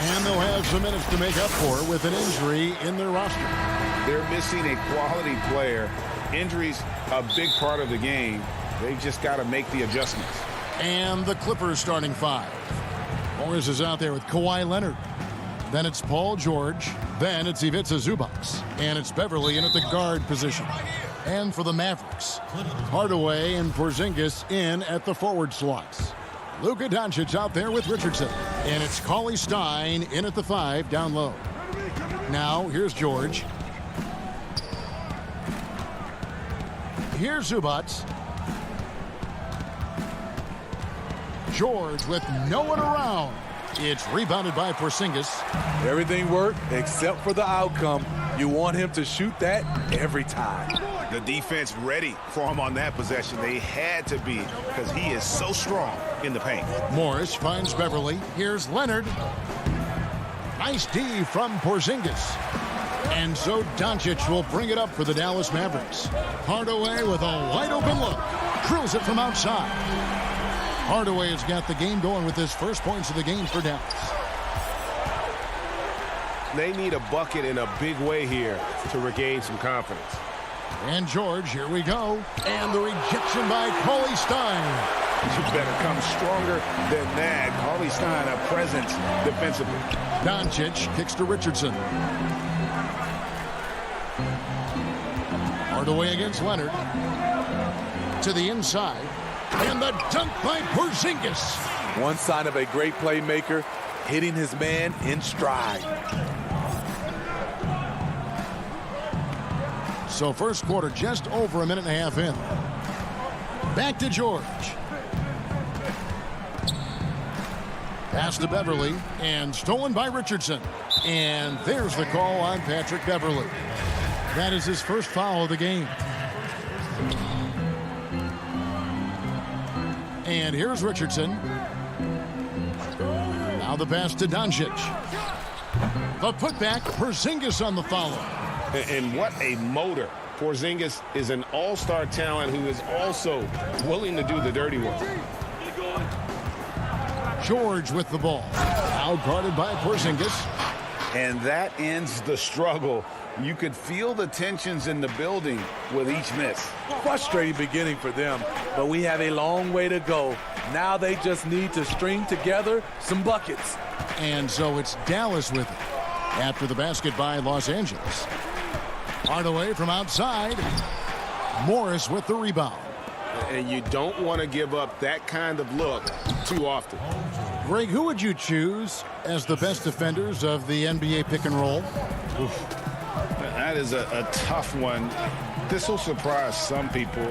And they'll have some minutes to make up for with an injury in their roster. They're missing a quality player. Injuries a big part of the game. They've just got to make the adjustments. And the Clippers starting five. Morris is out there with Kawhi Leonard. Then it's Paul George. Then it's Ivica Zubac. And it's Beverly in at the guard position. And for the Mavericks, Hardaway and Porzingis in at the forward slots. Luka Doncic out there with Richardson. And it's Cauley Stein in at the 5 down low. Now here's George. Here's Zubac. George with no one around. It's rebounded by Porzingis. Everything worked except for the outcome. You want him to shoot that every time. The defense ready for him on that possession. They had to be because he is so strong in the paint. Morris finds Beverly. Here's Leonard. Nice D from Porzingis. And so Doncic will bring it up for the Dallas Mavericks. Hardaway with a wide open look. Drills it from outside. Hardaway has got the game going with his first points of the game for Dallas. They need a bucket in a big way here to regain some confidence. And George, here we go. And the rejection by Cauley Stein. You better come stronger than that. Cauley Stein, a presence defensively. Doncic kicks to Richardson. Hardaway against Leonard. To the inside. And the dunk by Porzingis. One sign of a great playmaker, hitting his man in stride. So first quarter just over a minute and a half in. Back to George. Pass to Beverly and stolen by Richardson. And there's the call on Patrick Beverly. That is his first foul of the game. And here's Richardson. Now the pass to Doncic. The putback, Porzingis on the follow. And what a motor. Porzingis is an all-star talent who is also willing to do the dirty work. George with the ball. Now guarded by Porzingis. And that ends the struggle. You could feel the tensions in the building with each miss. Frustrating beginning for them, but we have a long way to go. Now they just need to string together some buckets. And so it's Dallas with it. After the basket by Los Angeles. Hardaway from outside. Morris with the rebound. And you don't want to give up that kind of look too often. Greg, who would you choose as the best defenders of the NBA pick and roll? Oof. That is a tough one. This will surprise some people.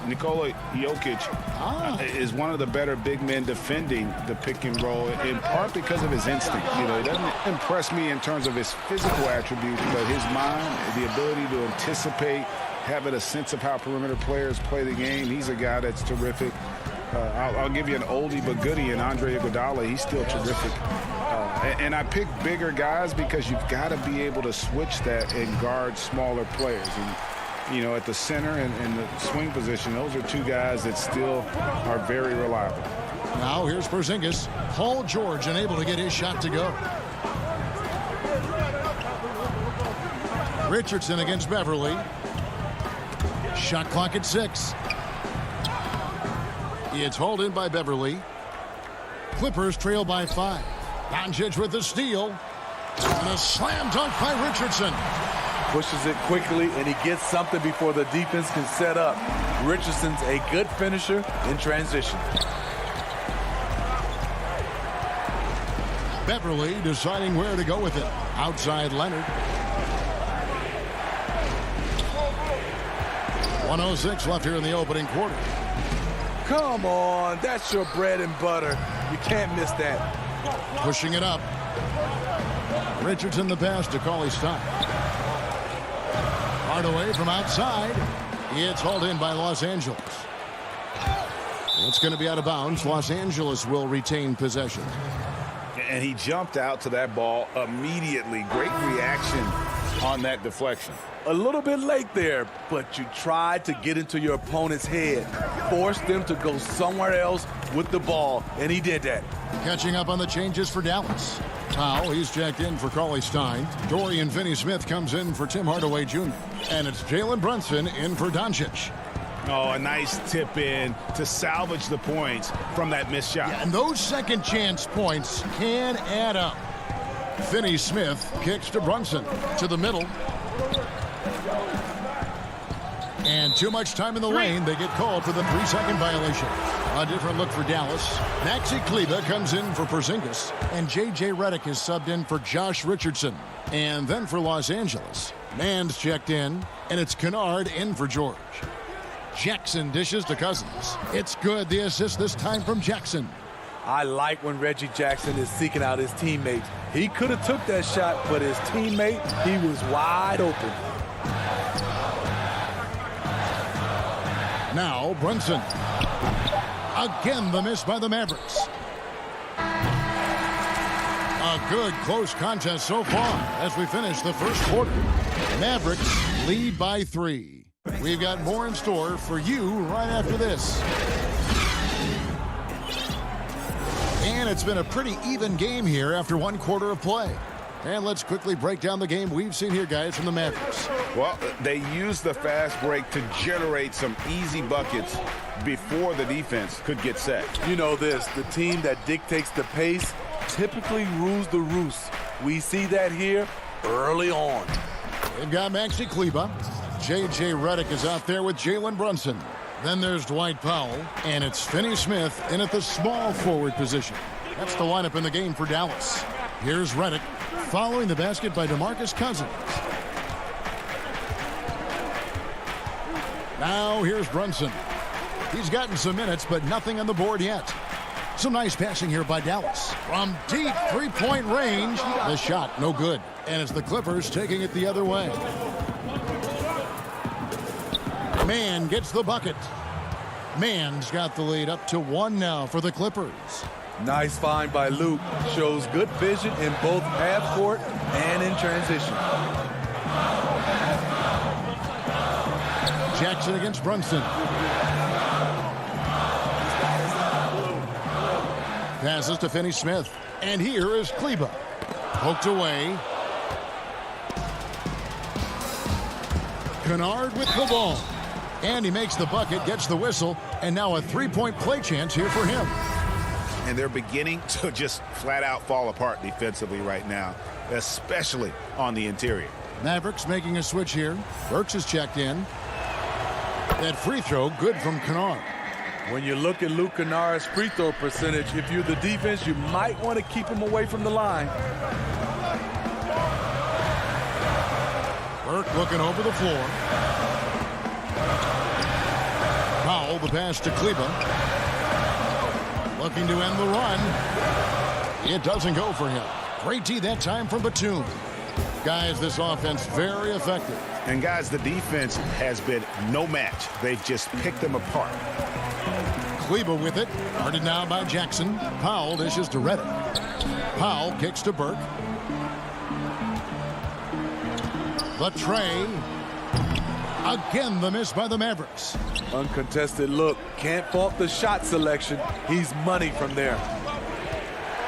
Nikola Jokic is one of the better big men defending the pick and roll, in part because of his instinct. You know, he doesn't impress me in terms of his physical attributes, but his mind, the ability to anticipate, having a sense of how perimeter players play the game. He's a guy that's terrific. I'll give you an oldie but goodie in Andre Iguodala. He's still terrific. And I pick bigger guys because you've got to be able to switch that and guard smaller players. And, you know, at the center and the swing position, those are two guys that still are very reliable. Now here's Porzingis. Paul George unable to get his shot to go. Richardson against Beverly. Shot clock at 6. It's hauled in by Beverly. Clippers trail by 5. Doncic with the steal. And a slam dunk by Richardson. Pushes it quickly, and he gets something before the defense can set up. Richardson's a good finisher in transition. Beverly deciding where to go with it. Outside Leonard. 1:06 left here in the opening quarter. Come on, that's your bread and butter. You can't miss that. Pushing it up. Richardson the pass to Cauley-Stein. Hardaway from outside. It's hauled in by Los Angeles. It's going to be out of bounds. Los Angeles will retain possession. And he jumped out to that ball immediately. Great reaction on that deflection. A little bit late there, but you tried to get into your opponent's head. Forced them to go somewhere else with the ball, and he did that. Catching up on the changes for Dallas. Powell, he's checked in for Cauley-Stein. Dorian Finney-Smith comes in for Tim Hardaway Jr. And it's Jalen Brunson in for Doncic. Oh, a nice tip in to salvage the points from that missed shot. Yeah, and those second chance points can add up. Finney-Smith kicks to Brunson to the middle. And too much time in the lane. They get called for the 3-second violation. A different look for Dallas. Maxi Kleber comes in for Porzingis. And J.J. Redick is subbed in for Josh Richardson. And then for Los Angeles, Mann's checked in. And it's Kennard in for George. Jackson dishes to Cousins. It's good. The assist this time from Jackson. I like when Reggie Jackson is seeking out his teammates. He could have took that shot, but his teammate, he was wide open. Now Brunson. Again the miss by the Mavericks. A good close contest so far as we finish the first quarter. Mavericks lead by 3. We've got more in store for you right after this. And it's been a pretty even game here after 1 quarter of play. And let's quickly break down the game we've seen here, guys, from the Mavericks. Well, they used the fast break to generate some easy buckets before the defense could get set. You know this, the team that dictates the pace typically rules the roost. We see that here early on. They've got Maxi Kleber. J.J. Redick is out there with Jalen Brunson. Then there's Dwight Powell, and it's Finney-Smith in at the small forward position. That's the lineup in the game for Dallas. Here's Redick, following the basket by DeMarcus Cousins. Now here's Brunson. He's gotten some minutes, but nothing on the board yet. Some nice passing here by Dallas. From deep three-point range, the shot no good. And it's the Clippers taking it the other way. Mann gets the bucket. Mann's got the lead up to 1 now for the Clippers. Nice find by Luke. Shows good vision in both half court and in transition. Jackson against Brunson. Passes to Finney-Smith. And here is Kleba. Poked away. Kennard with the ball. And he makes the bucket, gets the whistle, and now a three-point play chance here for him. And they're beginning to just flat out fall apart defensively right now, especially on the interior. Mavericks making a switch here. Burks is checked in. That free throw, good from Kennard. When you look at Luke Kennard's free throw percentage, if you're the defense, you might want to keep him away from the line. Burke looking over the floor. Powell, the pass to Kleba. Looking to end the run. It doesn't go for him. Great D that time from Batum. Guys, this offense very effective. And guys, the defense has been no match. They've just picked them apart. Kleba with it. Guarded now by Jackson. Powell dishes to Reddick. Powell kicks to Burke. The tray. Again, the miss by the Mavericks. Uncontested look. Can't fault the shot selection. He's money from there.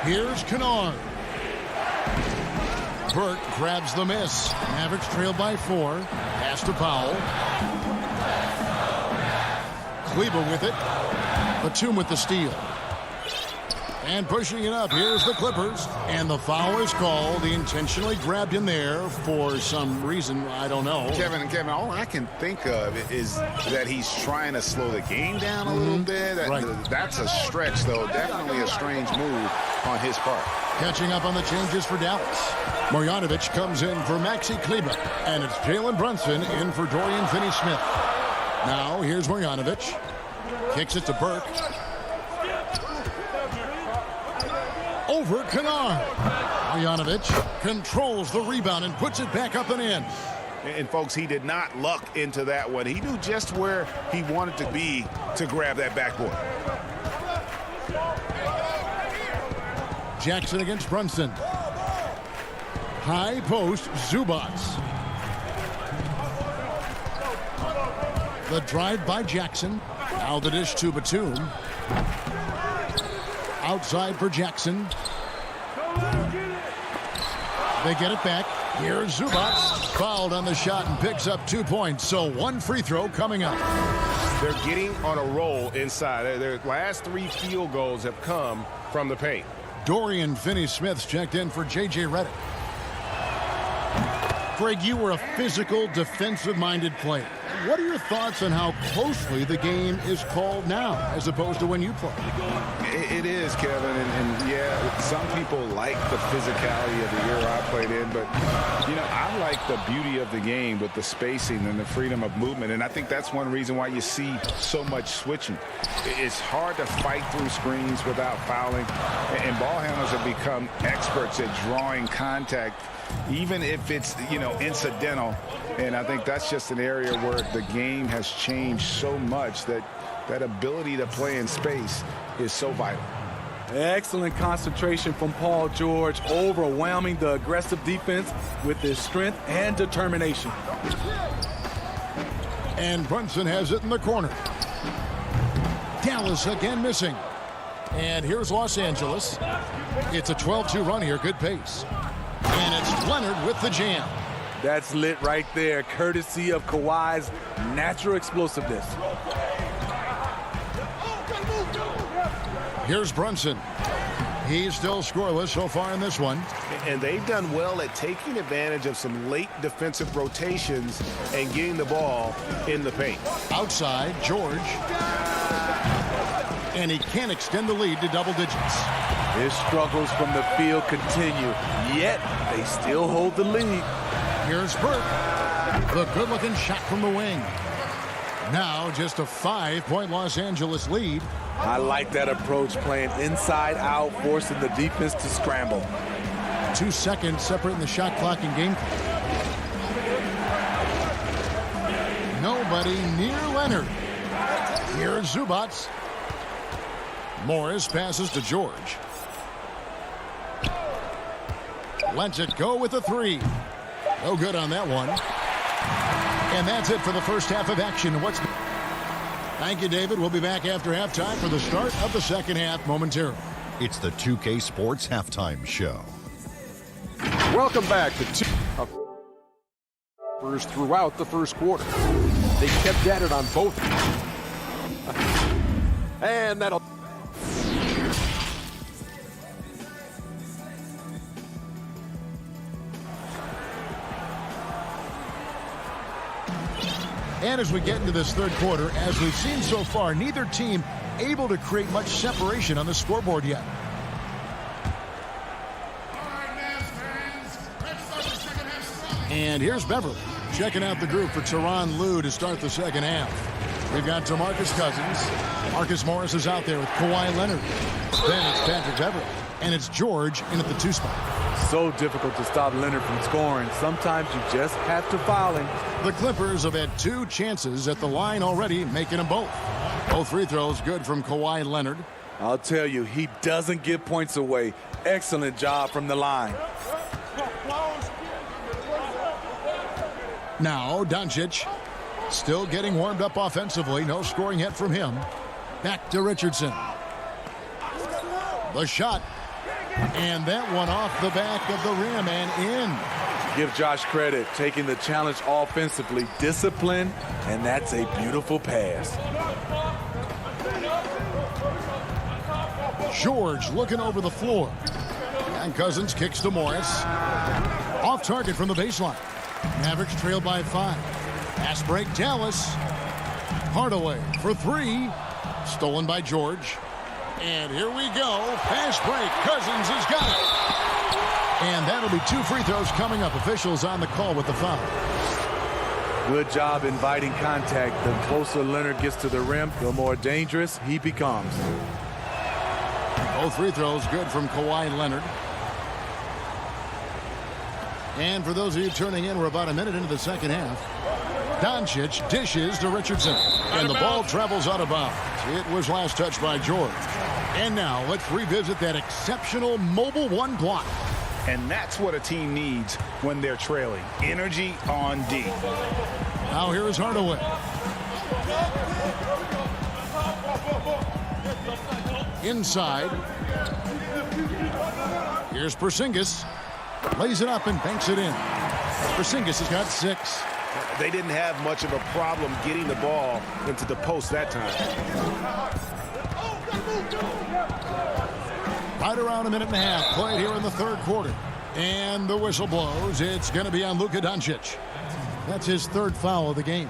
Here's Kennard. Burke grabs the miss. Mavericks trail by 4. Pass to Powell. Kleba with it. Batum with the steal. And pushing it up, here's the Clippers. And the foul is called. He intentionally grabbed him there for some reason, I don't know. Kevin, all I can think of is that he's trying to slow the game down a little bit. That's a stretch, though. Definitely a strange move on his part. Catching up on the changes for Dallas. Marjanovic comes in for Maxi Kleba. And it's Jalen Brunson in for Dorian Finney-Smith. Now, here's Marjanovic. Kicks it to Burke. Over Kennard. Marjanovic controls the rebound and puts it back up and in. And folks, he did not luck into that one. He knew just where he wanted to be to grab that backboard. Jackson against Brunson. High post, Zubats. The drive by Jackson. Now the dish to Batum. Outside for Jackson. They get it back. Here's Zubats. Fouled on the shot and picks up 2 points. So 1 free throw coming up. They're getting on a roll inside. Their last 3 field goals have come from the paint. Dorian Finney-Smith's checked in for J.J. Redick. Greg, you were a physical, defensive-minded player. What are your thoughts on how closely the game is called now as opposed to when you played? It is, Kevin, and yeah, some people like the physicality of the era I played in, but, you know, I like the beauty of the game with the spacing and the freedom of movement, and I think that's one reason why you see so much switching. It's hard to fight through screens without fouling, and ball handlers have become experts at drawing contact, even if it's, you know, incidental. And I think that's just an area where the game has changed so much that that ability to play in space is so vital. Excellent concentration from Paul George, overwhelming the aggressive defense with his strength and determination. And Brunson has it in the corner. Dallas again missing. And here's Los Angeles. It's a 12-2 run here, good pace. And it's Leonard with the jam. That's lit right there, courtesy of Kawhi's natural explosiveness. Here's Brunson. He's still scoreless so far in this one. And they've done well at taking advantage of some late defensive rotations and getting the ball in the paint. Outside, George. And he can't extend the lead to double digits. His struggles from the field continue, yet they still hold the lead. Here's Burke. The good-looking shot from the wing. Now just a 5-point Los Angeles lead. I like that approach, playing inside out, forcing the defense to scramble. 2 seconds separating the shot clock and game clock. Nobody near Leonard. Here's Zubats. Morris passes to George. Lets it go with a 3. No good on that one. And that's it for the first half of action. Thank you, David. We'll be back after halftime for the start of the second half momentarily. It's the 2K Sports Halftime Show. Welcome back to throughout the first quarter. They kept at it on both. And that'll... And as we get into this third quarter, as we've seen so far, neither team able to create much separation on the scoreboard yet. And here's Beverly checking out the group for Tyronn Lue to start the second half. We've got DeMarcus Cousins. Marcus Morris is out there with Kawhi Leonard. Then it's Patrick Beverly. And it's George in at the 2 spot. So difficult to stop Leonard from scoring. Sometimes you just have to foul him. The Clippers have had 2 chances at the line already, making them both. Both free throws good from Kawhi Leonard. I'll tell you, he doesn't give points away. Excellent job from the line. Now Doncic still getting warmed up offensively. No scoring yet from him. Back to Richardson. The shot. And that one off the back of the rim and in. Give Josh credit, taking the challenge offensively, discipline, and that's a beautiful pass. George looking over the floor. And Cousins kicks to Morris. Off target from the baseline. Mavericks trailed by 5. Pass break, Dallas. Hardaway for 3. Stolen by George. And here we go. Pass break. Cousins has got it. And that'll be 2 free throws coming up. Officials on the call with the foul. Good job inviting contact. The closer Leonard gets to the rim, the more dangerous he becomes. Both free throws good from Kawhi Leonard. And for those of you tuning in, we're about a minute into the second half. Doncic dishes to Richardson. And the ball travels out of bounds. It was last touched by George. And now let's revisit that exceptional mobile 1 block. And that's what a team needs when they're trailing. Energy on D. Now here is Hardaway. Inside. Here's Porzingis. Lays it up and banks it in. Porzingis has got 6. They didn't have much of a problem getting the ball into the post that time. Right around a minute and a half played here in the third quarter. And the whistle blows. It's going to be on Luka Doncic. That's his 3rd foul of the game.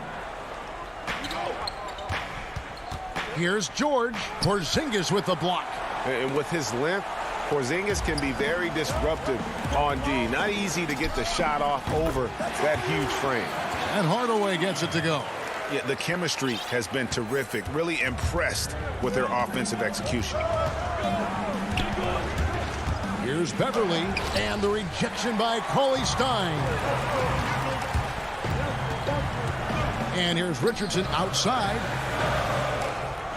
Here's George. Porzingis with the block. And with his length, Porzingis can be very disruptive on D. Not easy to get the shot off over that huge frame. And Hardaway gets it to go. Yeah, the chemistry has been terrific. Really impressed with their offensive execution. Here's Beverly, and the rejection by Cauley Stein. And here's Richardson outside.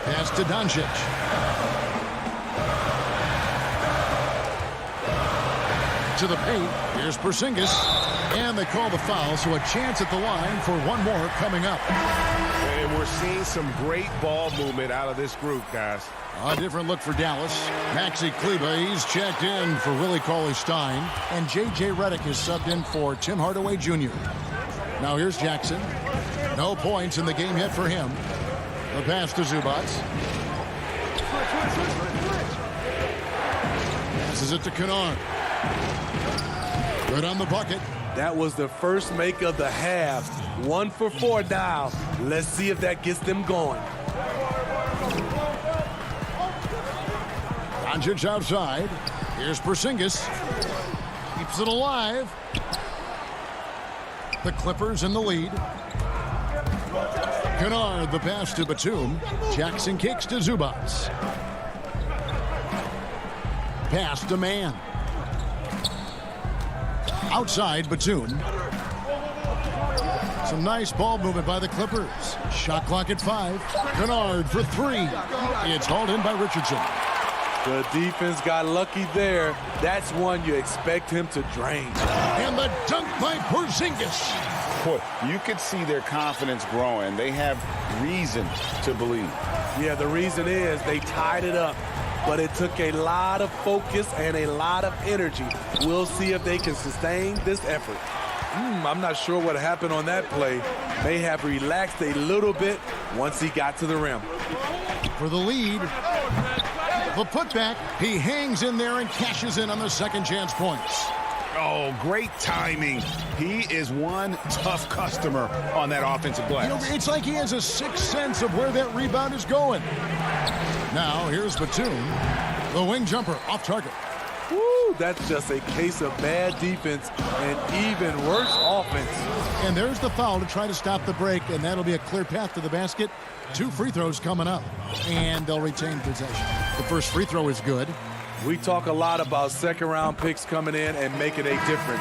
Pass to Doncic. To the paint. Here's Porzingis. And they call the foul, so a chance at the line for 1 more coming up. And we're seeing some great ball movement out of this group, guys. A different look for Dallas. Maxi Kleber, he's checked in for Willie Cauley-Stein. And J.J. Redick is subbed in for Tim Hardaway Jr. Now here's Jackson. No points in the game yet for him. The pass to Zubats. Passes it to Kennard. Good on the bucket. That was the first make of the half. 1 for 4 now. Let's see if that gets them going. Doncic outside. Here's Porzingis. Keeps it alive. The Clippers in the lead. Kennard, the pass to Batum. Jackson kicks to Zubats. Pass to Mann. Outside, Batum. Some nice ball movement by the Clippers. Shot clock at 5. Kennard for 3. It's hauled in by Richardson. The defense got lucky there. That's one you expect him to drain. And the dunk by Porzingis. Boy, you could see their confidence growing. They have reason to believe. Yeah, the reason is they tied it up. But it took a lot of focus and a lot of energy. We'll see if they can sustain this effort. I'm not sure what happened on that play. May have relaxed a little bit once he got to the rim. For the lead, the putback, he hangs in there and cashes in on the second chance points. Oh, great timing. He is one tough customer on that offensive glass. You know, it's like he has a sixth sense of where that rebound is going. Now, here's Batum. The wing jumper off target. Woo, that's just a case of bad defense and even worse offense. And there's the foul to try to stop the break, and that'll be a clear path to the basket. 2 free throws coming up, and they'll retain possession. The first free throw is good. We talk a lot about second-round picks coming in and making a difference.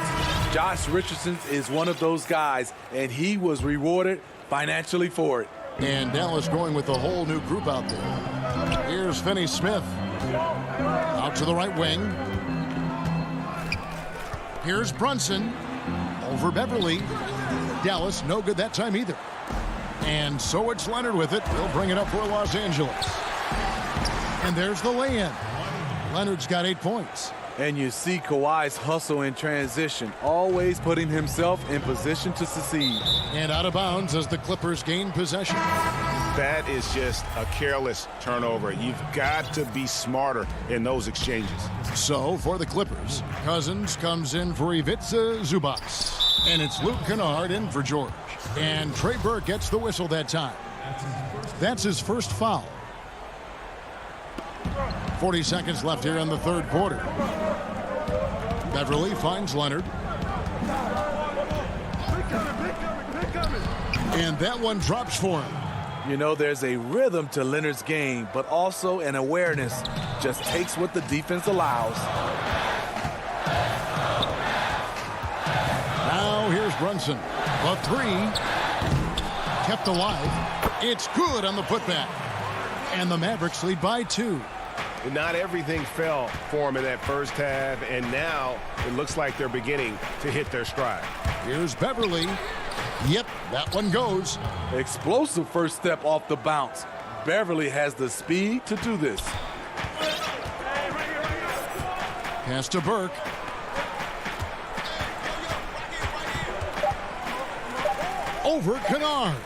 Josh Richardson is one of those guys, and he was rewarded financially for it. And Dallas going with a whole new group out there. Here's Finney Smith. Out to the right wing. Here's Brunson. Over Beverly. Dallas, no good that time either. And so it's Leonard with it. He'll bring it up for Los Angeles. And there's the lay-in. Leonard's got 8 points. And you see Kawhi's hustle in transition, always putting himself in position to succeed. And out of bounds as the Clippers gain possession. That is just a careless turnover. You've got to be smarter in those exchanges. So for the Clippers, Cousins comes in for Ivica Zubats. And it's Luke Kennard in for George. And Trey Burke gets the whistle that time. That's his first foul. 40 seconds left here in the third quarter. Beverly finds Leonard. And that one drops for him. You know, there's a rhythm to Leonard's game, but also an awareness. Just takes what the defense allows. Now here's Brunson. The 3. Kept alive. It's good on the putback. And the Mavericks lead by 2. Not everything fell for them in that first half, and now it looks like they're beginning to hit their stride. Here's Beverly. Yep, that one goes. Explosive first step off the bounce. Beverly has the speed to do this. Pass to Burke. Over Kennard.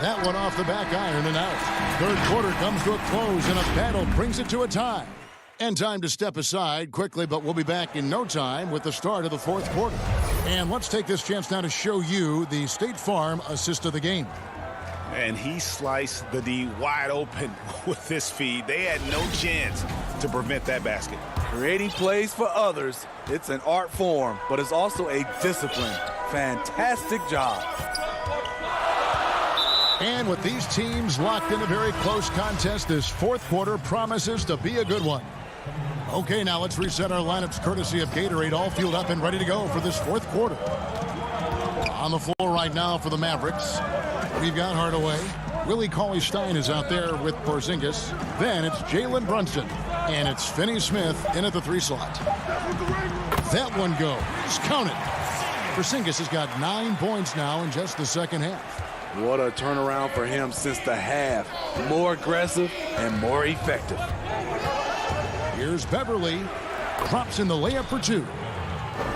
That one off the back iron and out. Third quarter comes to a close, and a battle brings it to a tie. And time to step aside quickly, but we'll be back in no time with the start of the fourth quarter. And let's take this chance now to show you the State Farm assist of the game. And he sliced the D wide open with this feed. They had no chance to prevent that basket. Creating plays for others, it's an art form, but it's also a discipline. Fantastic job. And with these teams locked in a very close contest, this fourth quarter promises to be a good one. Okay, now let's reset our lineups courtesy of Gatorade, all fueled up and ready to go for this fourth quarter. On the floor right now for the Mavericks, we've got Hardaway. Willie Cauley-Stein is out there with Porzingis. Then it's Jalen Brunson. And it's Finney Smith in at the 3 slot. That one goes. Count it. Porzingis has got 9 points now in just the second half. What a turnaround for him since the half. More aggressive and more effective. Here's Beverly. Drops in the layup for 2.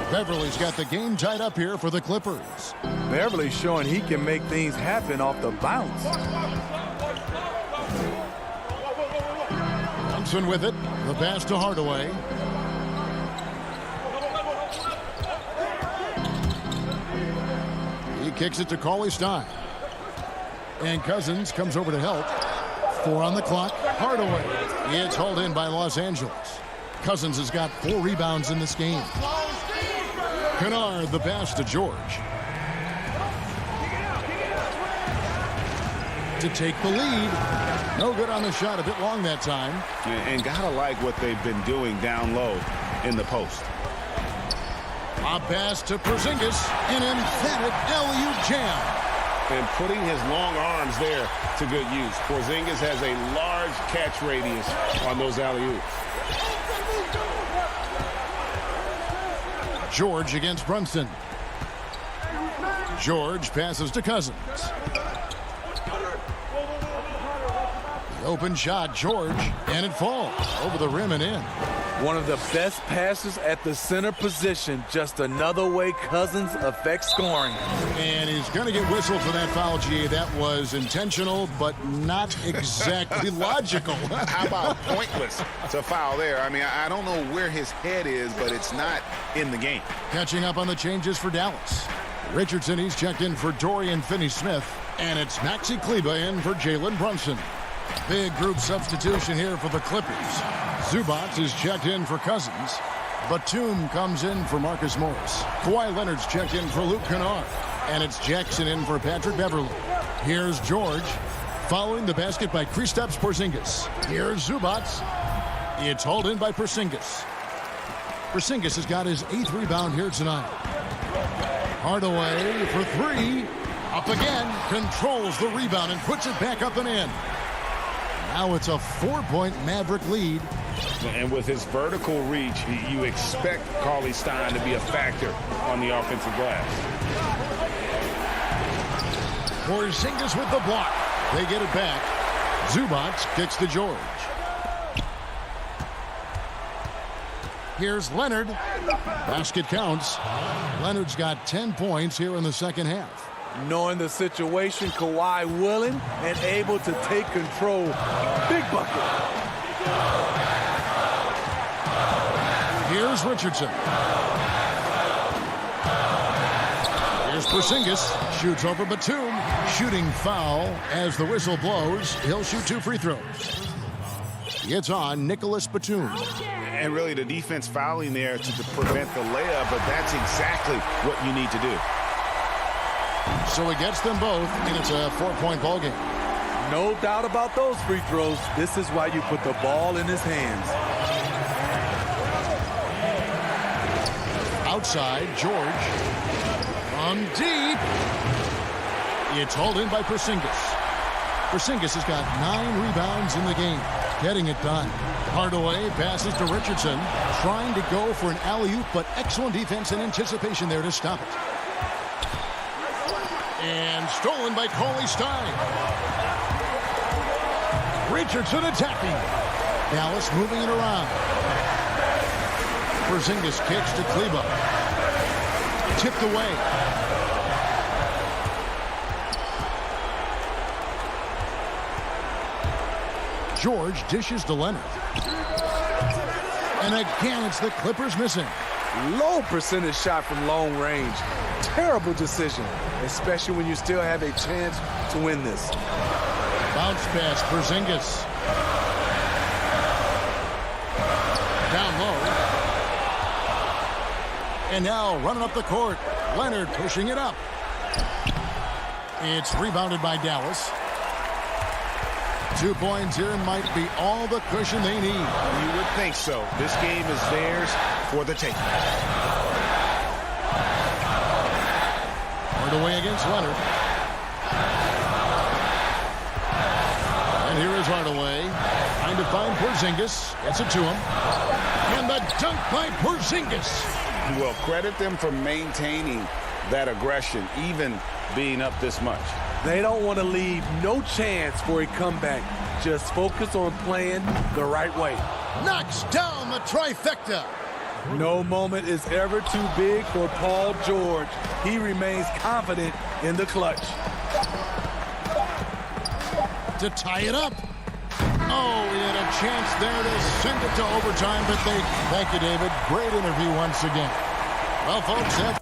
Beverly's got the game tied up here for the Clippers. Beverly's showing he can make things happen off the bounce. Thompson with it. The pass to Hardaway. He kicks it to Cauley-Stein. And Cousins comes over to help. 4 on the clock. Hardaway. It's hauled in by Los Angeles. Cousins has got 4 rebounds in this game. Kennard, the pass to George. to take the lead. No good on the shot, a bit long that time. And gotta like what they've been doing down low in the post. A pass to Porzingis, an emphatic alley-oop jam. And putting his long arms there to good use. Porzingis has a large catch radius on those alley-oops. George against Brunson. George passes to Cousins. The open shot, George, and it falls over the rim and in. One of the best passes at the center position. Just another way Cousins affects scoring. And he's going to get whistled for that foul, G. That was intentional, but not exactly logical. How about pointless to foul there? I mean, I don't know where his head is, but it's not in the game. Catching up on the changes for Dallas. Richardson, he's checked in for Dorian Finney-Smith. And it's Maxi Kleber in for Jalen Brunson. Big group substitution here for the Clippers. Zubac is checked in for Cousins. Batum comes in for Marcus Morris. Kawhi Leonard's checked in for Luke Kennard. And it's Jackson in for Patrick Beverley. Here's George, following the basket by Kristaps Porzingis. Here's Zubac. It's hauled in by Porzingis. Porzingis has got his 8th rebound here tonight. Hardaway for 3. Up again, controls the rebound and puts it back up and in. Now it's a 4-point Maverick lead. And with his vertical reach, you expect Cauley Stein to be a factor on the offensive glass. Porzingis with the block. They get it back. Zubac kicks to George. Here's Leonard. Basket counts. Leonard's got 10 points here in the second half. Knowing the situation, Kawhi willing and able to take control. Big bucket. Here's Richardson. Here's Porzingis. Shoots over Batum. Shooting foul as the whistle blows. He'll shoot 2 free throws. It's on Nicholas Batum. And really the defense fouling there to prevent the layup, but that's exactly what you need to do. So he gets them both, and it's a 4-point ball game. No doubt about those free throws. This is why you put the ball in his hands. Outside, George. From deep. It's hauled in by Porzingis. Porzingis has got 9 rebounds in the game. Getting it done. Hardaway passes to Richardson. Trying to go for an alley-oop, but excellent defense and anticipation there to stop it. And stolen by Cauley Stein. Richardson attacking. Dallas moving it around. Porzingis kicks to Kleber. Tipped away. George dishes to Leonard. And again, it's the Clippers missing. Low percentage shot from long range. Terrible decision, especially when you still have a chance to win this. Bounce pass, Porzingis. Down low. And now running up the court. Leonard pushing it up. It's rebounded by Dallas. 2 points here might be all the cushion they need. You would think so. This game is theirs for the taking. Hardaway against Leonard. And here is Hardaway. Trying to find Porzingis. Gets it to him. And the dunk by Porzingis. Well, credit them for maintaining that aggression, even being up this much. They don't want to leave no chance for a comeback. Just focus on playing the right way. Knocks down the trifecta. No moment is ever too big for Paul George. He remains confident in the clutch. To tie it up. Oh, he had a chance there to send it to overtime, but they... Thank you, David. Great interview once again. Well, folks, that's...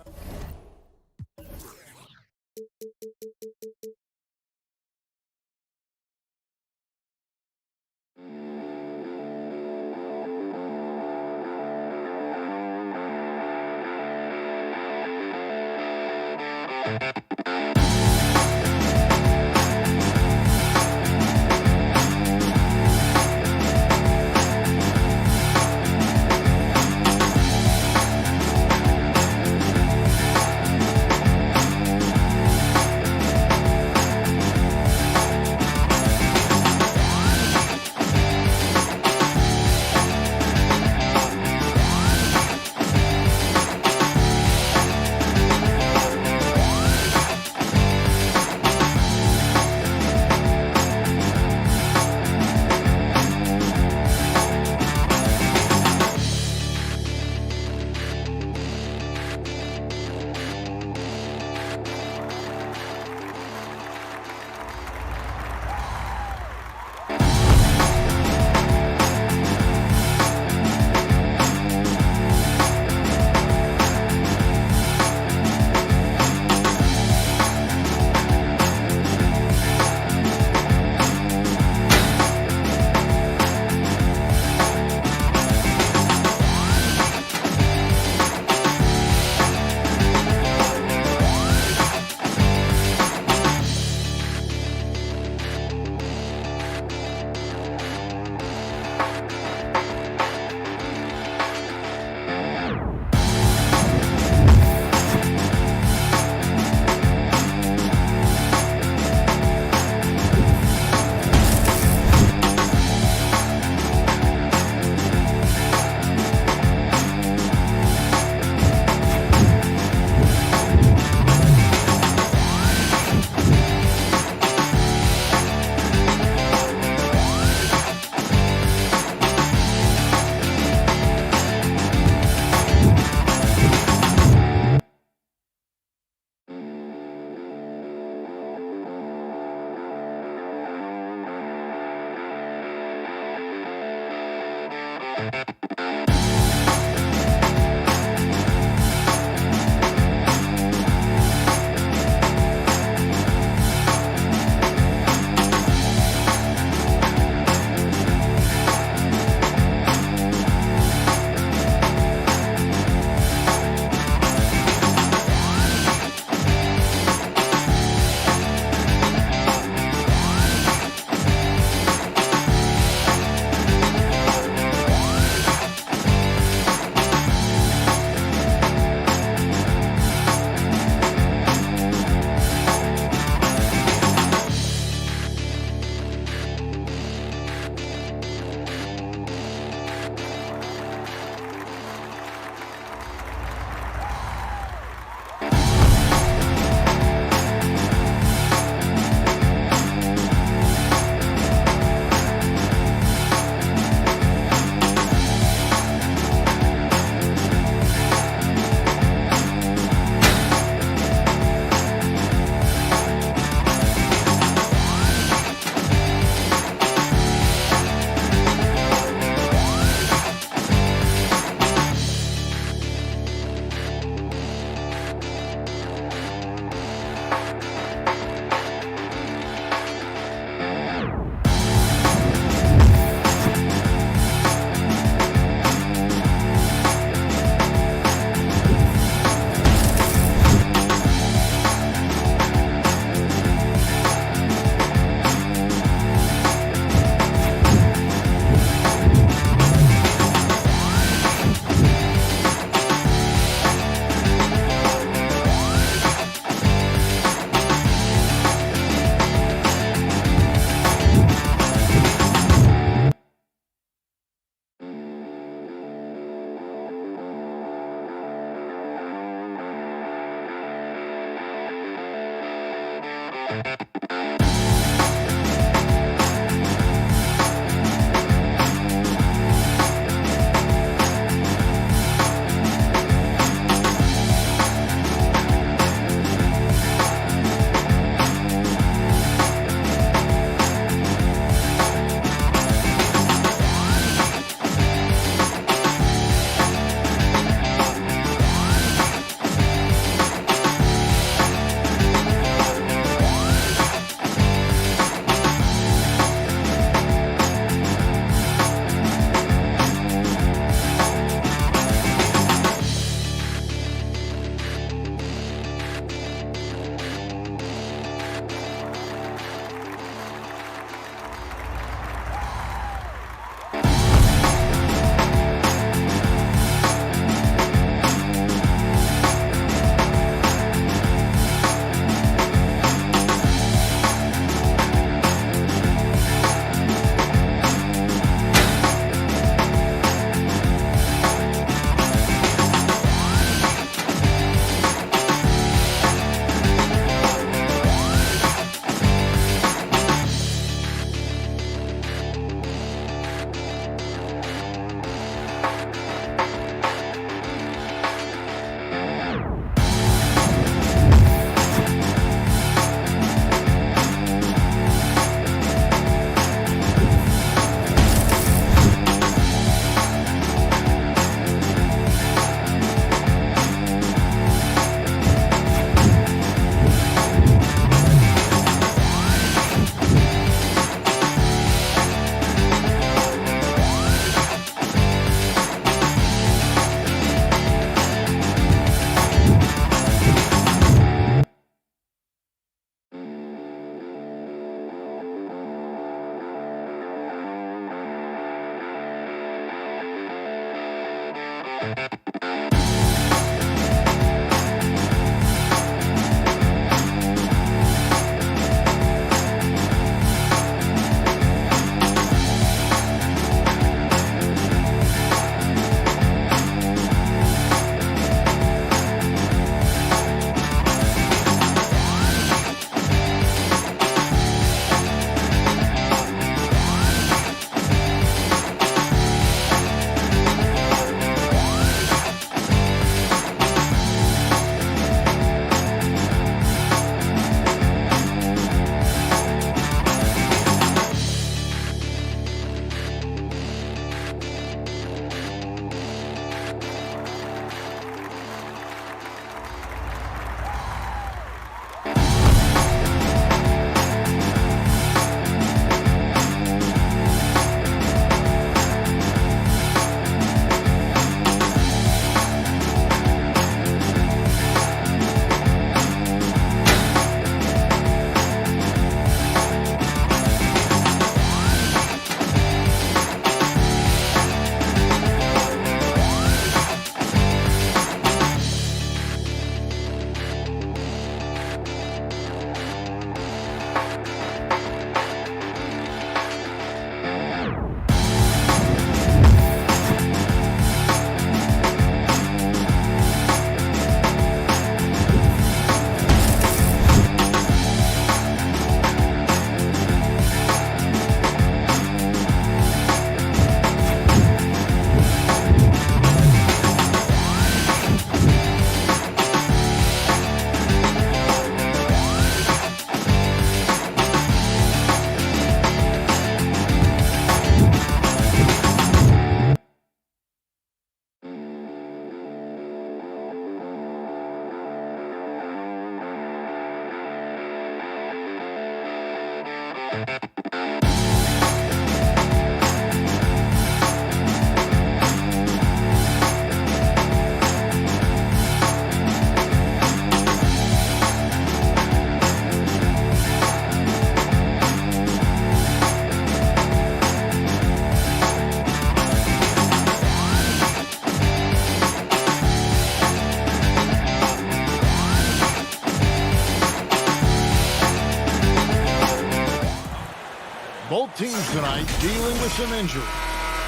Both teams tonight dealing with some injury.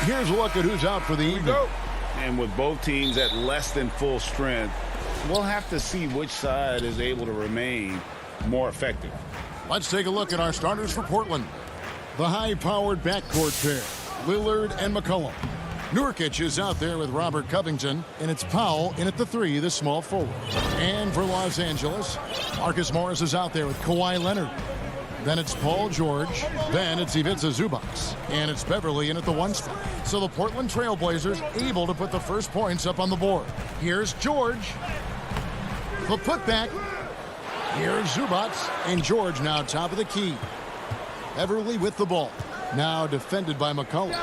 Here's a look at who's out for the evening. And with both teams at less than full strength, we'll have to see which side is able to remain more effective. Let's take a look at our starters for Portland. The high-powered backcourt pair, Lillard and McCollum. Nurkic is out there with Robert Covington, and it's Powell in at the 3, the small forward. And for Los Angeles, Marcus Morris is out there with Kawhi Leonard. Then it's Paul George. Then it's Ivica Zubac. And it's Beverly in at the 1 spot. So the Portland Trailblazers able to put the first points up on the board. Here's George. The putback. Here's Zubac. And George now top of the key. Beverly with the ball. Now defended by McCollum.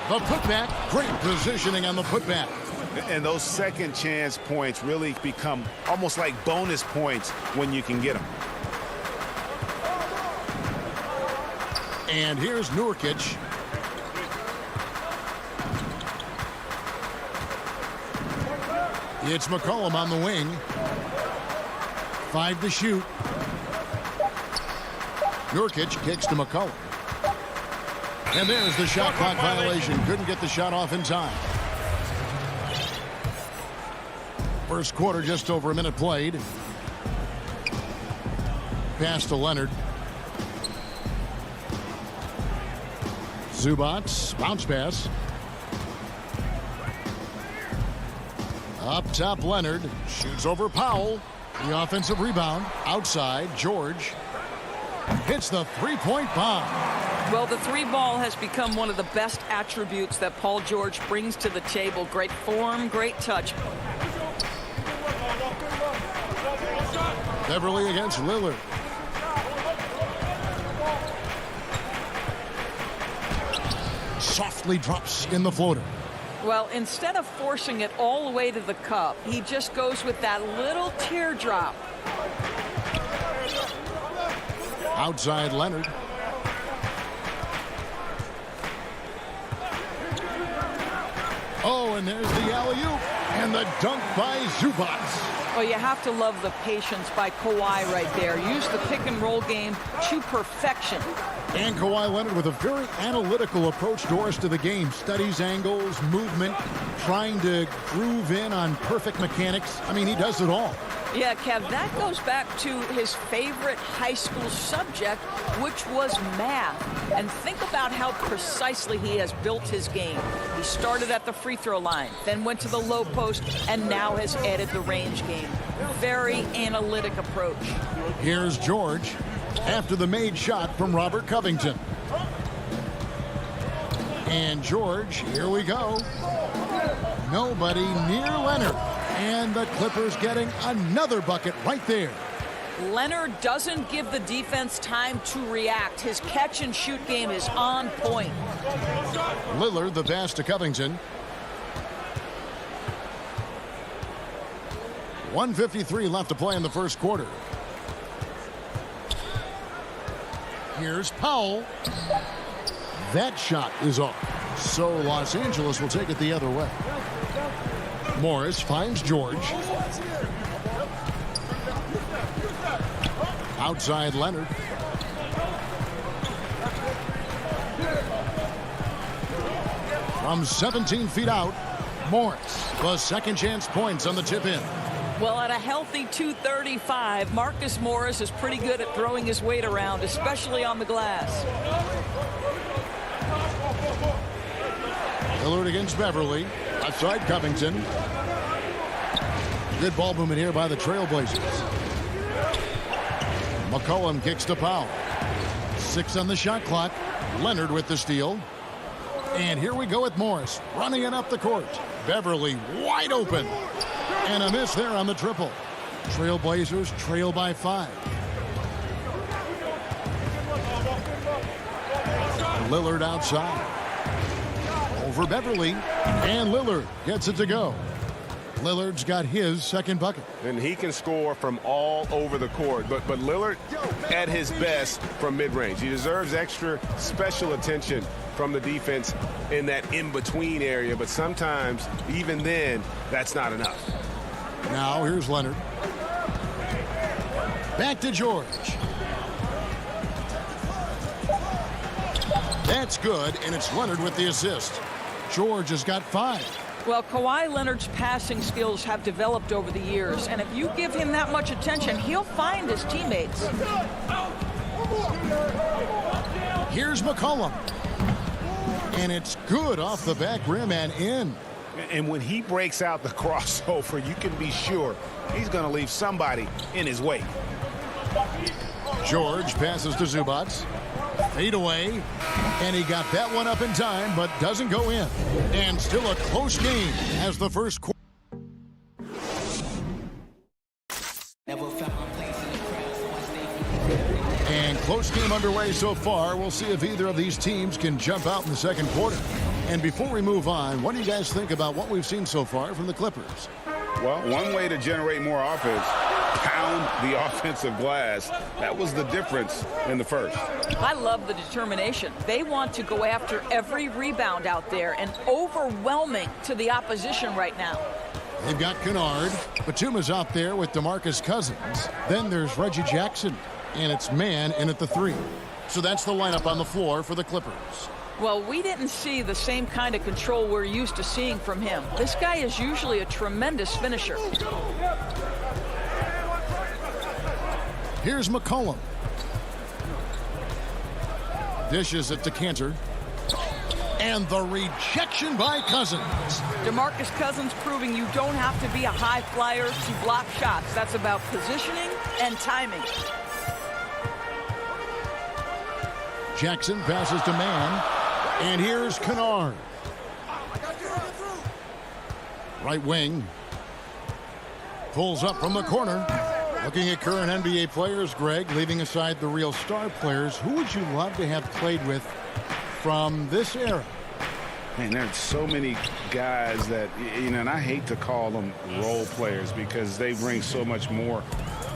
The putback. Great positioning on the putback. And those second chance points really become almost like bonus points when you can get them. And here's Nurkic. It's McCollum on the wing. 5 to shoot. Nurkic kicks to McCollum. And there's the shot clock violation. Couldn't get the shot off in time. First quarter, just over a minute played. Pass to Leonard. Zubac, bounce pass. Up top, Leonard shoots over Powell. The offensive rebound outside. George hits the three-point bomb. Well, the 3 ball has become one of the best attributes that Paul George brings to the table. Great form, great touch. Beverly against Lillard. Softly drops in the floater. Well, instead of forcing it all the way to the cup, he just goes with that little teardrop. Outside Leonard. Oh, and there's the alley-oop. And the dunk by Zubac. Well, you have to love the patience by Kawhi right there. Use the pick-and-roll game to perfection. And Kawhi Leonard with a very analytical approach, Doris, to the game. Studies angles, movement, trying to groove in on perfect mechanics. I mean, he does it all. Yeah, Kev, that goes back to his favorite high school subject, which was math. And think about how precisely he has built his game. He started at the free throw line, then went to the low post, and now has added the range game. Very analytic approach. Here's George after the made shot from Robert Covington. And George, here we go. Nobody near Leonard. And the Clippers getting another bucket right there. Leonard doesn't give the defense time to react. His catch-and-shoot game is on point. Lillard, the pass to Covington. 1:53 left to play in the first quarter. Here's Powell. That shot is off. So Los Angeles will take it the other way. Morris finds George. Outside Leonard. From 17 feet out, Morris. The second chance points on the tip in. Well, at a healthy 235, Marcus Morris is pretty good at throwing his weight around, especially on the glass. Lillard against Beverly. Outside Covington. Good ball movement here by the Trailblazers. McCollum kicks to Powell. 6 on the shot clock. Leonard with the steal. And here we go with Morris running it up the court. Beverly wide open. And a miss there on the triple. Trailblazers trail by 5. Lillard outside. Over Beverly. And Lillard gets it to go. Lillard's got his second bucket. And he can score from all over the court. But Lillard at his best from mid-range. He deserves extra special attention from the defense in that in-between area. But sometimes, even then, that's not enough. Now here's Leonard. Back to George. That's good, and it's Leonard with the assist. George has got 5. Well, Kawhi Leonard's passing skills have developed over the years, and if you give him that much attention, he'll find his teammates. Here's McCollum. And it's good off the back rim and in. And when he breaks out the crossover, you can be sure he's going to leave somebody in his wake. George passes to Zubats. Fade away. And he got that one up in time, but doesn't go in. And still a close game as the first quarter. And close game underway so far. We'll see if either of these teams can jump out in the second quarter. And before we move on, what do you guys think about what we've seen so far from the Clippers? Well, one way to generate more offense, pound the offensive glass. That was the difference in the first. I love the determination. They want to go after every rebound out there and overwhelming to the opposition right now. They've got Kennard. Batuma's out there with DeMarcus Cousins. Then there's Reggie Jackson. And it's man in at the 3. So that's the lineup on the floor for the Clippers. Well, we didn't see the same kind of control we're used to seeing from him. This guy is usually a tremendous finisher. Here's McCollum. Dishes it to Cantor. And the rejection by Cousins. DeMarcus Cousins proving you don't have to be a high flyer to block shots. That's about positioning and timing. Jackson passes to man. And here's Kennard. Right wing. Pulls up from the corner. Looking at current NBA players, Greg, leaving aside the real star players, who would you love to have played with from this era? Man, there's so many guys that, you know, and I hate to call them role players because they bring so much more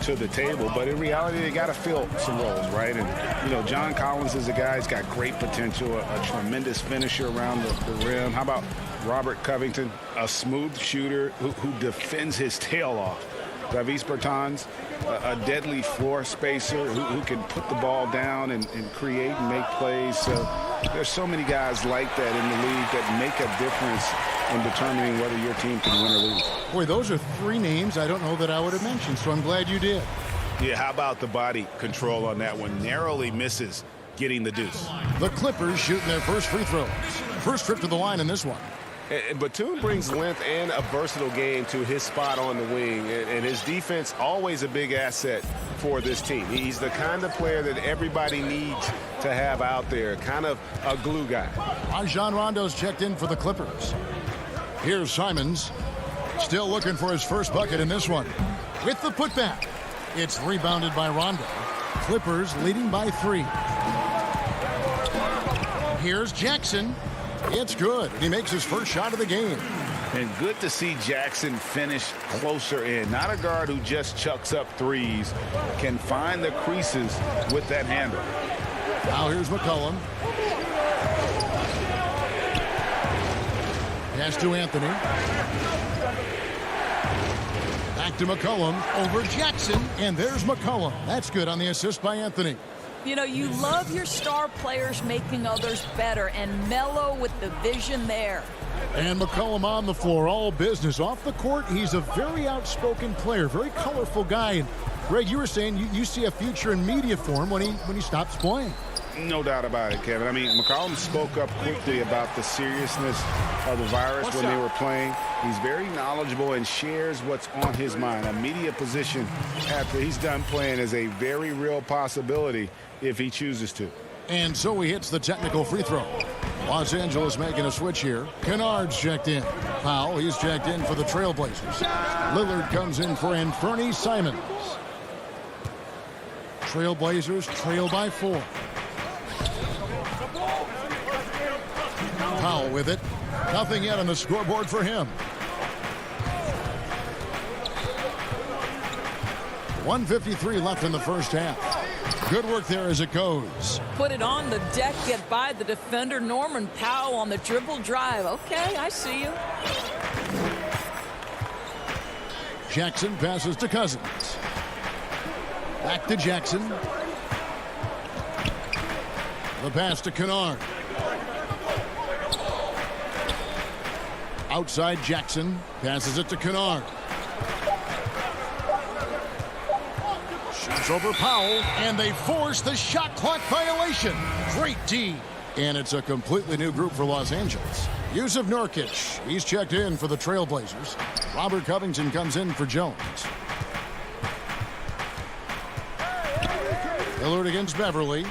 to the table, but in reality they got to fill some roles, right? And you know, John Collins is a guy who's got great potential, a tremendous finisher around the rim. How about Robert Covington, a smooth shooter who defends his tail off? Davis Bertans, a deadly floor spacer who can put the ball down and create and make plays. So there's so many guys like that in the league that make a difference in determining whether your team can win or lose. Boy, those are 3 names I don't know that I would have mentioned, so I'm glad you did. Yeah, how about the body control on that one? Narrowly misses getting the deuce. The Clippers shooting their first free throws. First trip to the line in this one. Batum brings length and a versatile game to his spot on the wing, and his defense always a big asset for this team. He's the kind of player that everybody needs to have out there, kind of a glue guy. Rajon Rondo's checked in for the Clippers. Here's Simons, still looking for his first bucket in this one. With the putback, it's rebounded by Rondo. Clippers leading by 3. Here's Jackson. It's good. He makes his first shot of the game. And good to see Jackson finish closer in. Not a guard who just chucks up threes. Can find the creases with that handle. Now here's McCollum. Pass to Anthony. Back to McCollum. Over Jackson. And there's McCollum. That's good on the assist by Anthony. You know, you love your star players making others better, and Melo with the vision there. And McCollum on the floor, all business. Off the court, he's a very outspoken player, very colorful guy. And Greg, you were saying you see a future in media for him when he stops playing. No doubt about it, Kevin. I mean, McCollum spoke up quickly about the seriousness of the virus when they were playing. He's very knowledgeable and shares what's on his mind. A media position after he's done playing is a very real possibility if he chooses to. And so he hits the technical free throw. Los Angeles making a switch here. Kennard's checked in. Powell, he's checked in for the Trailblazers. Lillard comes in for Anthony Simons. Trailblazers trail by 4. Powell with it. Nothing yet on the scoreboard for him. 1:53 left in the first half. Good work there as it goes. Put it on the deck, get by the defender. Norman Powell on the dribble drive. Okay, I see you. Jackson passes to Cousins. Back to Jackson. The pass to Kennard. Outside Jackson. Passes it to Kennard. Shoots over Powell, and they force the shot clock violation. Great D. And it's a completely new group for Los Angeles. Yusuf Nurkic, he's checked in for the Trailblazers. Robert Covington comes in for Jones. Lillard against Beverly.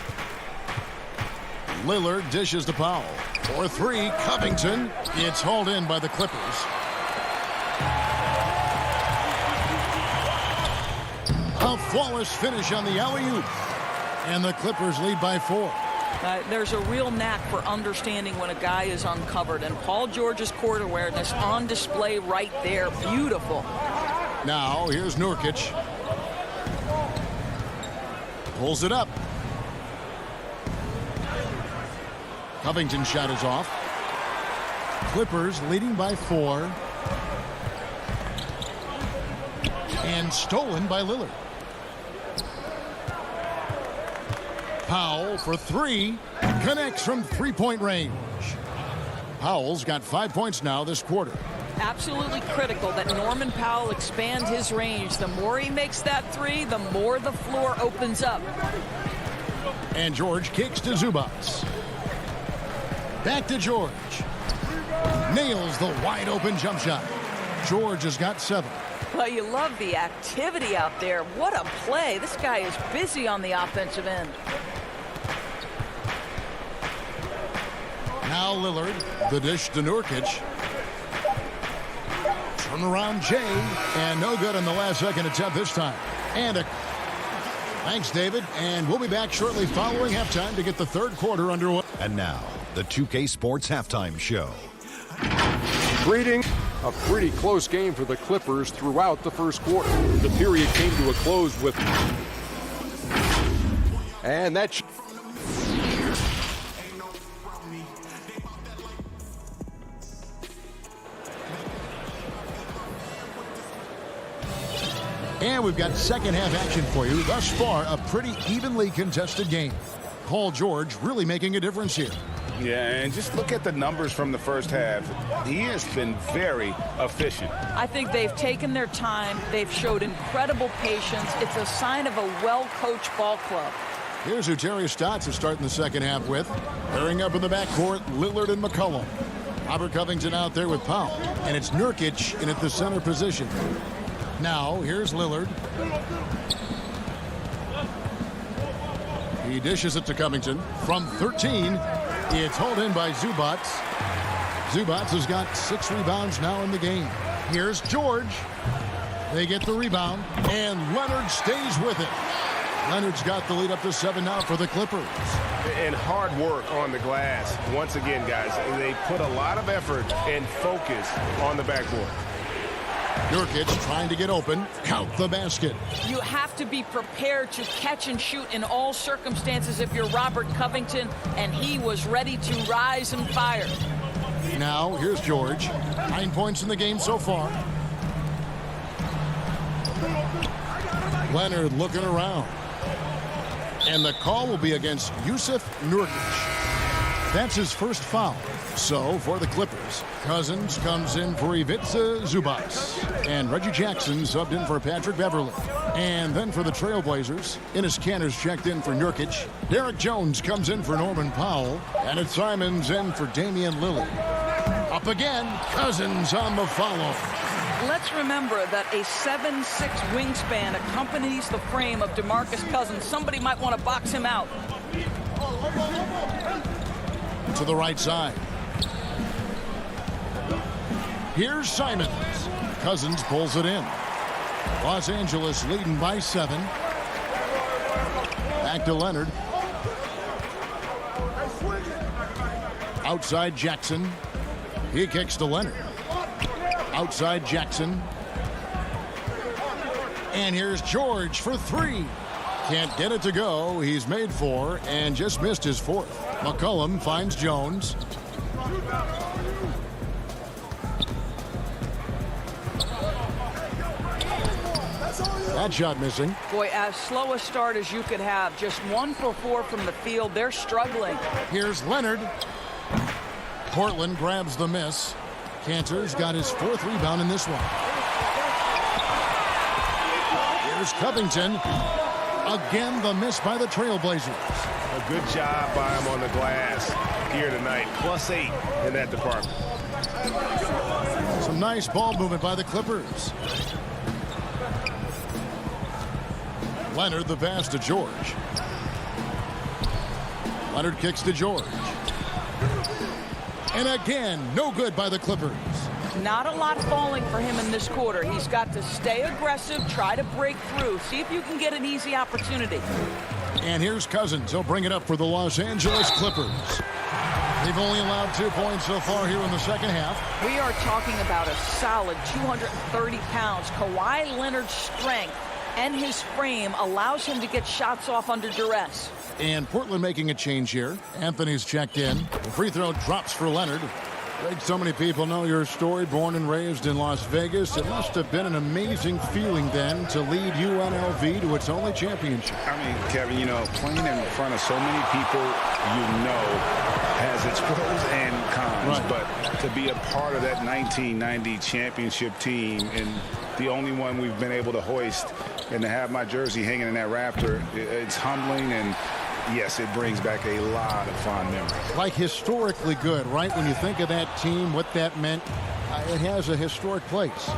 Lillard dishes to Powell. For three, Covington. It's hauled in by the Clippers. A flawless finish on the alley-oop. And the Clippers lead by 4. There's a real knack for understanding when a guy is uncovered, and Paul George's court awareness on display right there. Beautiful. Now, here's Nurkic. Pulls it up. Covington's shot is off. Clippers leading by 4. And stolen by Lillard. Powell for 3. Connects from three-point range. Powell's got 5 points now this quarter. Absolutely critical that Norman Powell expand his range. The more he makes that 3, the more the floor opens up. And George kicks to Zubats. Back to George. Nails the wide-open jump shot. George has got 7. Well, you love the activity out there. What a play. This guy is busy on the offensive end. Now Lillard, the dish to Nurkic. Turn around Jay, and no good on the last second attempt this time. Thanks, David, and we'll be back shortly following halftime to get the third quarter underway. And now, the 2K Sports Halftime Show. Greeting. A pretty close game for the Clippers throughout the first quarter. The period came to a close with... And that... And we've got second half action for you. Thus far, a pretty evenly contested game. Paul George really making a difference here. Yeah, and just look at the numbers from the first half. He has been very efficient. I think they've taken their time. They've showed incredible patience. It's a sign of a well-coached ball club. Here's who Terry Stotts is starting the second half with. Pairing up in the backcourt, Lillard and McCollum. Robert Covington out there with Powell. And it's Nurkic in at the center position. Now, here's Lillard. He dishes it to Covington. From 13, it's hauled in by Zubats. Zubats has got 6 rebounds now in the game. Here's George. They get the rebound, and Leonard stays with it. Leonard's got the lead up to 7 now for the Clippers. And hard work on the glass. Once again, guys, they put a lot of effort and focus on the backboard. Nurkic trying to get open. Count the basket. You have to be prepared to catch and shoot in all circumstances if you're Robert Covington, and he was ready to rise and fire. Now, here's George. 9 points in the game so far. Leonard looking around. And the call will be against Yusuf Nurkic. That's his first foul. So, for the Clippers, Cousins comes in for Ivica Zubats. And Reggie Jackson subbed in for Patrick Beverly. And then for the Trailblazers, Enes Kanter's checked in for Nurkic. Derek Jones comes in for Norman Powell. And it's Simons in for Damian Lillard. Up again, Cousins on the follow. Let's remember that a 7'6" wingspan accompanies the frame of DeMarcus Cousins. Somebody might want to box him out. To the right side. Here's Simons. Cousins pulls it in. Los Angeles leading by 7. Back to Leonard. Outside Jackson. He kicks to Leonard. Outside Jackson. And here's George for three. Can't get it to go. He's made four and just missed his fourth. McCollum finds Jones. That shot missing. Boy, as slow a start as you could have. Just 1 for 4 from the field. They're struggling. Here's Leonard. Portland grabs the miss. Cantor's got his fourth rebound in this one. Here's Covington. Again, the miss by the Trailblazers. A good job by him on the glass here tonight. +8 in that department. Some nice ball movement by the Clippers. Leonard the pass to George. Leonard kicks to George. And again, no good by the Clippers. Not a lot falling for him in this quarter. He's got to stay aggressive, try to break through, see if you can get an easy opportunity. And here's Cousins. He'll bring it up for the Los Angeles Clippers. They've only allowed 2 points so far here in the second half. We are talking about a solid 230 pounds. Kawhi Leonard's strength and his frame allows him to get shots off under duress. And Portland making a change here. Anthony's checked in. The free throw drops for Leonard. Greg, so many people know your story. Born and raised in Las Vegas. It must have been an amazing feeling then to lead UNLV to its only championship. I mean, Kevin, you know, playing in front of so many people you know has its pros and cons. Right. But to be a part of that 1990 championship team and the only one we've been able to hoist and to have my jersey hanging in that rafter, it's humbling, and yes, it brings back a lot of fond memories. Like historically good, right? When you think of that team, what that meant, it has a historic place.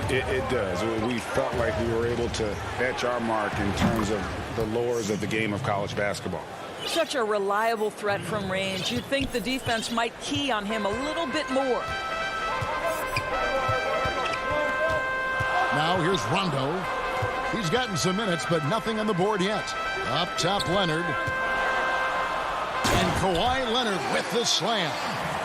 It does. We felt like we were able to etch our mark in terms of the lures of the game of college basketball. Such a reliable threat from range. You'd think the defense might key on him a little bit more. Now here's Rondo. He's gotten some minutes, but nothing on the board yet. Up top, Leonard. And Kawhi Leonard with the slam.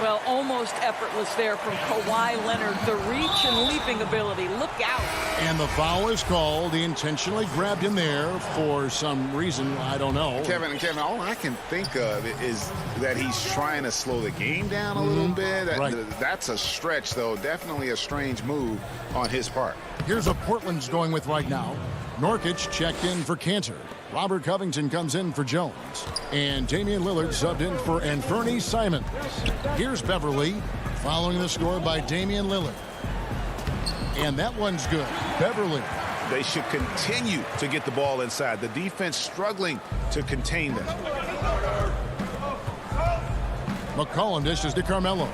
Well, almost effortless there from Kawhi Leonard. The reach and leaping ability. Look out. And the foul is called. He intentionally grabbed him there for some reason. I don't know. Kevin, all I can think of is that he's trying to slow the game down a little bit. Right. That's a stretch, though. Definitely a strange move on his part. Here's what Portland's going with right now. Nurkic checked in for Cantor. Robert Covington comes in for Jones. And Damian Lillard subbed in for Anthony Simons. Here's Beverly, following the score by Damian Lillard. And that one's good. Beverly. They should continue to get the ball inside. The defense struggling to contain them. McCollum dishes to Carmelo.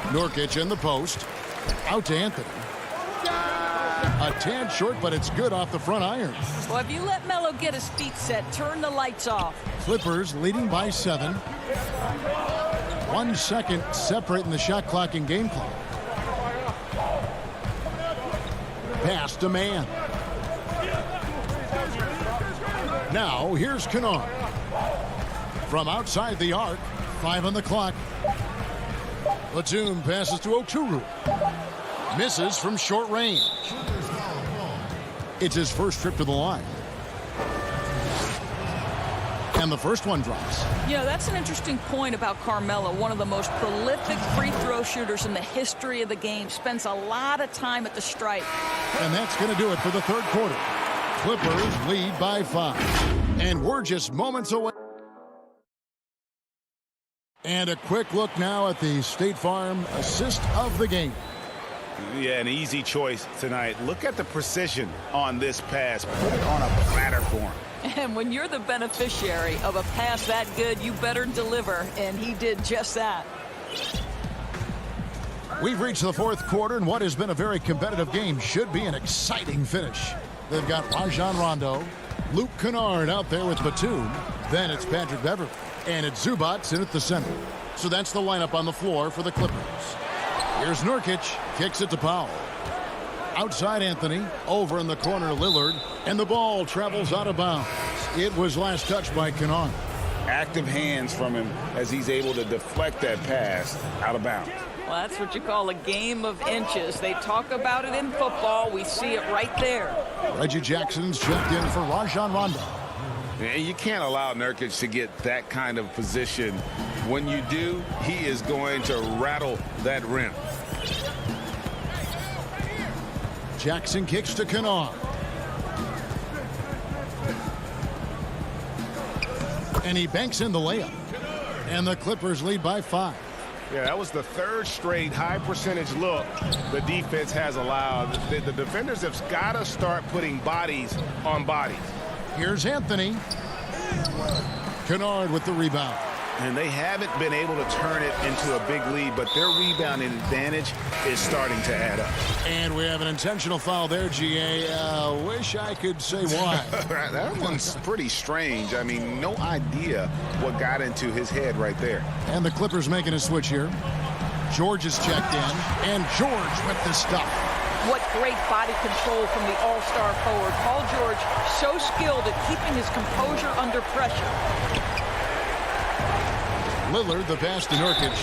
Nurkic in the post. Out to Anthony. A tad short, but it's good off the front iron. Well, if you let Melo get his feet set, turn the lights off. Clippers leading by 7. 1 second separating the shot clock and game clock. Pass to man. Now here's Kennard. From outside the arc, 5 on the clock. Batum passes to Okuru. Misses from short range. It's his first trip to the line. And the first one drops. You know, that's an interesting point about Carmelo, one of the most prolific free throw shooters in the history of the game. Spends a lot of time at the stripe. And that's going to do it for the third quarter. Clippers lead by 5. And we're just moments away. And a quick look now at the State Farm assist of the game. Yeah, an easy choice tonight. Look at the precision on this pass. Put it on a platter for him. And when you're the beneficiary of a pass that good, you better deliver. And he did just that. We've reached the fourth quarter, and what has been a very competitive game should be an exciting finish. They've got Rajon Rondo, Luke Kennard out there with Batum. Then it's Patrick Beverly. And it's Zubac in at the center. So that's the lineup on the floor for the Clippers. Here's Nurkic, kicks it to Powell. outside Anthony. Over in the corner, Lillard. And the ball travels out of bounds. It was last touched by Kennard. Active hands from him as he's able to deflect that pass out of bounds. Well, that's what you call a game of inches. They talk about it in football. We see it right there. Reggie Jackson's checked in for Rajon Rondo. And you can't allow Nurkic to get that kind of position. When you do, he is going to rattle that rim. Jackson kicks to Kennard. And he banks in the layup. And the Clippers lead by 5. Yeah, that was the third straight high percentage look the defense has allowed. The defenders have got to start putting bodies on bodies. Here's Anthony. Kennard with the rebound. And they haven't been able to turn it into a big lead, but their rebounding advantage is starting to add up. And we have an intentional foul there, GA. Wish I could say why. That one's pretty strange. I mean, no idea what got into his head right there. And the Clippers making a switch here. George is checked in, and George with the stuff. What great body control from the all-star forward. Paul George, so skilled at keeping his composure under pressure. Lillard, the pass to Nurkic.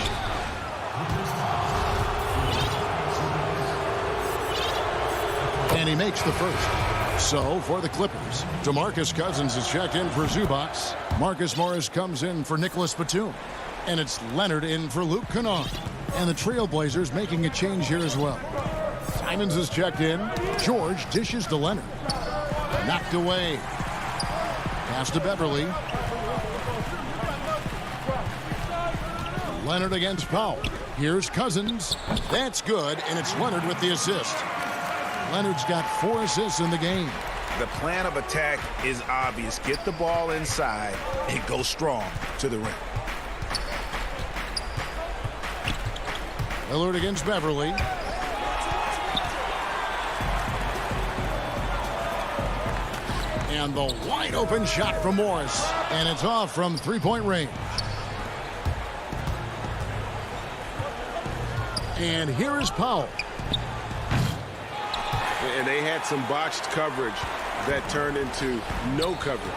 And he makes the first. So, for the Clippers, DeMarcus Cousins is checked in for Zubac. Marcus Morris comes in for Nicholas Batum. And it's Leonard in for Luke Kennard. And the Trailblazers making a change here as well. Simons is checked in. George dishes to Leonard. Knocked away. Pass to Beverly. Leonard against Powell. Here's Cousins. That's good, and it's Leonard with the assist. Leonard's got 4 assists in the game. The plan of attack is obvious. Get the ball inside and go strong to the rim. Lillard against Beverly. And the wide open shot from Morris. And it's off from three-point range. And here is Powell. And they had some botched coverage that turned into no coverage.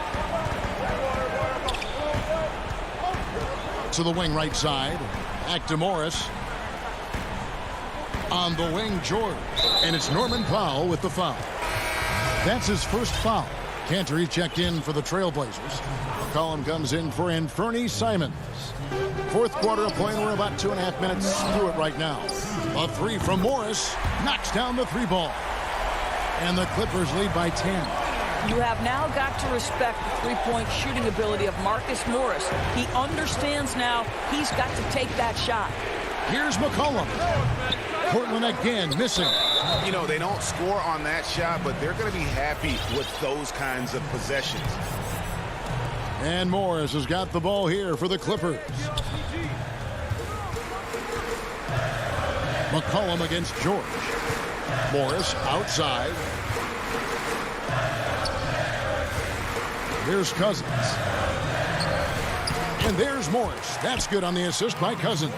To the wing right side. Back to Morris. On the wing, George. And it's Norman Powell with the foul. That's his first foul. Cantor checked in for the Trailblazers. McCollum comes in for Anthony Simons. Fourth quarter of play. We're about 2.5 minutes through it right now. A three from Morris. Knocks down the three ball. And the Clippers lead by 10. You have now got to respect the three-point shooting ability of Marcus Morris. He understands now he's got to take that shot. Here's McCollum. Portland again missing. You know, they don't score on that shot, but they're going to be happy with those kinds of possessions. And Morris has got the ball here for the Clippers. McCollum against George. Morris outside. Here's Cousins. And there's Morris. That's good on the assist by Cousins.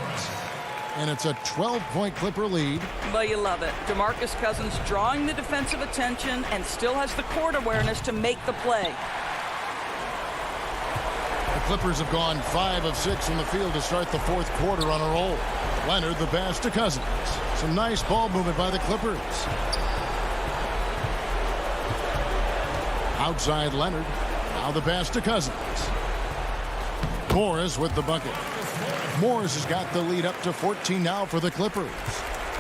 And it's a 12-point Clipper lead. Well, you love it. DeMarcus Cousins drawing the defensive attention and still has the court awareness to make the play. The Clippers have gone 5 of 6 from the field to start the fourth quarter on a roll. Leonard the pass to Cousins. Some nice ball movement by the Clippers. Outside Leonard. Now the pass to Cousins. Morris with the bucket. Morris has got the lead up to 14 now for the Clippers.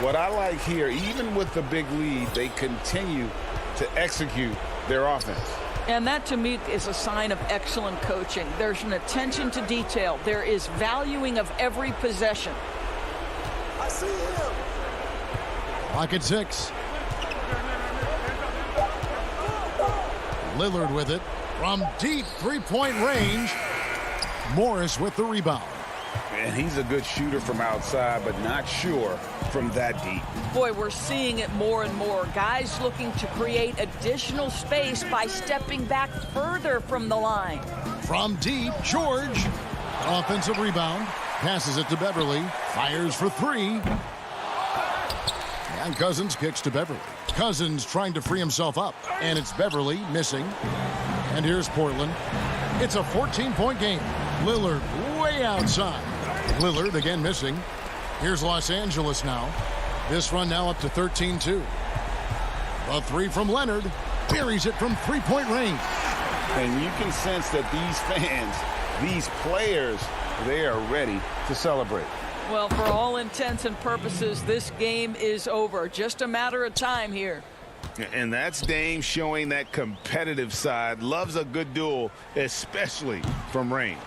What I like here, even with the big lead, they continue to execute their offense. And that, to me, is a sign of excellent coaching. There's an attention to detail. There is valuing of every possession. I see him. Clock at 6. Lillard with it. From deep three-point range. Morris with the rebound. And he's a good shooter from outside, but not sure from that deep. Boy, we're seeing it more and more. Guys looking to create additional space by stepping back further from the line. From deep, George. Offensive rebound. Passes it to Beverly. Fires for three. And Cousins kicks to Beverly. Cousins trying to free himself up. And it's Beverly missing. And here's Portland. It's a 14-point game. Lillard way outside. Lillard again missing. Here's Los Angeles now. This run now up to 13-2. A three from Leonard. Buries it from three-point range. And you can sense that these fans, these players, they are ready to celebrate. Well, for all intents and purposes, this game is over. Just a matter of time here. And that's Dame showing that competitive side. Loves a good duel, especially from range.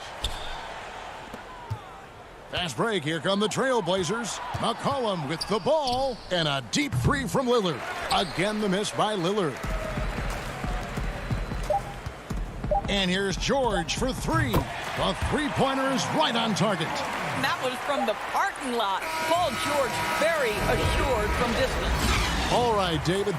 Fast break. Here come the Trailblazers. McCollum with the ball. And a deep three from Lillard. Again, the miss by Lillard. And here's George for three. The three-pointer is right on target. And that was from the parking lot. Paul George very assured from distance. All right, David.